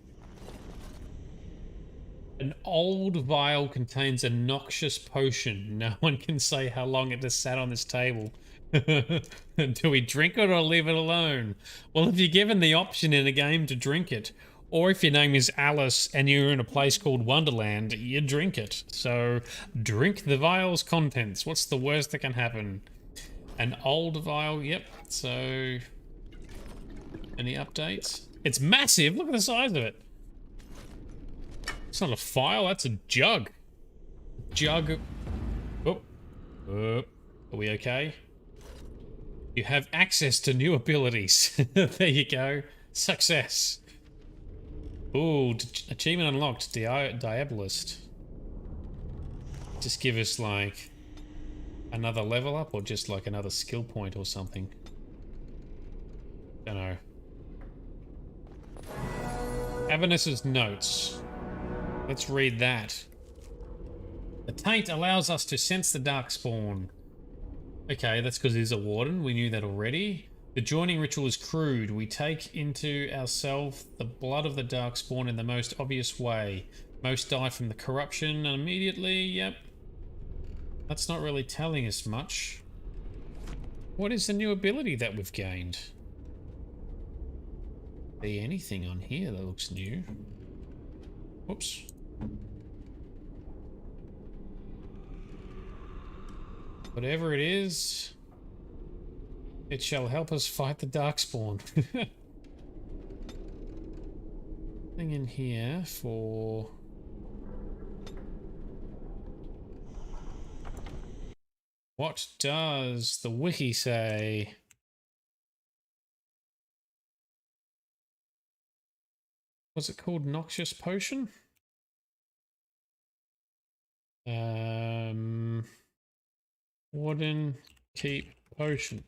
An old vial contains a noxious potion. No one can say how long it has sat on this table. Do we drink it or leave it alone? Well, if you're given the option in a game to drink it, or if your name is Alice and you're in a place called Wonderland, you drink it. So, drink the vial's contents. What's the worst that can happen? An old vial, yep. So, any updates? It's massive! Look at the size of it! It's not a vial, that's a jug. Jug. Oh. Are we okay? You have access to new abilities. There you go. Success. Ooh, achievement unlocked. Diabolist. Just give us like another level up or just like another skill point or something. Don't know. Avernus's notes. Let's read that. The taint allows us to sense the darkspawn. Okay, that's because he's a warden. We knew that already. The joining ritual is crude. We take into ourselves the blood of the darkspawn in the most obvious way. Most die from the corruption immediately. Yep. That's not really telling us much. What is the new ability that we've gained? Be anything on here that looks new? Whoops. Whatever it is, it shall help us fight the Darkspawn. Thing in here for... What does the wiki say? What's it called? Noxious Potion? Warden Keep Potion.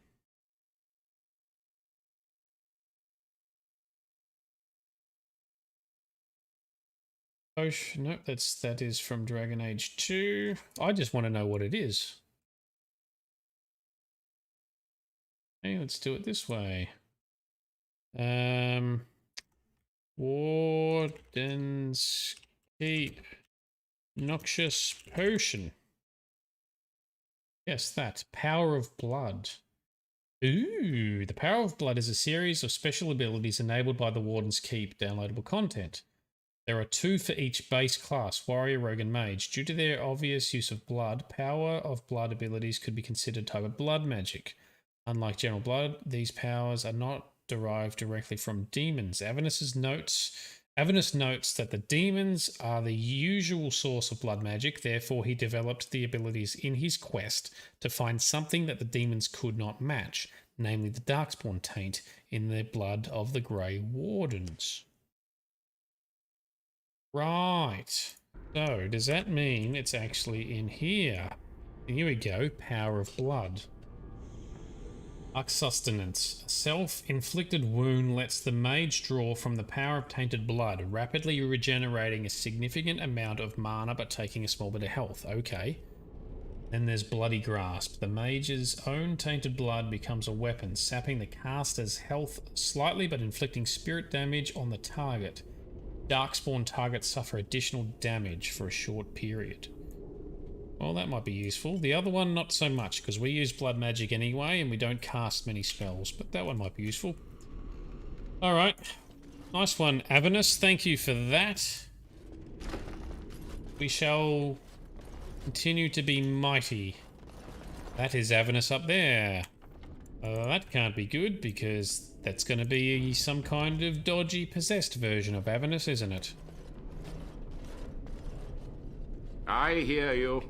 Potion, nope, that is from Dragon Age 2. I just want to know what it is. Okay, let's do it this way. Warden's Keep Noxious Potion. Yes, that. Power of Blood. Ooh, the Power of Blood is a series of special abilities enabled by the Warden's Keep downloadable content. There are 2 for each base class, Warrior, Rogue, and Mage. Due to their obvious use of blood, Power of Blood abilities could be considered type of blood magic. Unlike general blood, these powers are not derived directly from demons. Avernus notes that the demons are the usual source of blood magic, therefore he developed the abilities in his quest to find something that the demons could not match, namely the Darkspawn taint in the blood of the Grey Wardens. Right. So, does that mean it's actually in here? Here we go. Power of Blood. Arc Sustenance. A self-inflicted wound lets the mage draw from the power of tainted blood, rapidly regenerating a significant amount of mana but taking a small bit of health. Okay. Then there's Bloody Grasp. The mage's own tainted blood becomes a weapon, sapping the caster's health slightly but inflicting spirit damage on the target. Darkspawn targets suffer additional damage for a short period. Well, that might be useful. The other one, not so much, because we use blood magic anyway, and we don't cast many spells, but that one might be useful. Alright. Nice one, Avernus. Thank you for that. We shall continue to be mighty. That is Avernus up there. That can't be good, because that's going to be some kind of dodgy, possessed version of Avernus, isn't it? I hear you.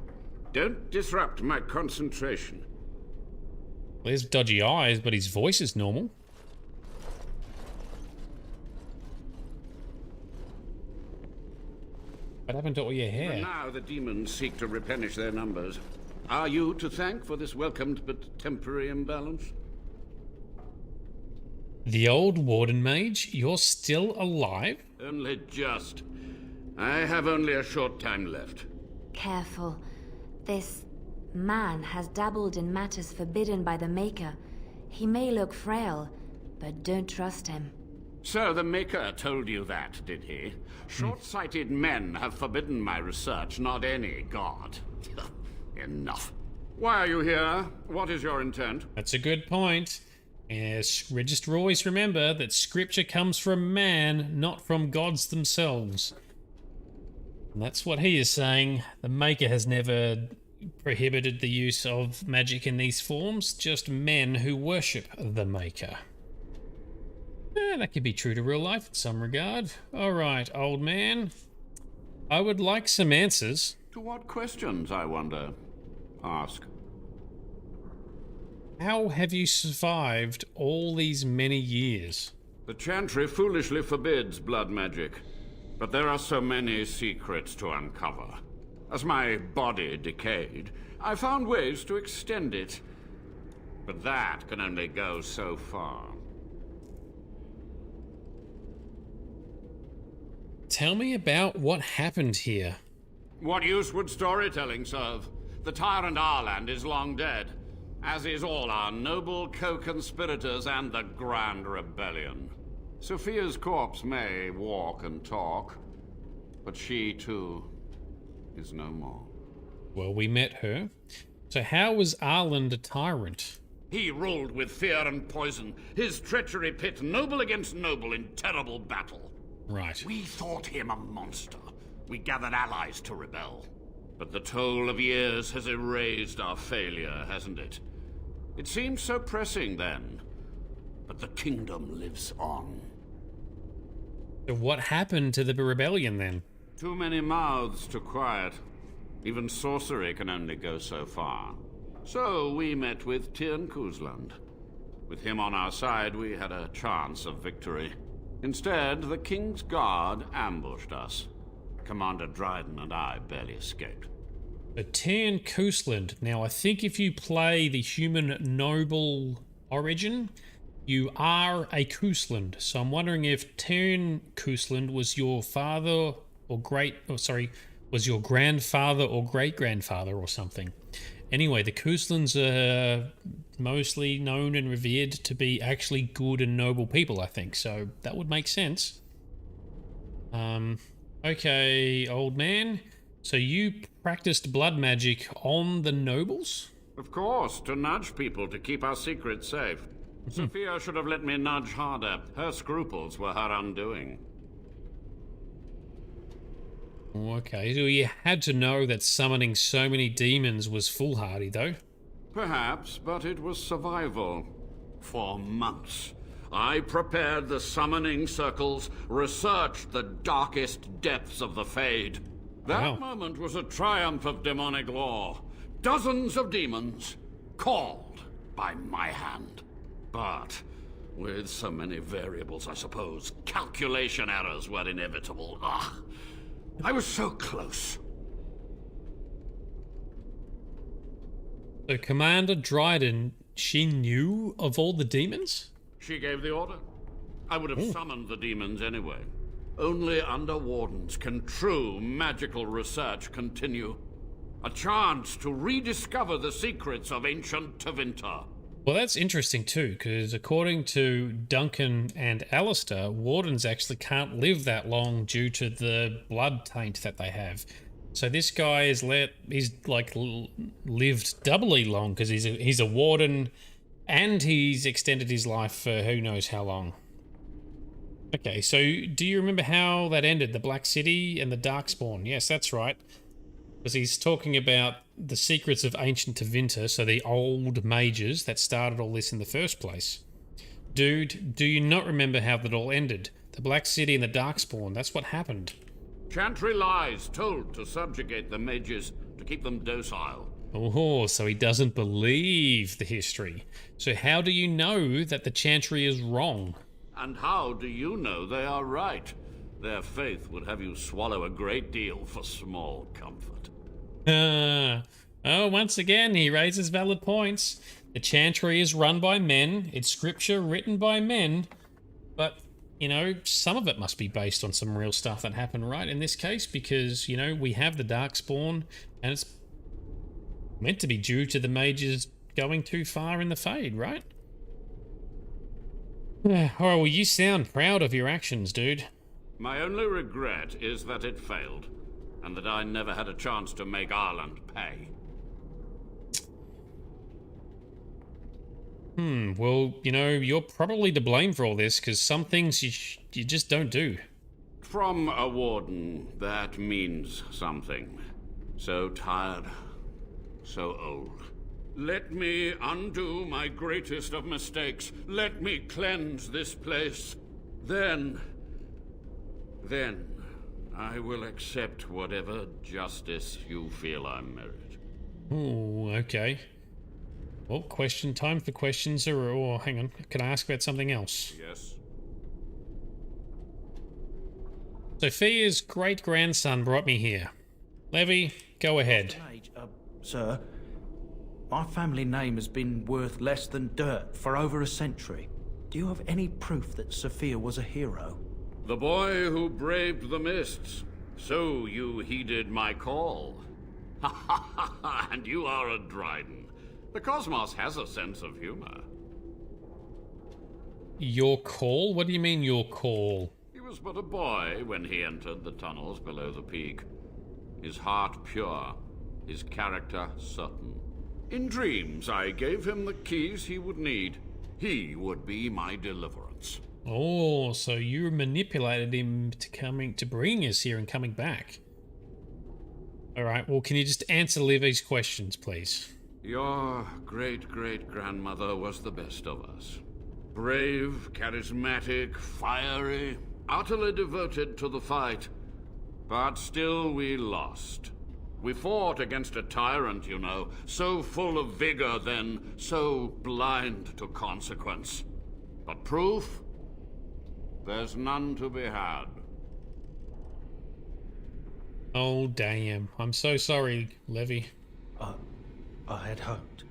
Don't disrupt my concentration. Well, there's dodgy eyes, but his voice is normal. What happened to all your hair? Even now the demons seek to replenish their numbers. Are you to thank for this welcomed but temporary imbalance? The old Warden Mage, you're still alive? Only just. I have only a short time left. Careful. This man has dabbled in matters forbidden by the Maker. He may look frail, but don't trust him. So the Maker told you that, did he? Short-sighted men have forbidden my research, not any god. Enough. Why are you here? What is your intent? That's a good point. Yes, just always remember that scripture comes from man, not from gods themselves. And that's what he is saying. The Maker has never prohibited the use of magic in these forms, just men who worship the Maker. That could be true to real life in some regard. Alright, old man. I would like some answers. To what questions, I wonder? Ask. How have you survived all these many years? The Chantry foolishly forbids blood magic, but there are so many secrets to uncover. As my body decayed, I found ways to extend it. But that can only go so far. Tell me about what happened here. What use would storytelling serve? The tyrant Arland is long dead, as is all our noble co-conspirators and the Grand Rebellion. Sophia's corpse may walk and talk, but she, too, is no more. Well, we met her. So how was Arland a tyrant? He ruled with fear and poison. His treachery pit noble against noble in terrible battle. Right. We thought him a monster. We gathered allies to rebel. But the toll of years has erased our failure, hasn't it? It seemed so pressing then, but the kingdom lives on. So what happened to the rebellion then? Too many mouths to quiet. Even sorcery can only go so far. So we met with Tyrn Kuzland. With him on our side, we had a chance of victory. Instead, the King's Guard ambushed us. Commander Dryden and I barely escaped. But Tyrn Kuzland. Now, I think if you play the human noble origin, you are a Kuzland. So I'm wondering if Tyrn Kuzland was your father or was your grandfather or great-grandfather or something. Anyway, the Kuzlands are mostly known and revered to be actually good and noble people, I think. So that would make sense. Okay, old man. So you practiced blood magic on the nobles? Of course, to nudge people to keep our secrets safe. Sophia should have let me nudge harder. Her scruples were her undoing. Okay, so you had to know that summoning so many demons was foolhardy, though. Perhaps, but it was survival. For months, I prepared the summoning circles, researched the darkest depths of the Fade. That moment was a triumph of demonic law. Dozens of demons, called by my hand. But with so many variables, I suppose, calculation errors were inevitable. Ugh. I was so close. So Commander Dryden, she knew of all the demons? She gave the order. I would have summoned the demons anyway. Only under wardens can true magical research continue. A chance to rediscover the secrets of ancient Tevinter. Well, that's interesting too, because according to Duncan and Alistair, wardens actually can't live that long due to the blood taint that they have. So this guy is lived doubly long because he's a warden, and he's extended his life for who knows how long. Okay, so do you remember how that ended? The Black City and the Darkspawn? Yes, that's right. Because he's talking about the secrets of ancient Tevinter, so the old mages that started all this in the first place. Dude, do you not remember how that all ended? The Black City and the Darkspawn, that's what happened. Chantry lies told to subjugate the mages, to keep them docile. Oh, so he doesn't believe the history. So how do you know that the Chantry is wrong? And how do you know they are right? Their faith would have you swallow a great deal for small comfort. Once again, he raises valid points. The Chantry is run by men. It's scripture written by men. But, you know, some of it must be based on some real stuff that happened, right? In this case, because, you know, we have the Darkspawn, and it's meant to be due to the mages going too far in the Fade, right? Alright, well, you sound proud of your actions, dude. My only regret is that it failed, and that I never had a chance to make Ireland pay. Well, you know, you're probably to blame for all this, because some things you just don't do. From a warden, that means something. So tired, so old. Let me undo my greatest of mistakes. Let me cleanse this place. Then I will accept whatever justice you feel I merit. Oh, okay. Well, time for questions, or hang on, can I ask about something else? Yes. Sophia's great-grandson brought me here. Levy, go ahead. Sir, my family name has been worth less than dirt for over a century. Do you have any proof that Sophia was a hero? The boy who braved the mists. So you heeded my call. Ha ha ha ha, and you are a Dryden. The cosmos has a sense of humor. Your call? What do you mean, your call? He was but a boy when he entered the tunnels below the peak. His heart pure, his character certain. In dreams, I gave him the keys he would need. He would be my deliverance. Oh, so you manipulated him to bring us here and coming back. Alright, well, can you just answer Livy's questions, please? Your great-great-grandmother was the best of us. Brave, charismatic, fiery, utterly devoted to the fight. But still we lost. We fought against a tyrant, you know, so full of vigor then, so blind to consequence. But proof? There's none to be had. Oh, damn. I'm so sorry, Levy. I had hoped.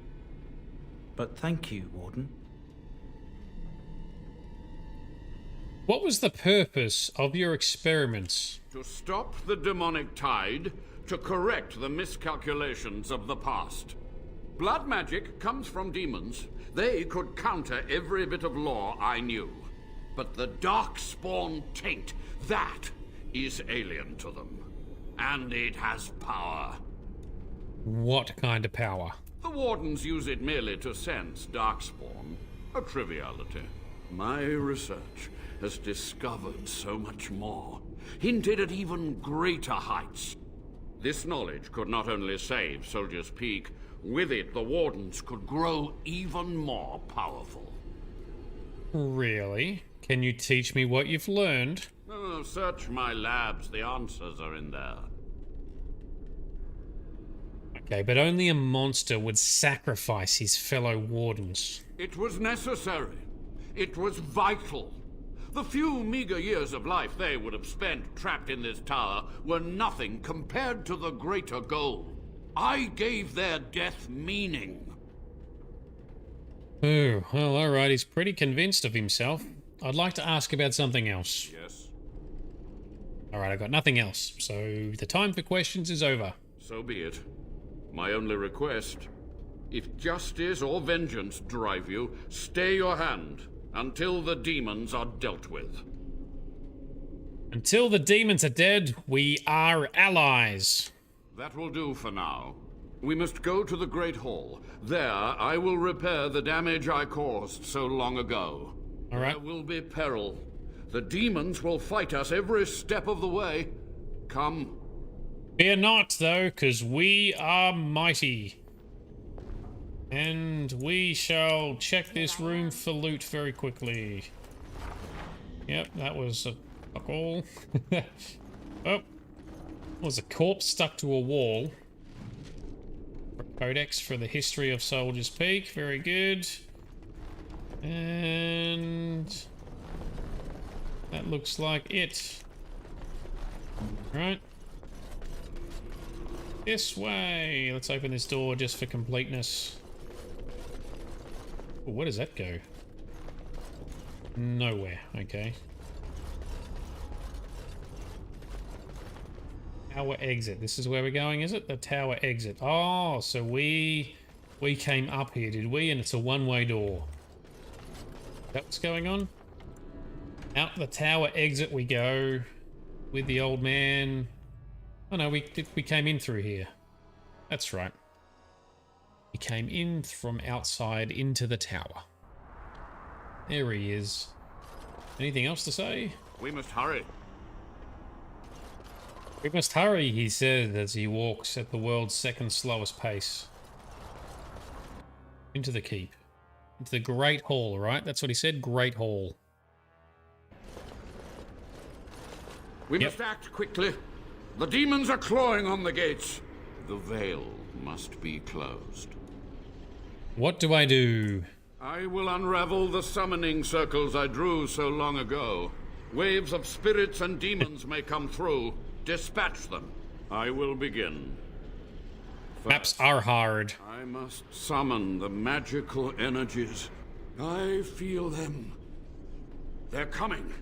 But thank you, Warden. What was the purpose of your experiments? To stop the demonic tide, to correct the miscalculations of the past. Blood magic comes from demons. They could counter every bit of law I knew. But the darkspawn taint, that is alien to them. And it has power. What kind of power? The Wardens use it merely to sense darkspawn. A triviality. My research has discovered so much more. Hinted at even greater heights. This knowledge could not only save Soldier's Peak, with it the Wardens could grow even more powerful. Really? Can you teach me what you've learned? Oh, search my labs, the answers are in there. Okay, but only a monster would sacrifice his fellow Wardens. It was necessary. It was vital. The few meager years of life they would have spent trapped in this tower were nothing compared to the greater goal. I gave their death meaning. Oh, well, alright, he's pretty convinced of himself. I'd like to ask about something else. Yes. Alright, I've got nothing else, so the time for questions is over. So be it. My only request, if justice or vengeance drive you, stay your hand until the demons are dealt with. Until the demons are dead, we are allies. That will do for now. We must go to the Great Hall. There, I will repair the damage I caused so long ago. All right. There will be peril. The demons will fight us every step of the way. Come. Fear not, though, because we are mighty. And we shall check this room for loot very quickly. Yep, that was a fuck all. Oh. Was a corpse stuck to a wall. Codex for the history of Soldier's Peak. Very good. And that looks like it. Right. This way. Let's open this door just for completeness. Ooh, where does that go? Nowhere. Okay. Tower exit. This is where we're going, is it? The tower exit. Oh, so we came up here, did we? And it's a one-way door. Is that what's going on? Out the tower exit we go with the old man. Oh no, we came in through here. That's right. We came in from outside into the tower. There he is. Anything else to say? We must hurry. We must hurry, he said as he walks at the world's second slowest pace. Into the keep. Into the Great Hall, right? That's what he said, Great Hall. We must act quickly. The demons are clawing on the gates. The veil must be closed. What do I do? I will unravel the summoning circles I drew so long ago. Waves of spirits and demons may come through. Dispatch them. I will begin. Maps are hard. I must summon the magical energies. I feel them. They're coming.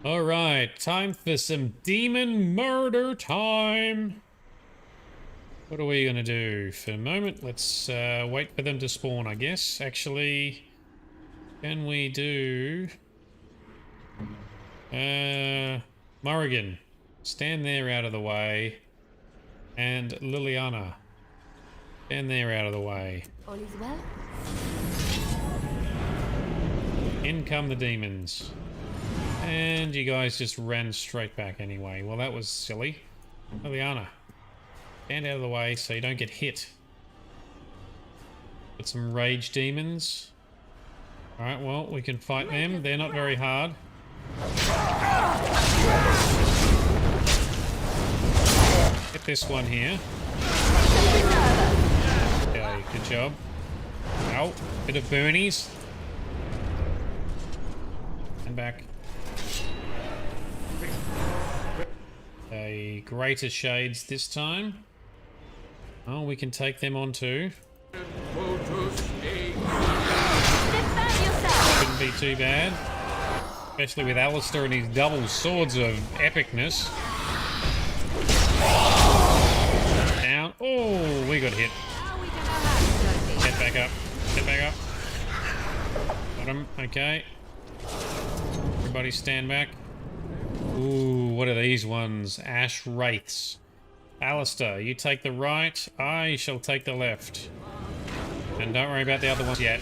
Alright, time for some demon murder time. What are we gonna do? For a moment, let's wait for them to spawn, I guess. Actually, can we do... Morrigan, stand there out of the way. And Liliana, stand there out of the way. All is well? In come the demons. And you guys just ran straight back anyway. Well, that was silly. Liliana, stand out of the way so you don't get hit. Got some rage demons. Alright, well, we can fight them. They're not very hard. Get this one here. Okay, good job. Ow, bit of burnies. And back. Okay, greater shades this time. Oh, we can take them on too. Couldn't be too bad. Especially with Alistair and his double swords of epicness. Down. Oh, we got hit. Get back up. Get back up. Got him. Okay. Everybody stand back. Ooh, what are these ones? Ash Wraiths. Alistair, you take the right. I shall take the left. And don't worry about the other ones yet.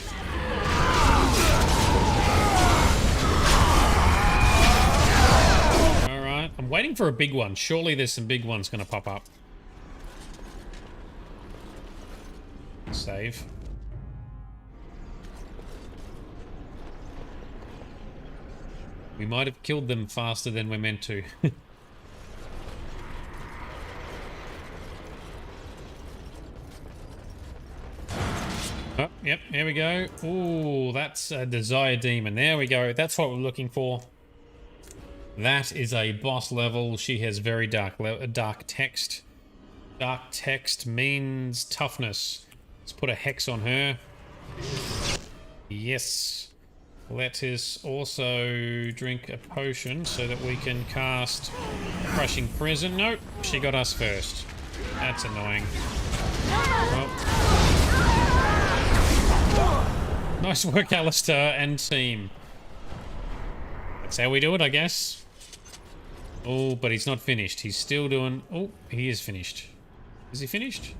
Alright, I'm waiting for a big one. Surely there's some big ones going to pop up. Save. We might have killed them faster than we're meant to. Oh, yep, here we go. Ooh, that's a Desire Demon. There we go. That's what we're looking for. That is a boss level. She has very dark text. Dark text means toughness. Let's put a hex on her. Yes. Let us also drink a potion so that we can cast Crushing Prison. Nope, she got us first. That's annoying. Well. Nice work, Alistair and team. That's how we do it, I guess. Oh, but he's not finished. He's still doing... Oh, he is finished. Is he finished?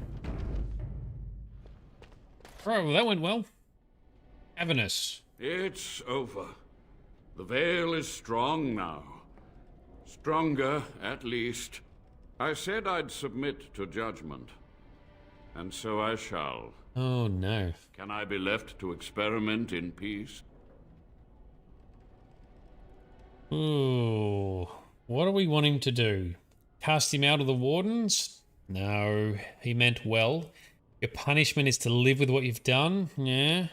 Right, well, that went well. Avernus. It's over. The veil is strong now. Stronger, at least. I said I'd submit to judgment. And so I shall. Oh, no. Can I be left to experiment in peace? Ooh. What do we want him to do? Cast him out of the Wardens? No. He meant well. Your punishment is to live with what you've done? Yeah.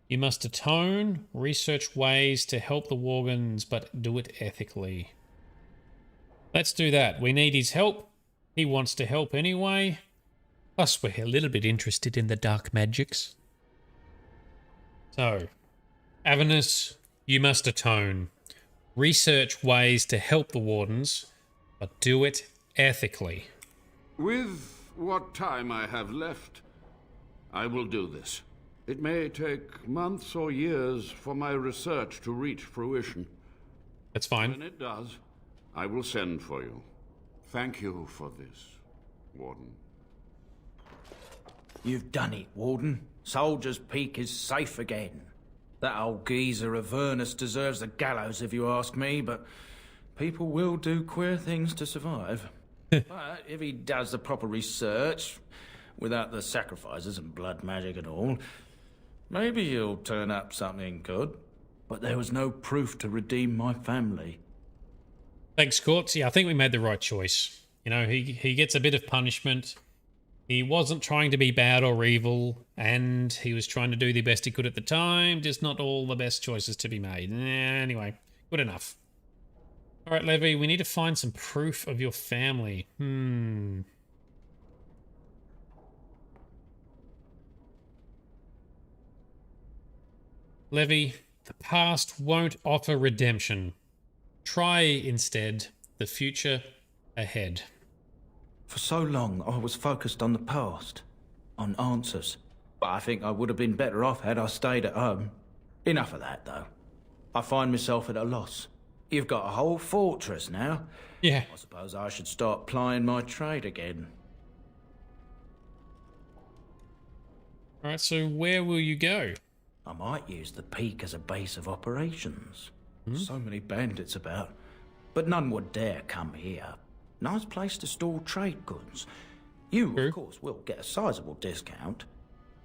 You must atone, research ways to help the Wardens, but do it ethically. Let's do that. We need his help. He wants to help anyway. Plus, we're a little bit interested in the dark magics. So, Avernus, you must atone. Research ways to help the Wardens, but do it ethically. With what time I have left, I will do this. It may take months or years for my research to reach fruition. That's fine. When it does, I will send for you. Thank you for this, Warden. You've done it, Warden. Soldier's Peak is safe again. That old geezer of Avernus deserves the gallows if you ask me, but people will do queer things to survive. But if he does the proper research, without the sacrifices and blood magic and all, maybe he'll turn up something good. But there was no proof to redeem my family. Thanks, Courts. Yeah, I think we made the right choice. You know, he gets a bit of punishment. He wasn't trying to be bad or evil, and he was trying to do the best he could at the time, just not all the best choices to be made. Anyway, good enough. Alright, Levy, we need to find some proof of your family. Levy, the past won't offer redemption. Try, instead, the future ahead. For so long, I was focused on the past, on answers. But I think I would have been better off had I stayed at home. Enough of that, though. I find myself at a loss. You've got a whole fortress now. Yeah. I suppose I should start plying my trade again. Alright, so where will you go? I might use the peak as a base of operations. So many bandits about, but none would dare come here. Nice place to store trade goods. You, of course, will get a sizable discount.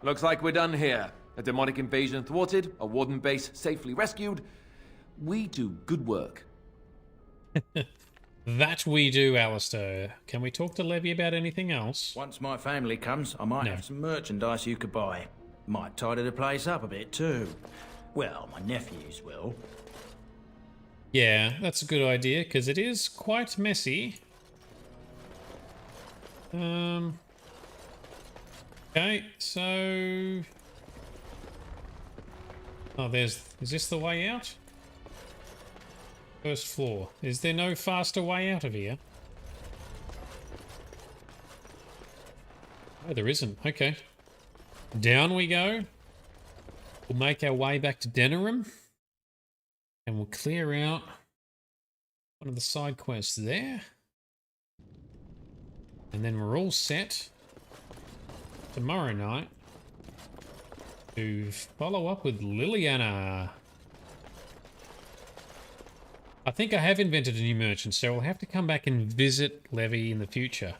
Looks like we're done here. A demonic invasion thwarted, a warden base safely rescued. We do good work. That we do, Alistair. Can we talk to Levy about anything else? Once my family comes, I might have some merchandise you could buy. Might tidy the place up a bit too. Well, my nephews will. Yeah, that's a good idea, because it is quite messy. Okay, so... Oh, is this the way out? First floor. Is there no faster way out of here? Oh, there isn't. Okay. Down we go. We'll make our way back to Denerim. And we'll clear out one of the side quests there. And then we're all set tomorrow night to follow up with Liliana. I think I have invented a new merchant, so I'll have to come back and visit Levy in the future.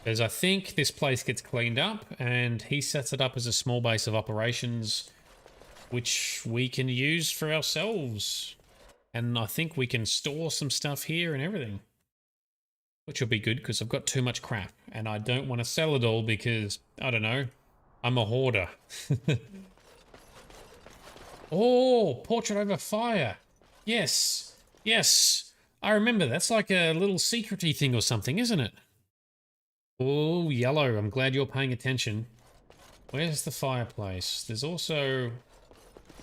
Because I think this place gets cleaned up and he sets it up as a small base of operations which we can use for ourselves. And I think we can store some stuff here and everything. Which will be good because I've got too much crap and I don't want to sell it all because, I don't know, I'm a hoarder. Oh, Portrait Over Fire. Yes. Yes, I remember. That's like a little secret-y thing or something, isn't it? Oh, yellow. I'm glad you're paying attention. Where's the fireplace? There's also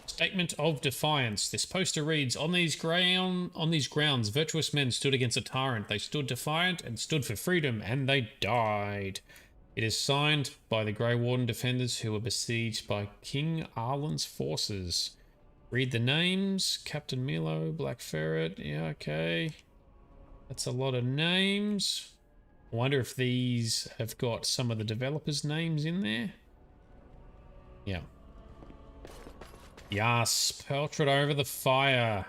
Statement of Defiance. This poster reads, on these grounds, virtuous men stood against a tyrant. They stood defiant and stood for freedom, and they died. It is signed by the Grey Warden defenders who were besieged by King Arlen's forces. Read the names. Captain Milo, Black Ferret. Yeah, okay. That's a lot of names. I wonder if these have got some of the developers' names in there. Yeah. Yes, Portrait Over the Fire.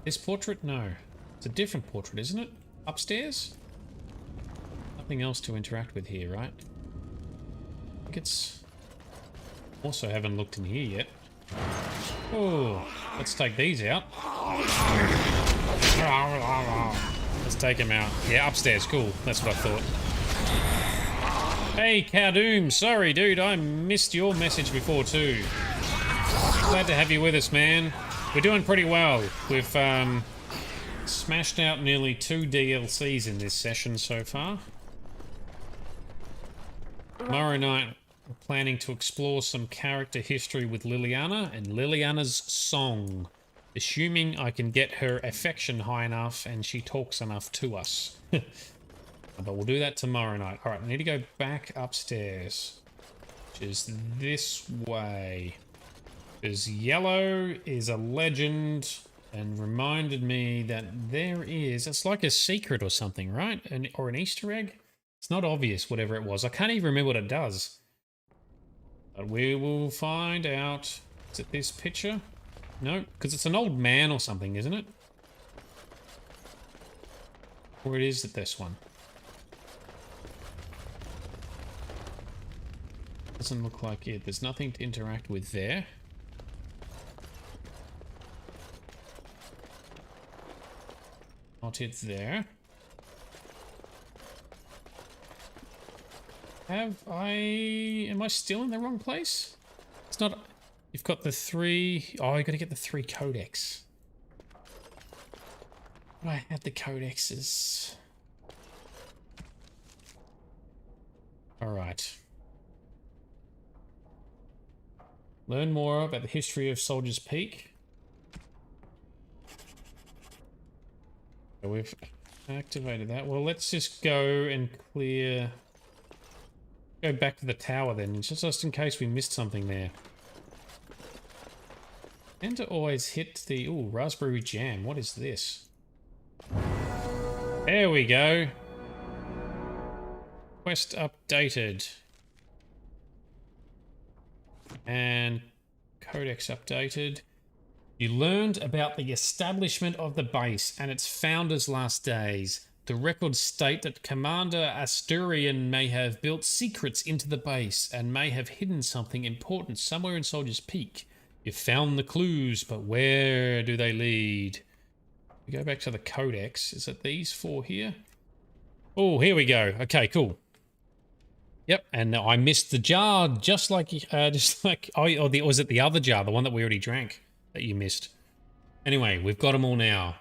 This portrait? No. It's a different portrait, isn't it? Upstairs? Nothing else to interact with here, right? I think it's... Also haven't looked in here yet. Oh, let's take these out. Let's take them out. Yeah, upstairs. Cool. That's what I thought. Hey, Cowdoom. Sorry, dude. I missed your message before, too. Glad to have you with us, man. We're doing pretty well. We've smashed out nearly 2 DLCs in this session so far. Tomorrow night, we're planning to explore some character history with Liliana and Liliana's song. Assuming I can get her affection high enough and she talks enough to us. But we'll do that tomorrow night. Alright, I need to go back upstairs. Which is this way. Because yellow is a legend and reminded me that there is... It's like a secret or something, right? Or an Easter egg? It's not obvious, whatever it was. I can't even remember what it does. But we will find out. Is it this picture? No, because it's an old man or something, isn't it? Or it is this one. Doesn't look like it. There's nothing to interact with there. Not it there. Am I still in the wrong place? It's not... You've got the 3... Oh, you got to get the 3 codex. I had the codexes. Alright. Learn more about the history of Soldier's Peak. So we've activated that. Well, let's just go and clear... Go back to the tower then, just in case we missed something there. And to always hit the... Ooh, raspberry jam. What is this? There we go. Quest updated. And codex updated. You learned about the establishment of the base and its founder's last days. The records state that Commander Asturian may have built secrets into the base and may have hidden something important somewhere in Soldier's Peak. You've found the clues, but where do they lead? We go back to the Codex. Is it these 4 here? Oh, here we go. Okay, cool. Yep, and I missed the jar just like was it the other jar, the one that we already drank that you missed? Anyway, we've got them all now.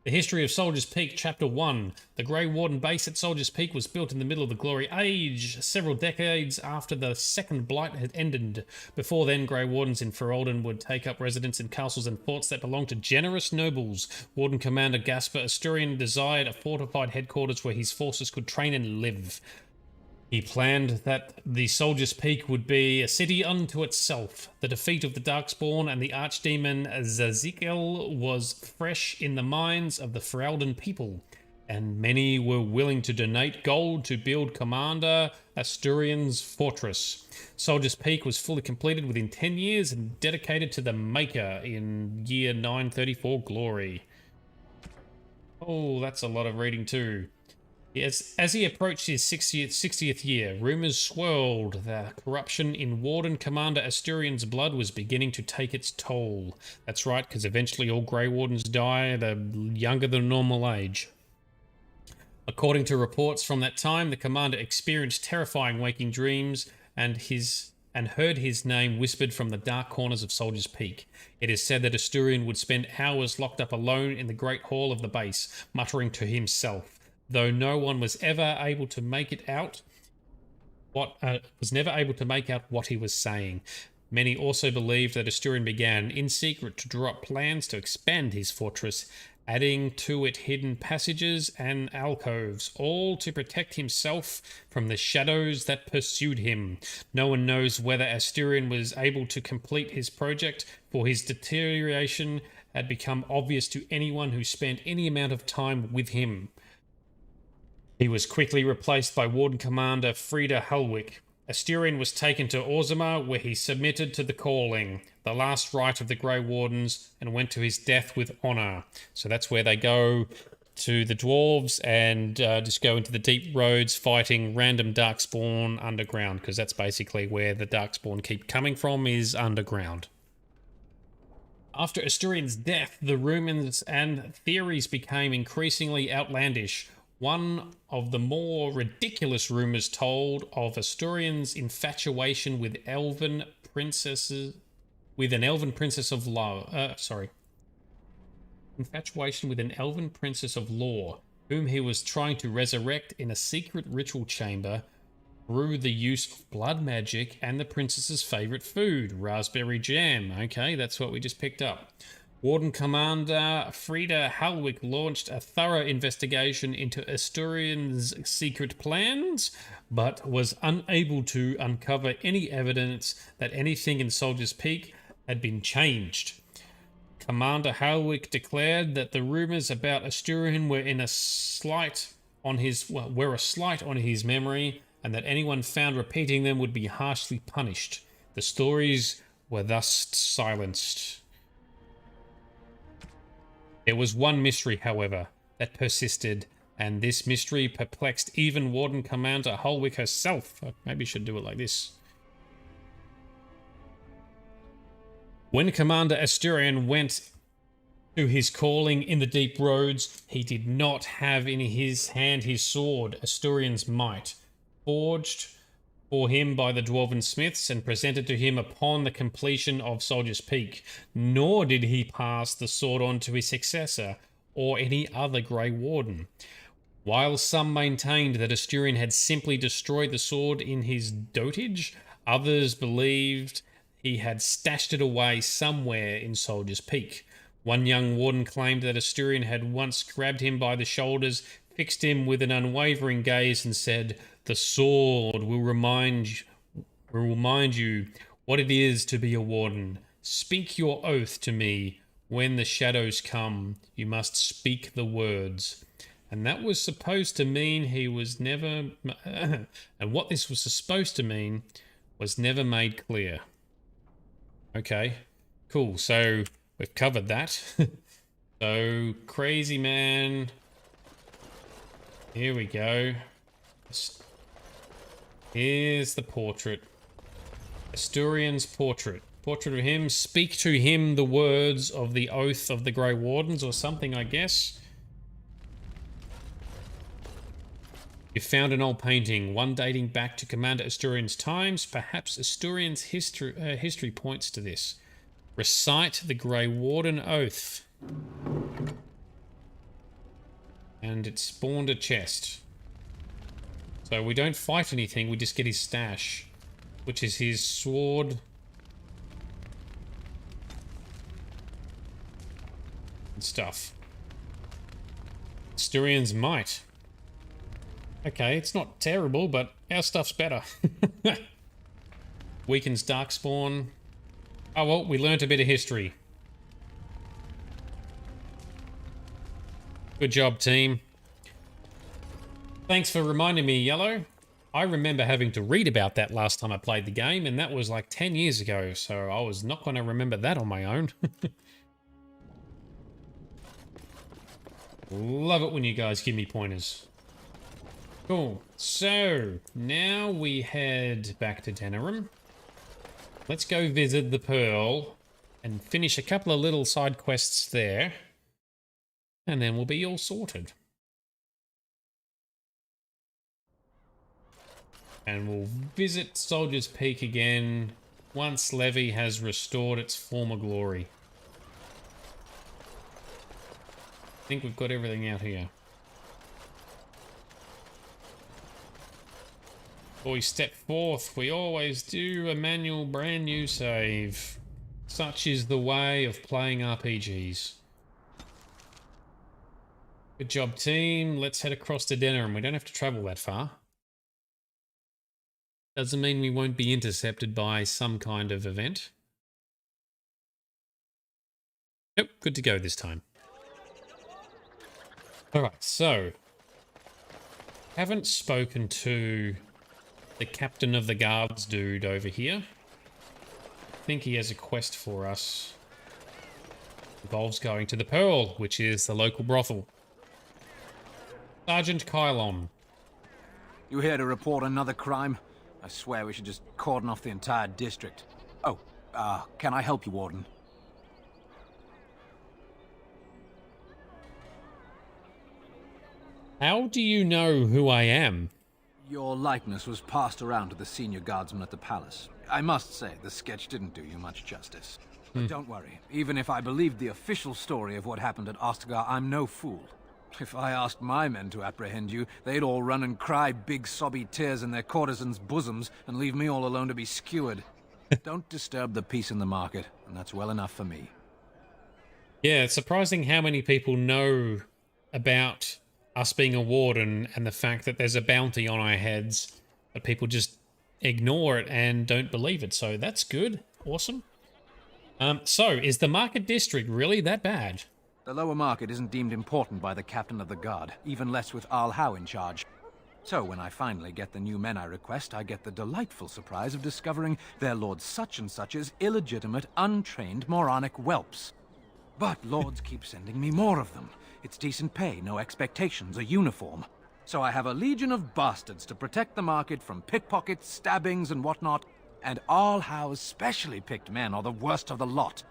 The history of Soldier's Peak, Chapter 1. The Grey Warden base at Soldier's Peak was built in the middle of the Glory Age, several decades after the second Blight had ended. Before then, Grey Wardens in Ferelden would take up residence in castles and forts that belonged to generous nobles. Warden Commander Gaspar Asturian desired a fortified headquarters where his forces could train and live. He planned that the Soldier's Peak would be a city unto itself. The defeat of the Darkspawn and the Archdemon Zazikel was fresh in the minds of the Ferelden people, and many were willing to donate gold to build Commander Asturian's fortress. Soldier's Peak was fully completed within 10 years and dedicated to the Maker in year 934 glory. Oh, that's a lot of reading too. Yes, as he approached his 60th year, rumours swirled that corruption in Warden Commander Asturian's blood was beginning to take its toll. That's right, because eventually all Grey Wardens die at a younger than normal age. According to reports from that time, the commander experienced terrifying waking dreams and heard his name whispered from the dark corners of Soldier's Peak. It is said that Asturian would spend hours locked up alone in the great hall of the base, muttering to himself. Though no one was ever able to make it out what he was saying. Many also believed that Asturian began in secret to draw up plans to expand his fortress, adding to it hidden passages and alcoves, all to protect himself from the shadows that pursued him. No one knows whether Asturian was able to complete his project, for his deterioration had become obvious to anyone who spent any amount of time with him. He was quickly replaced by Warden Commander Frida Helwick. Asturian was taken to Orzammar, where he submitted to the calling, the last rite of the Grey Wardens, and went to his death with honour. So that's where they go to the dwarves and just go into the deep roads fighting random Darkspawn underground, because that's basically where the Darkspawn keep coming from, is underground. After Asturian's death, the rumours and theories became increasingly outlandish. One of the more ridiculous rumours told of Asturian's infatuation with an elven princess of lore, whom he was trying to resurrect in a secret ritual chamber through the use of blood magic and the princess's favourite food, raspberry jam. Okay, that's what we just picked up. Warden Commander Frida Halwick launched a thorough investigation into Asturian's secret plans, but was unable to uncover any evidence that anything in Soldier's Peak had been changed. Commander Halwick declared that the rumours about Asturian were a slight on his memory, and that anyone found repeating them would be harshly punished. The stories were thus silenced. There was one mystery, however, that persisted, and this mystery perplexed even Warden Commander Holwick herself. Maybe I should do it like this. When Commander Asturian went to his calling in the deep roads, he did not have in his hand his sword, Asturian's might, forged for him by the Dwarven smiths and presented to him upon the completion of Soldier's Peak, nor did he pass the sword on to his successor or any other Grey Warden. While some maintained that Asturian had simply destroyed the sword in his dotage, others believed he had stashed it away somewhere in Soldier's Peak. One young warden claimed that Asturian had once grabbed him by the shoulders, fixed him with an unwavering gaze, and said, "The sword will remind you what it is to be a warden. Speak your oath to me. When the shadows come, you must speak the words." And that was supposed to mean he was never... and what this was supposed to mean was never made clear. Okay, cool. So We've covered that. So, crazy man. Here we go. Here's the portrait. Asturian's portrait. Portrait of him. Speak to him the words of the oath of the Grey Wardens or something, I guess. You found an old painting, one dating back to Commander Asturian's times. Perhaps Asturian's history points to this. Recite the Grey Warden oath. And it spawned a chest. So we don't fight anything, we just get his stash. Which is his sword. And stuff. Asturian's might. Okay, it's not terrible, but our stuff's better. Weakens Darkspawn. Oh well, we learnt a bit of history. Good job, team. Thanks for reminding me, Yellow. I remember having to read about that last time I played the game, and that was like 10 years ago, so I was not going to remember that on my own. Love it when you guys give me pointers. Cool. So, now we head back to Denerim. Let's go visit the Pearl and finish a couple of little side quests there. And then we'll be all sorted. And we'll visit Soldier's Peak again once Levy has restored its former glory. I think we've got everything out here. Before we step forth, we always do a manual brand new save. Such is the way of playing RPGs. Good job, team. Let's head across to Denerim. We don't have to travel that far. Doesn't mean we won't be intercepted by some kind of event. Nope, good to go this time. Alright, so... haven't spoken to the captain of the guards dude over here. I think he has a quest for us. Involves going to the Pearl, which is the local brothel. Sergeant Kylon. You here to report another crime? I swear we should just cordon off the entire district. Oh, can I help you, Warden? How do you know who I am? Your likeness was passed around to the senior guardsman at the palace. I must say, the sketch didn't do you much justice. But don't worry, even if I believed the official story of what happened at Ostagar, I'm no fool. If I asked my men to apprehend you, they'd all run and cry big sobby tears in their courtesans' bosoms and leave me all alone to be skewered. Don't disturb the peace in the market, and that's well enough for me. Yeah, it's surprising how many people know about us being a warden and the fact that there's a bounty on our heads, but people just ignore it and don't believe it. So that's good. Awesome. So, is the market district really that bad? The lower market isn't deemed important by the captain of the guard, even less with Al Howe in charge. So when I finally get the new men I request, I get the delightful surprise of discovering their Lord Such-and-Such's illegitimate, untrained, moronic whelps. But lords keep sending me more of them. It's decent pay, no expectations, a uniform. So I have a legion of bastards to protect the market from pickpockets, stabbings, and whatnot, and Al Howe's specially picked men are the worst of the lot.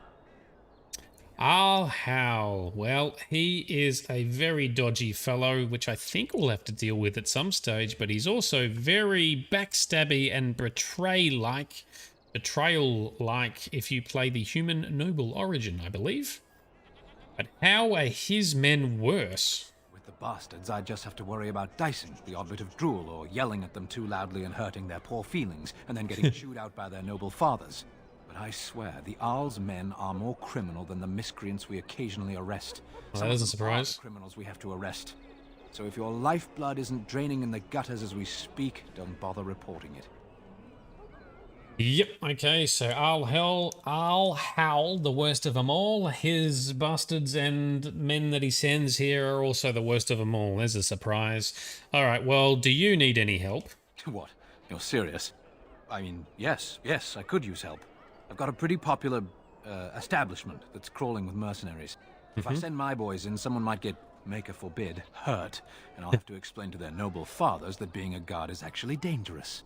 Al Howe. Well, he is a very dodgy fellow, which I think we'll have to deal with at some stage, but he's also very backstabby and betrayal-like if you play the Human Noble origin, I believe. But how are his men worse? With the bastards, I just have to worry about dicing, the odd bit of drool, or yelling at them too loudly and hurting their poor feelings, and then getting chewed out by their noble fathers. But I swear, the Arl's men are more criminal than the miscreants we occasionally arrest. Well, that doesn't surprise. Criminals we have to arrest. So if your lifeblood isn't draining in the gutters as we speak, don't bother reporting it. Yep, okay, so Al Howe, the worst of them all. His bastards and men that he sends here are also the worst of them all. There's a surprise. Alright, well, do you need any help? What? You're serious? I mean, yes, I could use help. I've got a pretty popular establishment that's crawling with mercenaries. If I send my boys in, someone might get, Maker forbid, hurt, and I'll have to explain to their noble fathers that being a guard is actually dangerous.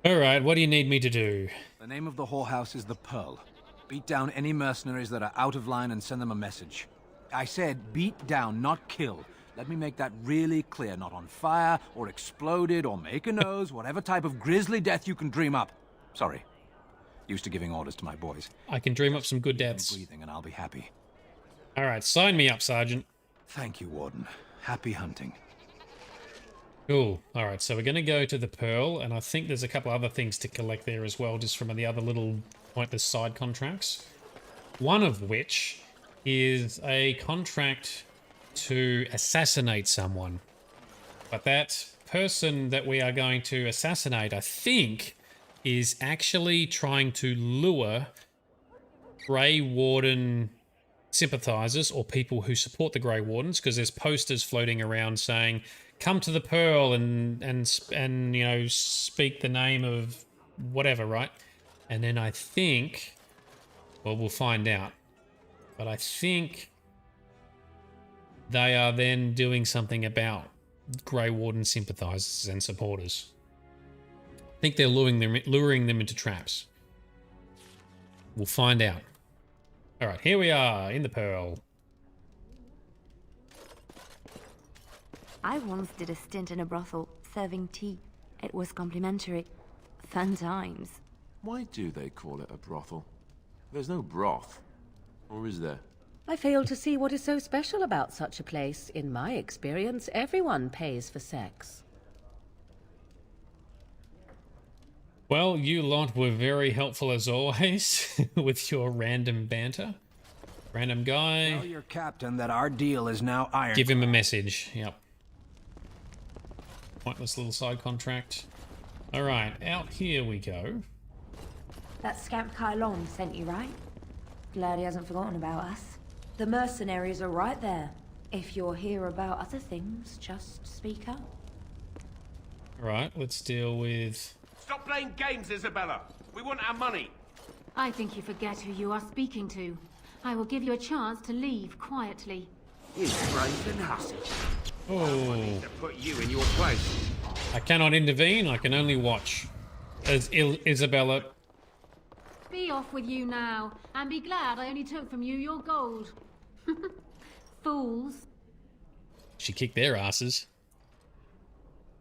Alright, what do you need me to do? The name of the whorehouse is the Pearl. Beat down any mercenaries that are out of line and send them a message. I said beat down, not kill. Let me make that really clear. Not on fire, or exploded, or make a nose, whatever type of grisly death you can dream up. Sorry. Used to giving orders to my boys. I can dream up some good deaths. Breathing and I'll be happy. Alright, sign me up, Sergeant. Thank you, Warden. Happy hunting. Cool. Alright, so we're going to go to the Pearl, and I think there's a couple other things to collect there as well, just from the other little pointless side contracts. One of which is a contract to assassinate someone. But that person that we are going to assassinate, I think, is actually trying to lure Grey Warden sympathizers or people who support the Grey Wardens, because there's posters floating around saying, come to the Pearl and you know, speak the name of whatever, right? And then I think, well, we'll find out. But I think they are then doing something about Grey Warden sympathizers and supporters. I think they're luring them into traps. We'll find out. All right, here we are in the Pearl. I once did a stint in a brothel, serving tea. It was complimentary. Fun times. Why do they call it a brothel? There's no broth. Or is there? I fail to see what is so special about such a place. In my experience, everyone pays for sex. Well, you lot were very helpful as always with your random banter. Random guy. Tell your captain that our deal is now iron. Give him a message. Yep. Pointless little side contract. All right, out here we go. That scamp Kylon sent you, right? Glad he hasn't forgotten about us. The mercenaries are right there. If you're here about other things, just speak up. All right, let's deal with... Stop playing games, Isabella. We want our money. I think you forget who you are speaking to. I will give you a chance to leave quietly. You brazen hussy. Oh. To put you in your place. I cannot intervene, I can only watch. As Isabella... Be off with you now, and be glad I only took from you your gold. Fools. She kicked their asses.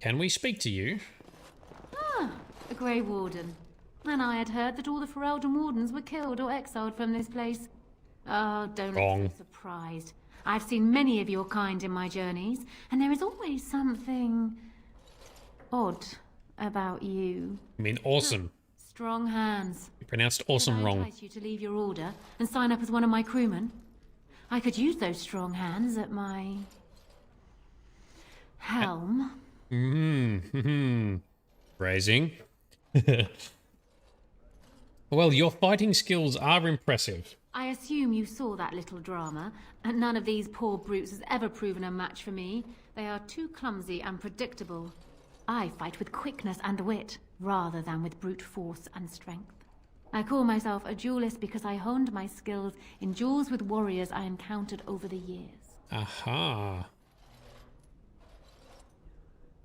Can we speak to you? Ah, a Grey Warden. And I had heard that all the Ferelden Wardens were killed or exiled from this place. Oh, don't Wrong. look so surprised. I've seen many of your kind in my journeys, and there is always something odd about you. I mean, awesome. Strong hands. You pronounced awesome wrong. Could I entice you to leave your order and sign up as one of my crewmen? I could use those strong hands at my helm. Phrasing. Well, your fighting skills are impressive. I assume you saw that little drama, and none of these poor brutes has ever proven a match for me. They are too clumsy and predictable. I fight with quickness and wit, rather than with brute force and strength. I call myself a duelist because I honed my skills in duels with warriors I encountered over the years. Aha.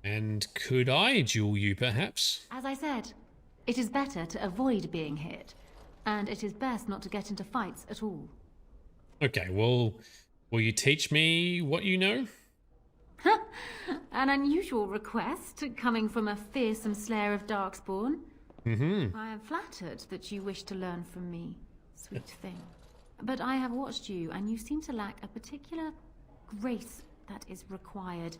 And could I duel you, perhaps? As I said, it is better to avoid being hit, and it is best not to get into fights at all. Okay, well, will you teach me what you know? An unusual request, coming from a fearsome slayer of Darkspawn. I am flattered that you wish to learn from me, sweet thing. But I have watched you, and you seem to lack a particular grace that is required.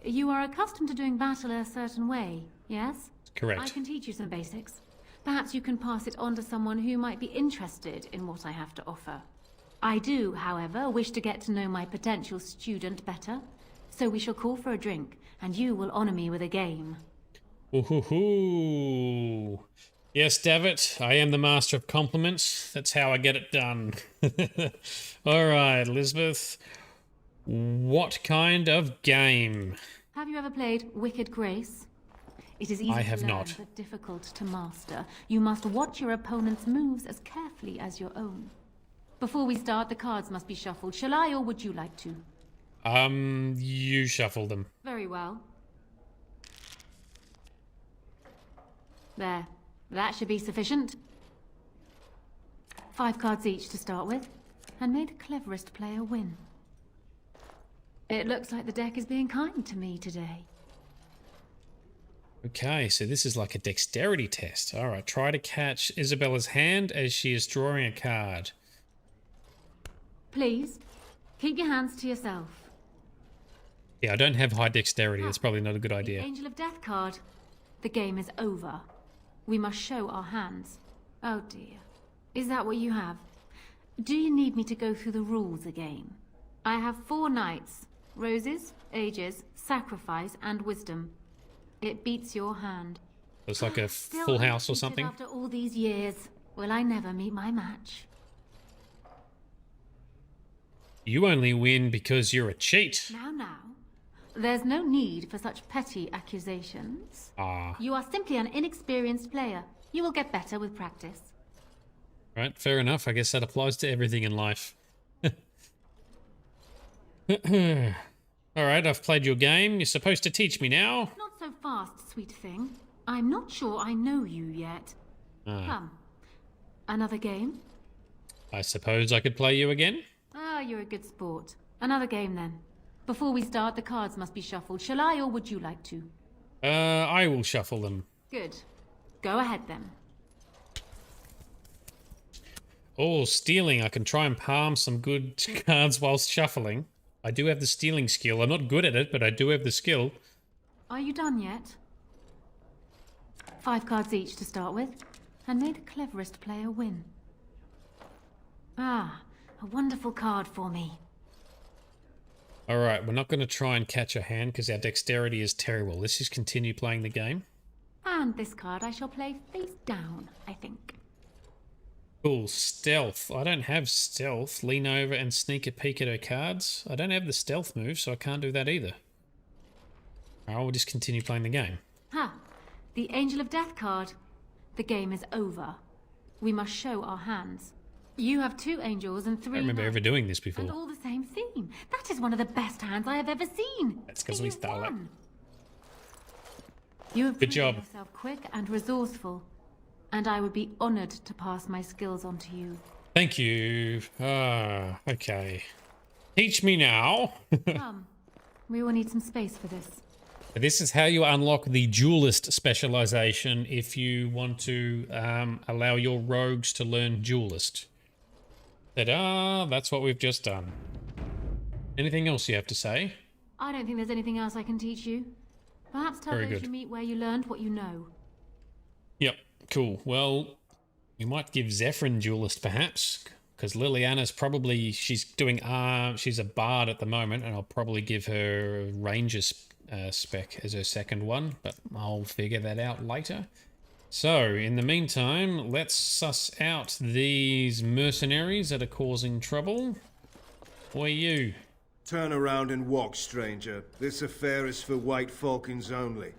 You are accustomed to doing battle a certain way, yes? Correct. I can teach you some basics. Perhaps you can pass it on to someone who might be interested in what I have to offer. I do, however, wish to get to know my potential student better. So we shall call for a drink, and you will honor me with a game. Ooh. Yes, Davitt, I am the master of compliments. That's how I get it done. All right, Elizabeth. What kind of game? Have you ever played Wicked Grace? It is easy I have to learn, not. but difficult to master. You must watch your opponent's moves as carefully as your own. Before we start, the cards must be shuffled. Shall I, or would you like to? You shuffle them. Very well. There. That should be sufficient. 5 cards each to start with, and may the cleverest player win. It looks like the deck is being kind to me today. Okay, so this is like a dexterity test. All right, try to catch Isabella's hand as she is drawing a card. Please, keep your hands to yourself. Yeah, I don't have high dexterity. It's probably not a good idea. The Angel of Death card. The game is over. We must show our hands. Oh dear. Is that what you have? Do you need me to go through the rules again? I have 4 knights. Roses, ages, sacrifice, and wisdom. It beats your hand. It's like a Still full house or undefeated something. After all these years, will I never meet my match? You only win because you're a cheat. Now. There's no need for such petty accusations. Ah. You are simply an inexperienced player. You will get better with practice. Right, fair enough. I guess that applies to everything in life. Alright, I've played your game. You're supposed to teach me now. Not so fast, sweet thing. I'm not sure I know you yet. Come. Another game? I suppose I could play you again? Ah, you're a good sport. Another game then. Before we start, the cards must be shuffled. Shall I, or would you like to? I will shuffle them. Good. Go ahead then. Oh, stealing. I can try and palm some good cards whilst shuffling. I do have the stealing skill. I'm not good at it, but I do have the skill. Are you done yet? 5 cards each to start with, and may the cleverest player win. Ah, a wonderful card for me. Alright, we're not going to try and catch a hand because our dexterity is terrible. Let's just continue playing the game. And this card I shall play face down, I think. Cool, stealth. I don't have stealth. Lean over and sneak a peek at her cards. I don't have the stealth move, so I can't do that either. Alright, we'll just continue playing the game. Ha! The Angel of Death card. The game is over. We must show our hands. You have 2 angels and 3 I don't remember ever doing this before. and all the same theme. That is one of the best hands I have ever seen. That's because we stole it. You have Good proven job. yourself quick and resourceful, and I would be honored to pass my skills on to you. Thank you. Ah, okay. Teach me now. Come, we will need some space for this. This is how you unlock the duelist specialization if you want to allow your rogues to learn duelist. Ta-da! That's what we've just done. Anything else you have to say? I don't think there's anything else I can teach you. Perhaps tell Very those good. you meet where you learned what you know. Yep, cool. Well, you might give Zephyrin duelist perhaps, because Liliana's probably, she's a bard at the moment, and I'll probably give her ranger spec as her second one, but I'll figure that out later. So, in the meantime, let's suss out these mercenaries that are causing trouble. Who are you? Turn around and walk, stranger. This affair is for white falcons only.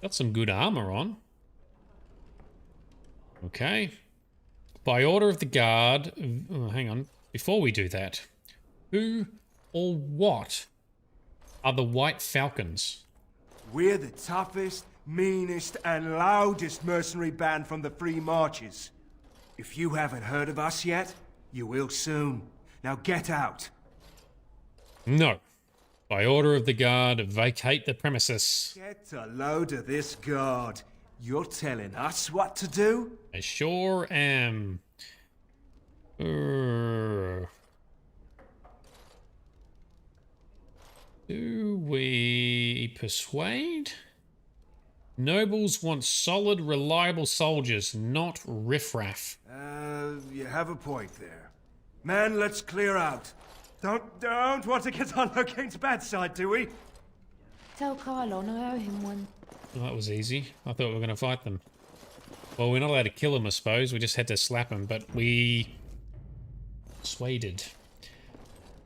Got some good armor on. Okay. By order of the guard... Oh, hang on. Before we do that, who or what are the White Falcons? We're the toughest, meanest, and loudest mercenary band from the Free Marches. If you haven't heard of us yet, you will soon. Now get out. No. By order of the guard, vacate the premises. Get a load of this guard. You're telling us what to do? I sure am. Do we persuade? Nobles want solid, reliable soldiers, not riffraff. You have a point there. Man, let's clear out. Don't want to get on Locane's bad side, do we? Tell Kylon I owe him one. Well, that was easy. I thought we were going to fight them. Well, we're not allowed to kill them, I suppose. We just had to slap them, but we persuaded.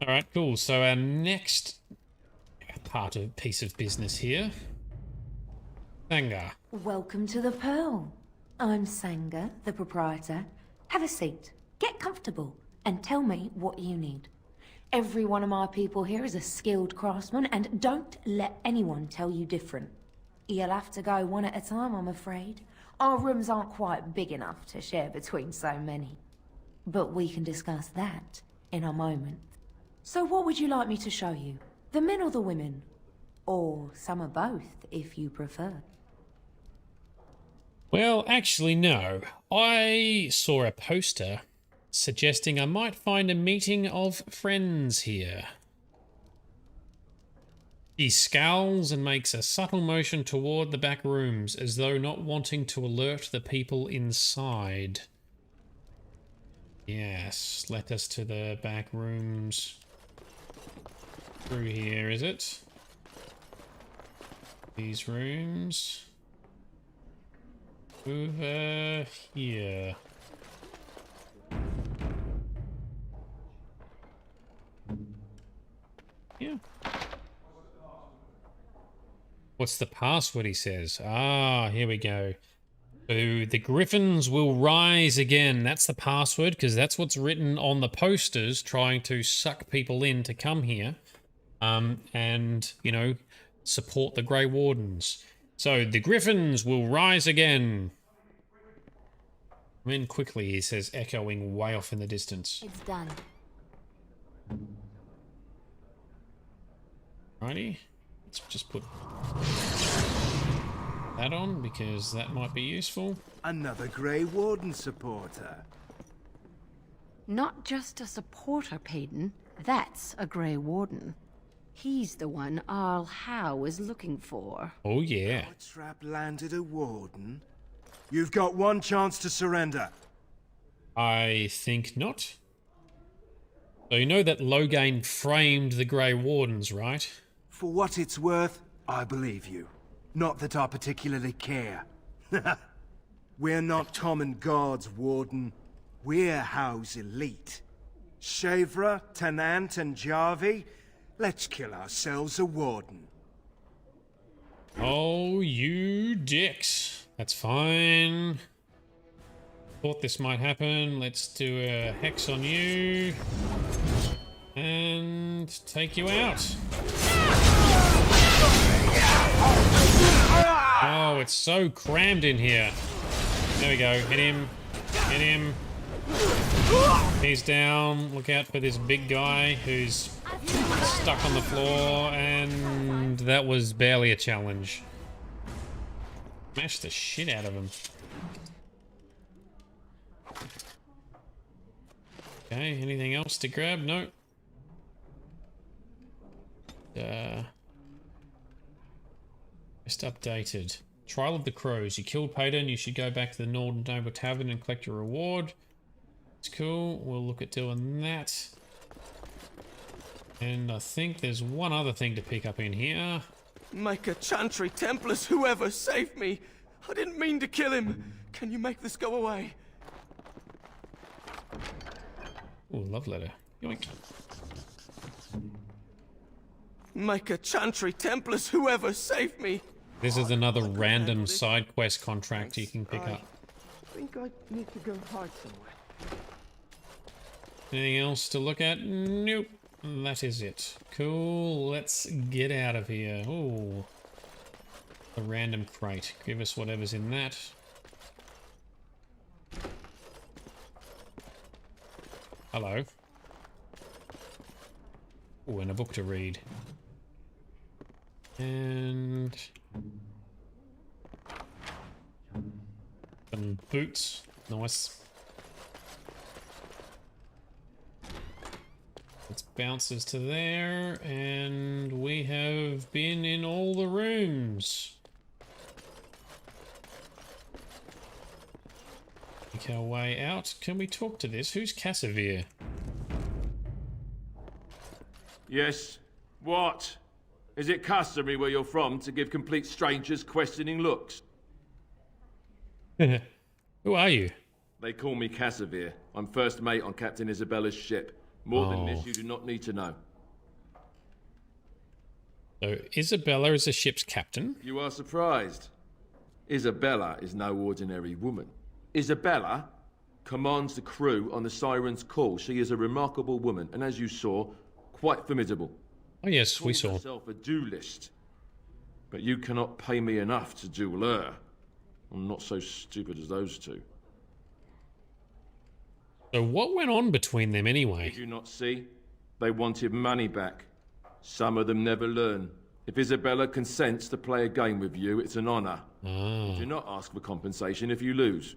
Alright, cool. So our next piece of business here Sanga. Welcome to the Pearl. I'm Sanga, the proprietor. Have a seat, get comfortable, and tell me what you need. Every one of my people here is a skilled craftsman, and don't let anyone tell you different. You'll have to go one at a time, I'm afraid. Our rooms aren't quite big enough to share between so many. But we can discuss that in a moment. So what would you like me to show you? The men or the women? Or some of both, if you prefer. Well, actually, no. I saw a poster suggesting I might find a meeting of friends here. He scowls and makes a subtle motion toward the back rooms, as though not wanting to alert the people inside. Yes, let us to the back rooms. Through here, is it? These rooms. Over here. Yeah. What's the password, he says? Ah, here we go. So the griffins will rise again. That's the password, because that's what's written on the posters trying to suck people in to come here. And, you know, support the Grey Wardens. So the griffins will rise again. Come in quickly, he says, echoing way off in the distance. It's done. Righty. Let's just put that on, because that might be useful. Another Grey Warden supporter. Not just a supporter, Payton. That's a Grey Warden. He's the one Arl Howe is looking for. Oh, yeah. Our trap landed a Warden. You've got one chance to surrender. I think not. So you know that Loghain framed the Grey Wardens, right? For what it's worth, I believe you. Not that I particularly care. We're not common guards, Warden. We're Howe's elite. Shavra, Tenant, and Jarvie, let's kill ourselves a Warden. Oh, you dicks. That's fine. Thought this might happen. Let's do a hex on you. And take you out. Oh, it's so crammed in here. There we go. Hit him. Hit him. He's down. Look out for this big guy who's stuck on the floor. And that was barely a challenge. Smashed the shit out of him. Okay, anything else to grab? No. Just updated. Trial of the Crows. You killed Payton, you should go back to the Northern Noble Tavern and collect your reward. It's cool. We'll look at doing that. And I think there's one other thing to pick up in here. Make a chantry, Templars, whoever, save me! I didn't mean to kill him! Can you make this go away? Oh, love letter. Yoink. Make a chantry, Templars, whoever, save me! This is another random side quest contract you can pick up. I think I need to go hide somewhere. Anything else to look at? Nope. That is it. Cool. Let's get out of here. Oh, a random crate. Give us whatever's in that. Hello. Oh, and a book to read. And some boots. Nice. Let's bounces to there, and we have been in all the rooms. Make our way out. Can we talk to this? Who's Cassavir? Yes. What? Is it customary where you're from to give complete strangers questioning looks? Who are you? They call me Cassavir. I'm first mate on Captain Isabella's ship. More than this, you do not need to know. So Isabella is the ship's captain? You are surprised. Isabella is no ordinary woman. Isabella commands the crew on the Siren's call. She is a remarkable woman, and as you saw, quite formidable. Oh yes, we saw. Herself a duelist, but you cannot pay me enough to duel her. I'm not so stupid as those two. So what went on between them anyway? Did you not see? They wanted money back. Some of them never learn. If Isabella consents to play a game with you, it's an honor. Ah. Do not ask for compensation if you lose.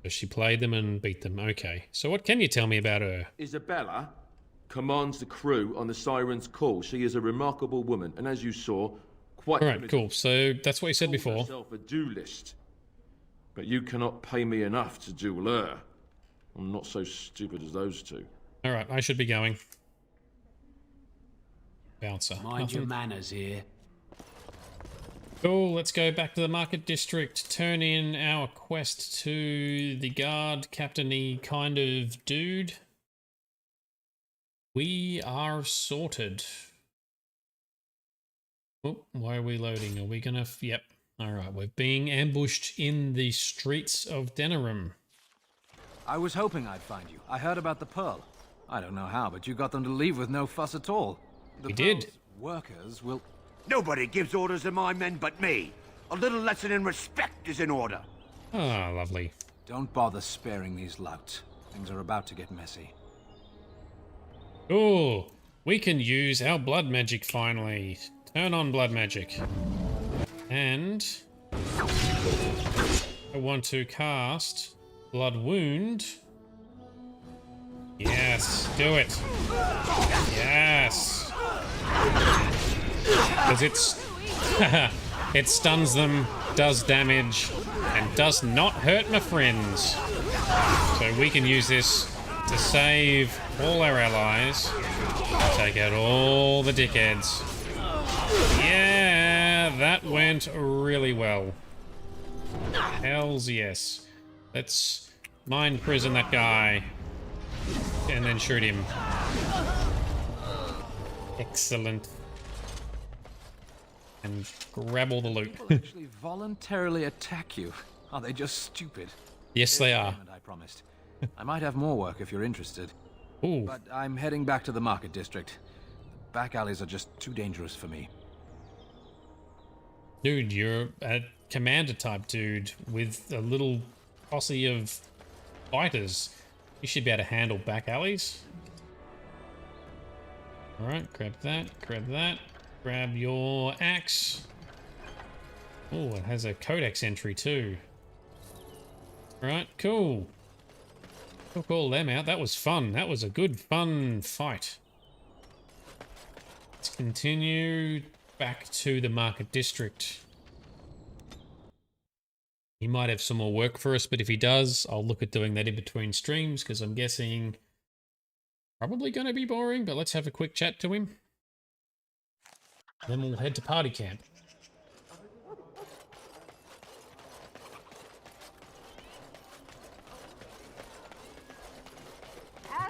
So she played them and beat them. Okay. So what can you tell me about her? Isabella commands the crew on the Siren's call. She is a remarkable woman, and as you saw, quite... Alright, cool. So that's what you said before. Herself a duelist, but you cannot pay me enough to duel her. I'm not so stupid as those two. Alright, I should be going. Bouncer. Mind your manners here. Cool, let's go back to the market district, turn in our quest to the guard captain-y kind of dude. We are sorted. Oh, why are we loading? Are we gonna... Yep. Alright, we're being ambushed in the streets of Denerim. I was hoping I'd find you. I heard about the Pearl. I don't know how, but you got them to leave with no fuss at all. We did. Workers will... Nobody gives orders to my men but me. A little lesson in respect is in order. Ah, lovely. Don't bother sparing these louts. Things are about to get messy. Oh, we can use our blood magic finally. Turn on blood magic. And I want to cast Blood Wound. Yes, do it. Yes. Because it stuns them, does damage, and does not hurt my friends. So we can use this to save all our allies, take out all the dickheads. Yeah, that went really well. Hells yes. Let's mind prison that guy and then shoot him. Excellent. And grab all the loot. People actually voluntarily attack you. Are they just stupid? Yes, they are. I promised. I might have more work if you're interested. Ooh. But I'm heading back to the market district. The back alleys are just too dangerous for me. Dude, you're a commander type dude with a little posse of fighters. You should be able to handle back alleys. Alright, grab that, grab that. Grab your axe. Oh, it has a codex entry too. Right, cool. Took all them out. That was fun. That was a good, fun fight. Let's continue back to the market district. He might have some more work for us, but if he does, I'll look at doing that in between streams, because I'm guessing probably going to be boring, but let's have a quick chat to him. Then we'll head to party camp.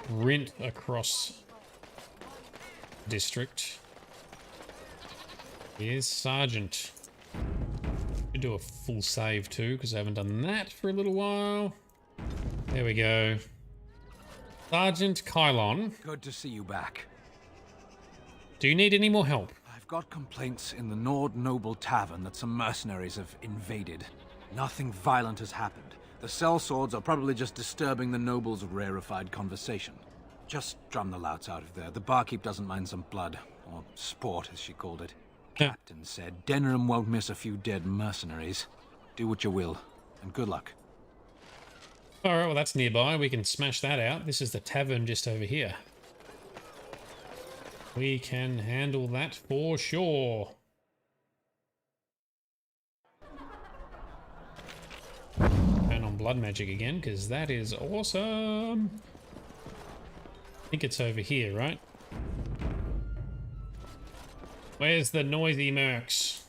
Rint across district. Here's Sergeant. Should do a full save too, because I haven't done that for a little while. There we go. Sergeant Kylon. Good to see you back. Do you need any more help? I've got complaints in the Dwarf Noble tavern that some mercenaries have invaded. Nothing violent has happened. The sellswords are probably just disturbing the noble's rarefied conversation. Just drum the louts out of there. The barkeep doesn't mind some blood. Or sport, as she called it. Captain said Denerim won't miss a few dead mercenaries. Do what you will, and good luck. Alright, well that's nearby. We can smash that out. This is the tavern just over here. We can handle that for sure. Turn on blood magic again, because that is awesome. I think it's over here, right? Where's the noisy mercs?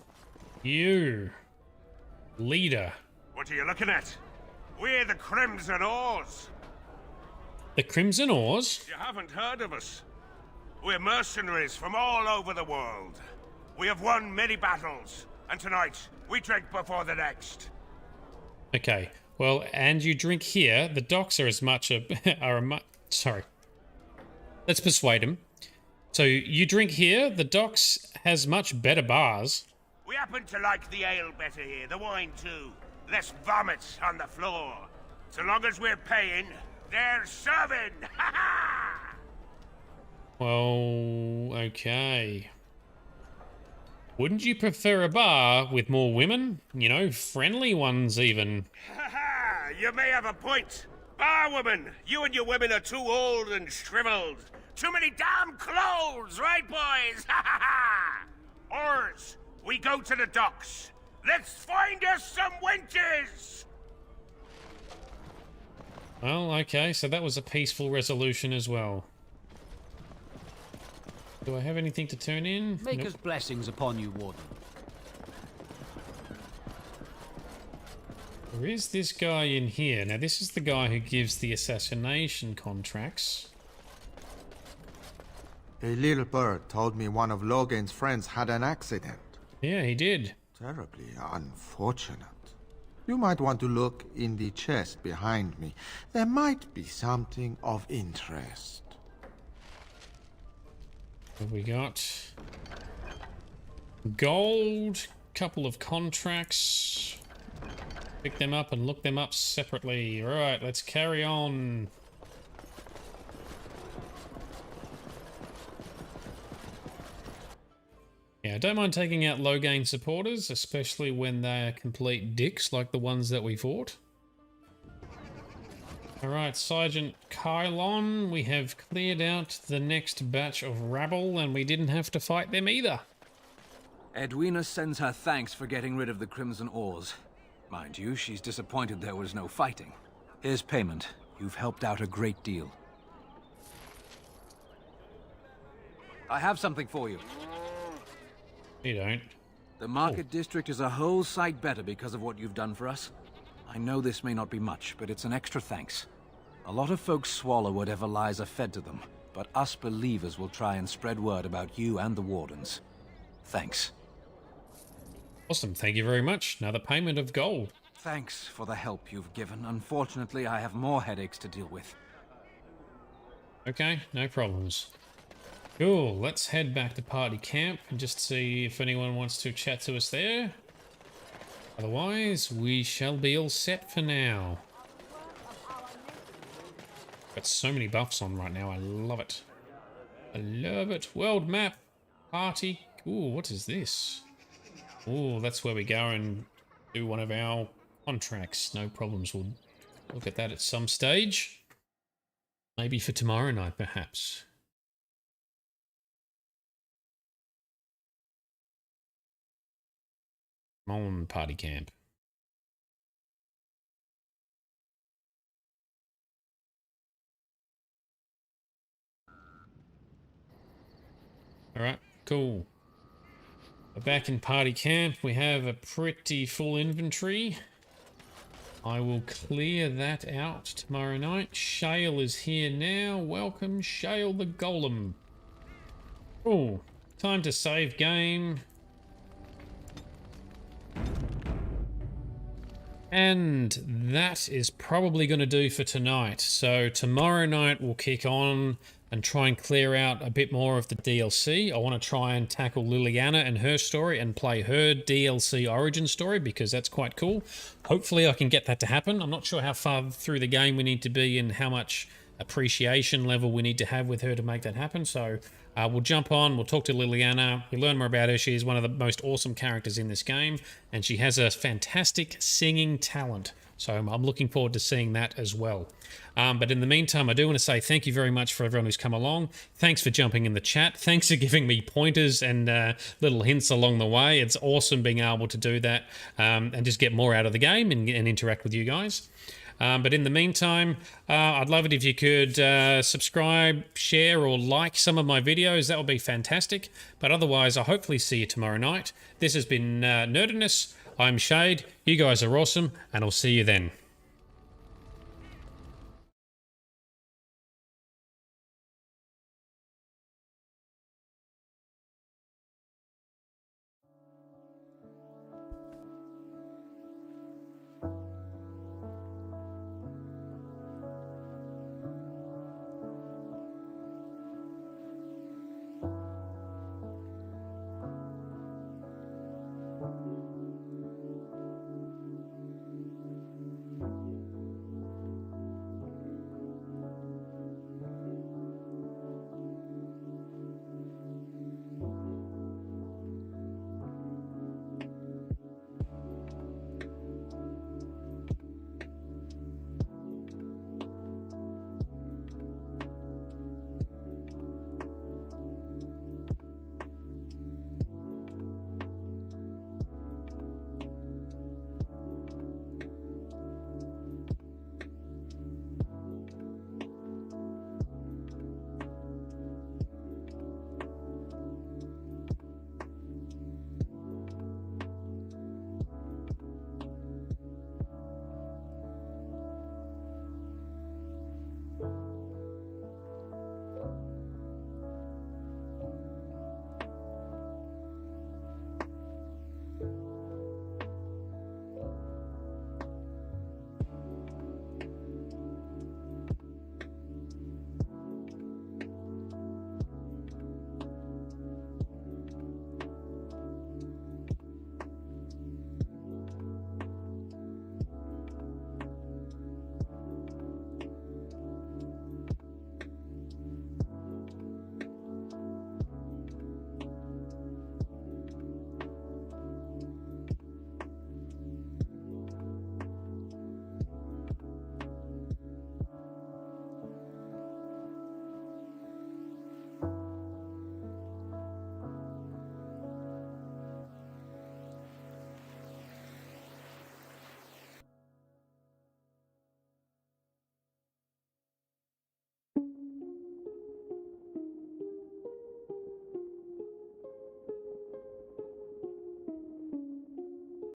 You. Leader. What are you looking at? We're the Crimson Oars. The Crimson Oars? You haven't heard of us. We're mercenaries from all over the world. We have won many battles, and tonight we drink before the next. Okay. Well, and you drink here. The docks are as much sorry. Let's persuade him. So you drink here. The docks has much better bars. We happen to like the ale better here, the wine too. Less vomits on the floor. So long as we're paying, they're serving! Ha ha! Well, okay. Wouldn't you prefer a bar with more women? You know, friendly ones even. Ha ha! You may have a point. Barwoman, you and your women are too old and shriveled. Too many damn clothes, right, boys? Ha ha ha! Oars, we go to the docks. Let's find us some wenches! Well, okay, so that was a peaceful resolution as well. Do I have anything to turn in? Maker's blessings upon you, Warden. There is this guy in here. Now, this is the guy who gives the assassination contracts. A little bird told me one of Logan's friends had an accident. Yeah, he did. Terribly unfortunate. You might want to look in the chest behind me. There might be something of interest. What have we got? Gold, couple of contracts. Pick them up and look them up separately. Right, let's carry on. Yeah, I don't mind taking out low gain supporters, especially when they're complete dicks like the ones that we fought. Alright, Sergeant Kylon, we have cleared out the next batch of rabble and we didn't have to fight them either. Edwina sends her thanks for getting rid of the Crimson Oars. Mind you, she's disappointed there was no fighting. Here's payment. You've helped out a great deal. I have something for you. You don't. The Market District is a whole sight better because of what you've done for us. I know this may not be much, but it's an extra thanks. A lot of folks swallow whatever lies are fed to them, but us believers will try and spread word about you and the Wardens. Thanks. Awesome, thank you very much. Another payment of gold. Thanks for the help you've given. Unfortunately, I have more headaches to deal with. Okay, no problems. Cool, let's head back to party camp and just see if anyone wants to chat to us there. Otherwise, we shall be all set for now. Got so many buffs on right now, I love it. I love it. World map, party. Ooh, what is this? Ooh, that's where we go and do one of our contracts. No problems, we'll look at that at some stage. Maybe for tomorrow night, perhaps. Come on, party camp. Alright, cool. Back in party camp, we have a pretty full inventory. I will clear that out tomorrow night. Shale is here now. Welcome, Shale the Golem. Cool. Time to save game. And that is probably going to do for tonight. So tomorrow night we'll kick on and try and clear out a bit more of the DLC. I want to try and tackle Liliana and her story and play her DLC origin story because that's quite cool. Hopefully I can get that to happen. I'm not sure how far through the game we need to be and how much appreciation level we need to have with her to make that happen. So we'll jump on, we'll talk to Liliana, we'll learn more about her. She's one of the most awesome characters in this game, and she has a fantastic singing talent. So I'm looking forward to seeing that as well. But in the meantime, I do want to say thank you very much for everyone who's come along. Thanks for jumping in the chat. Thanks for giving me pointers and little hints along the way. It's awesome being able to do that and just get more out of the game and interact with you guys. But in the meantime, I'd love it if you could subscribe, share, or like some of my videos. That would be fantastic. But otherwise, I'll hopefully see you tomorrow night. This has been Nerdiness. I'm Shade. You guys are awesome, and I'll see you then.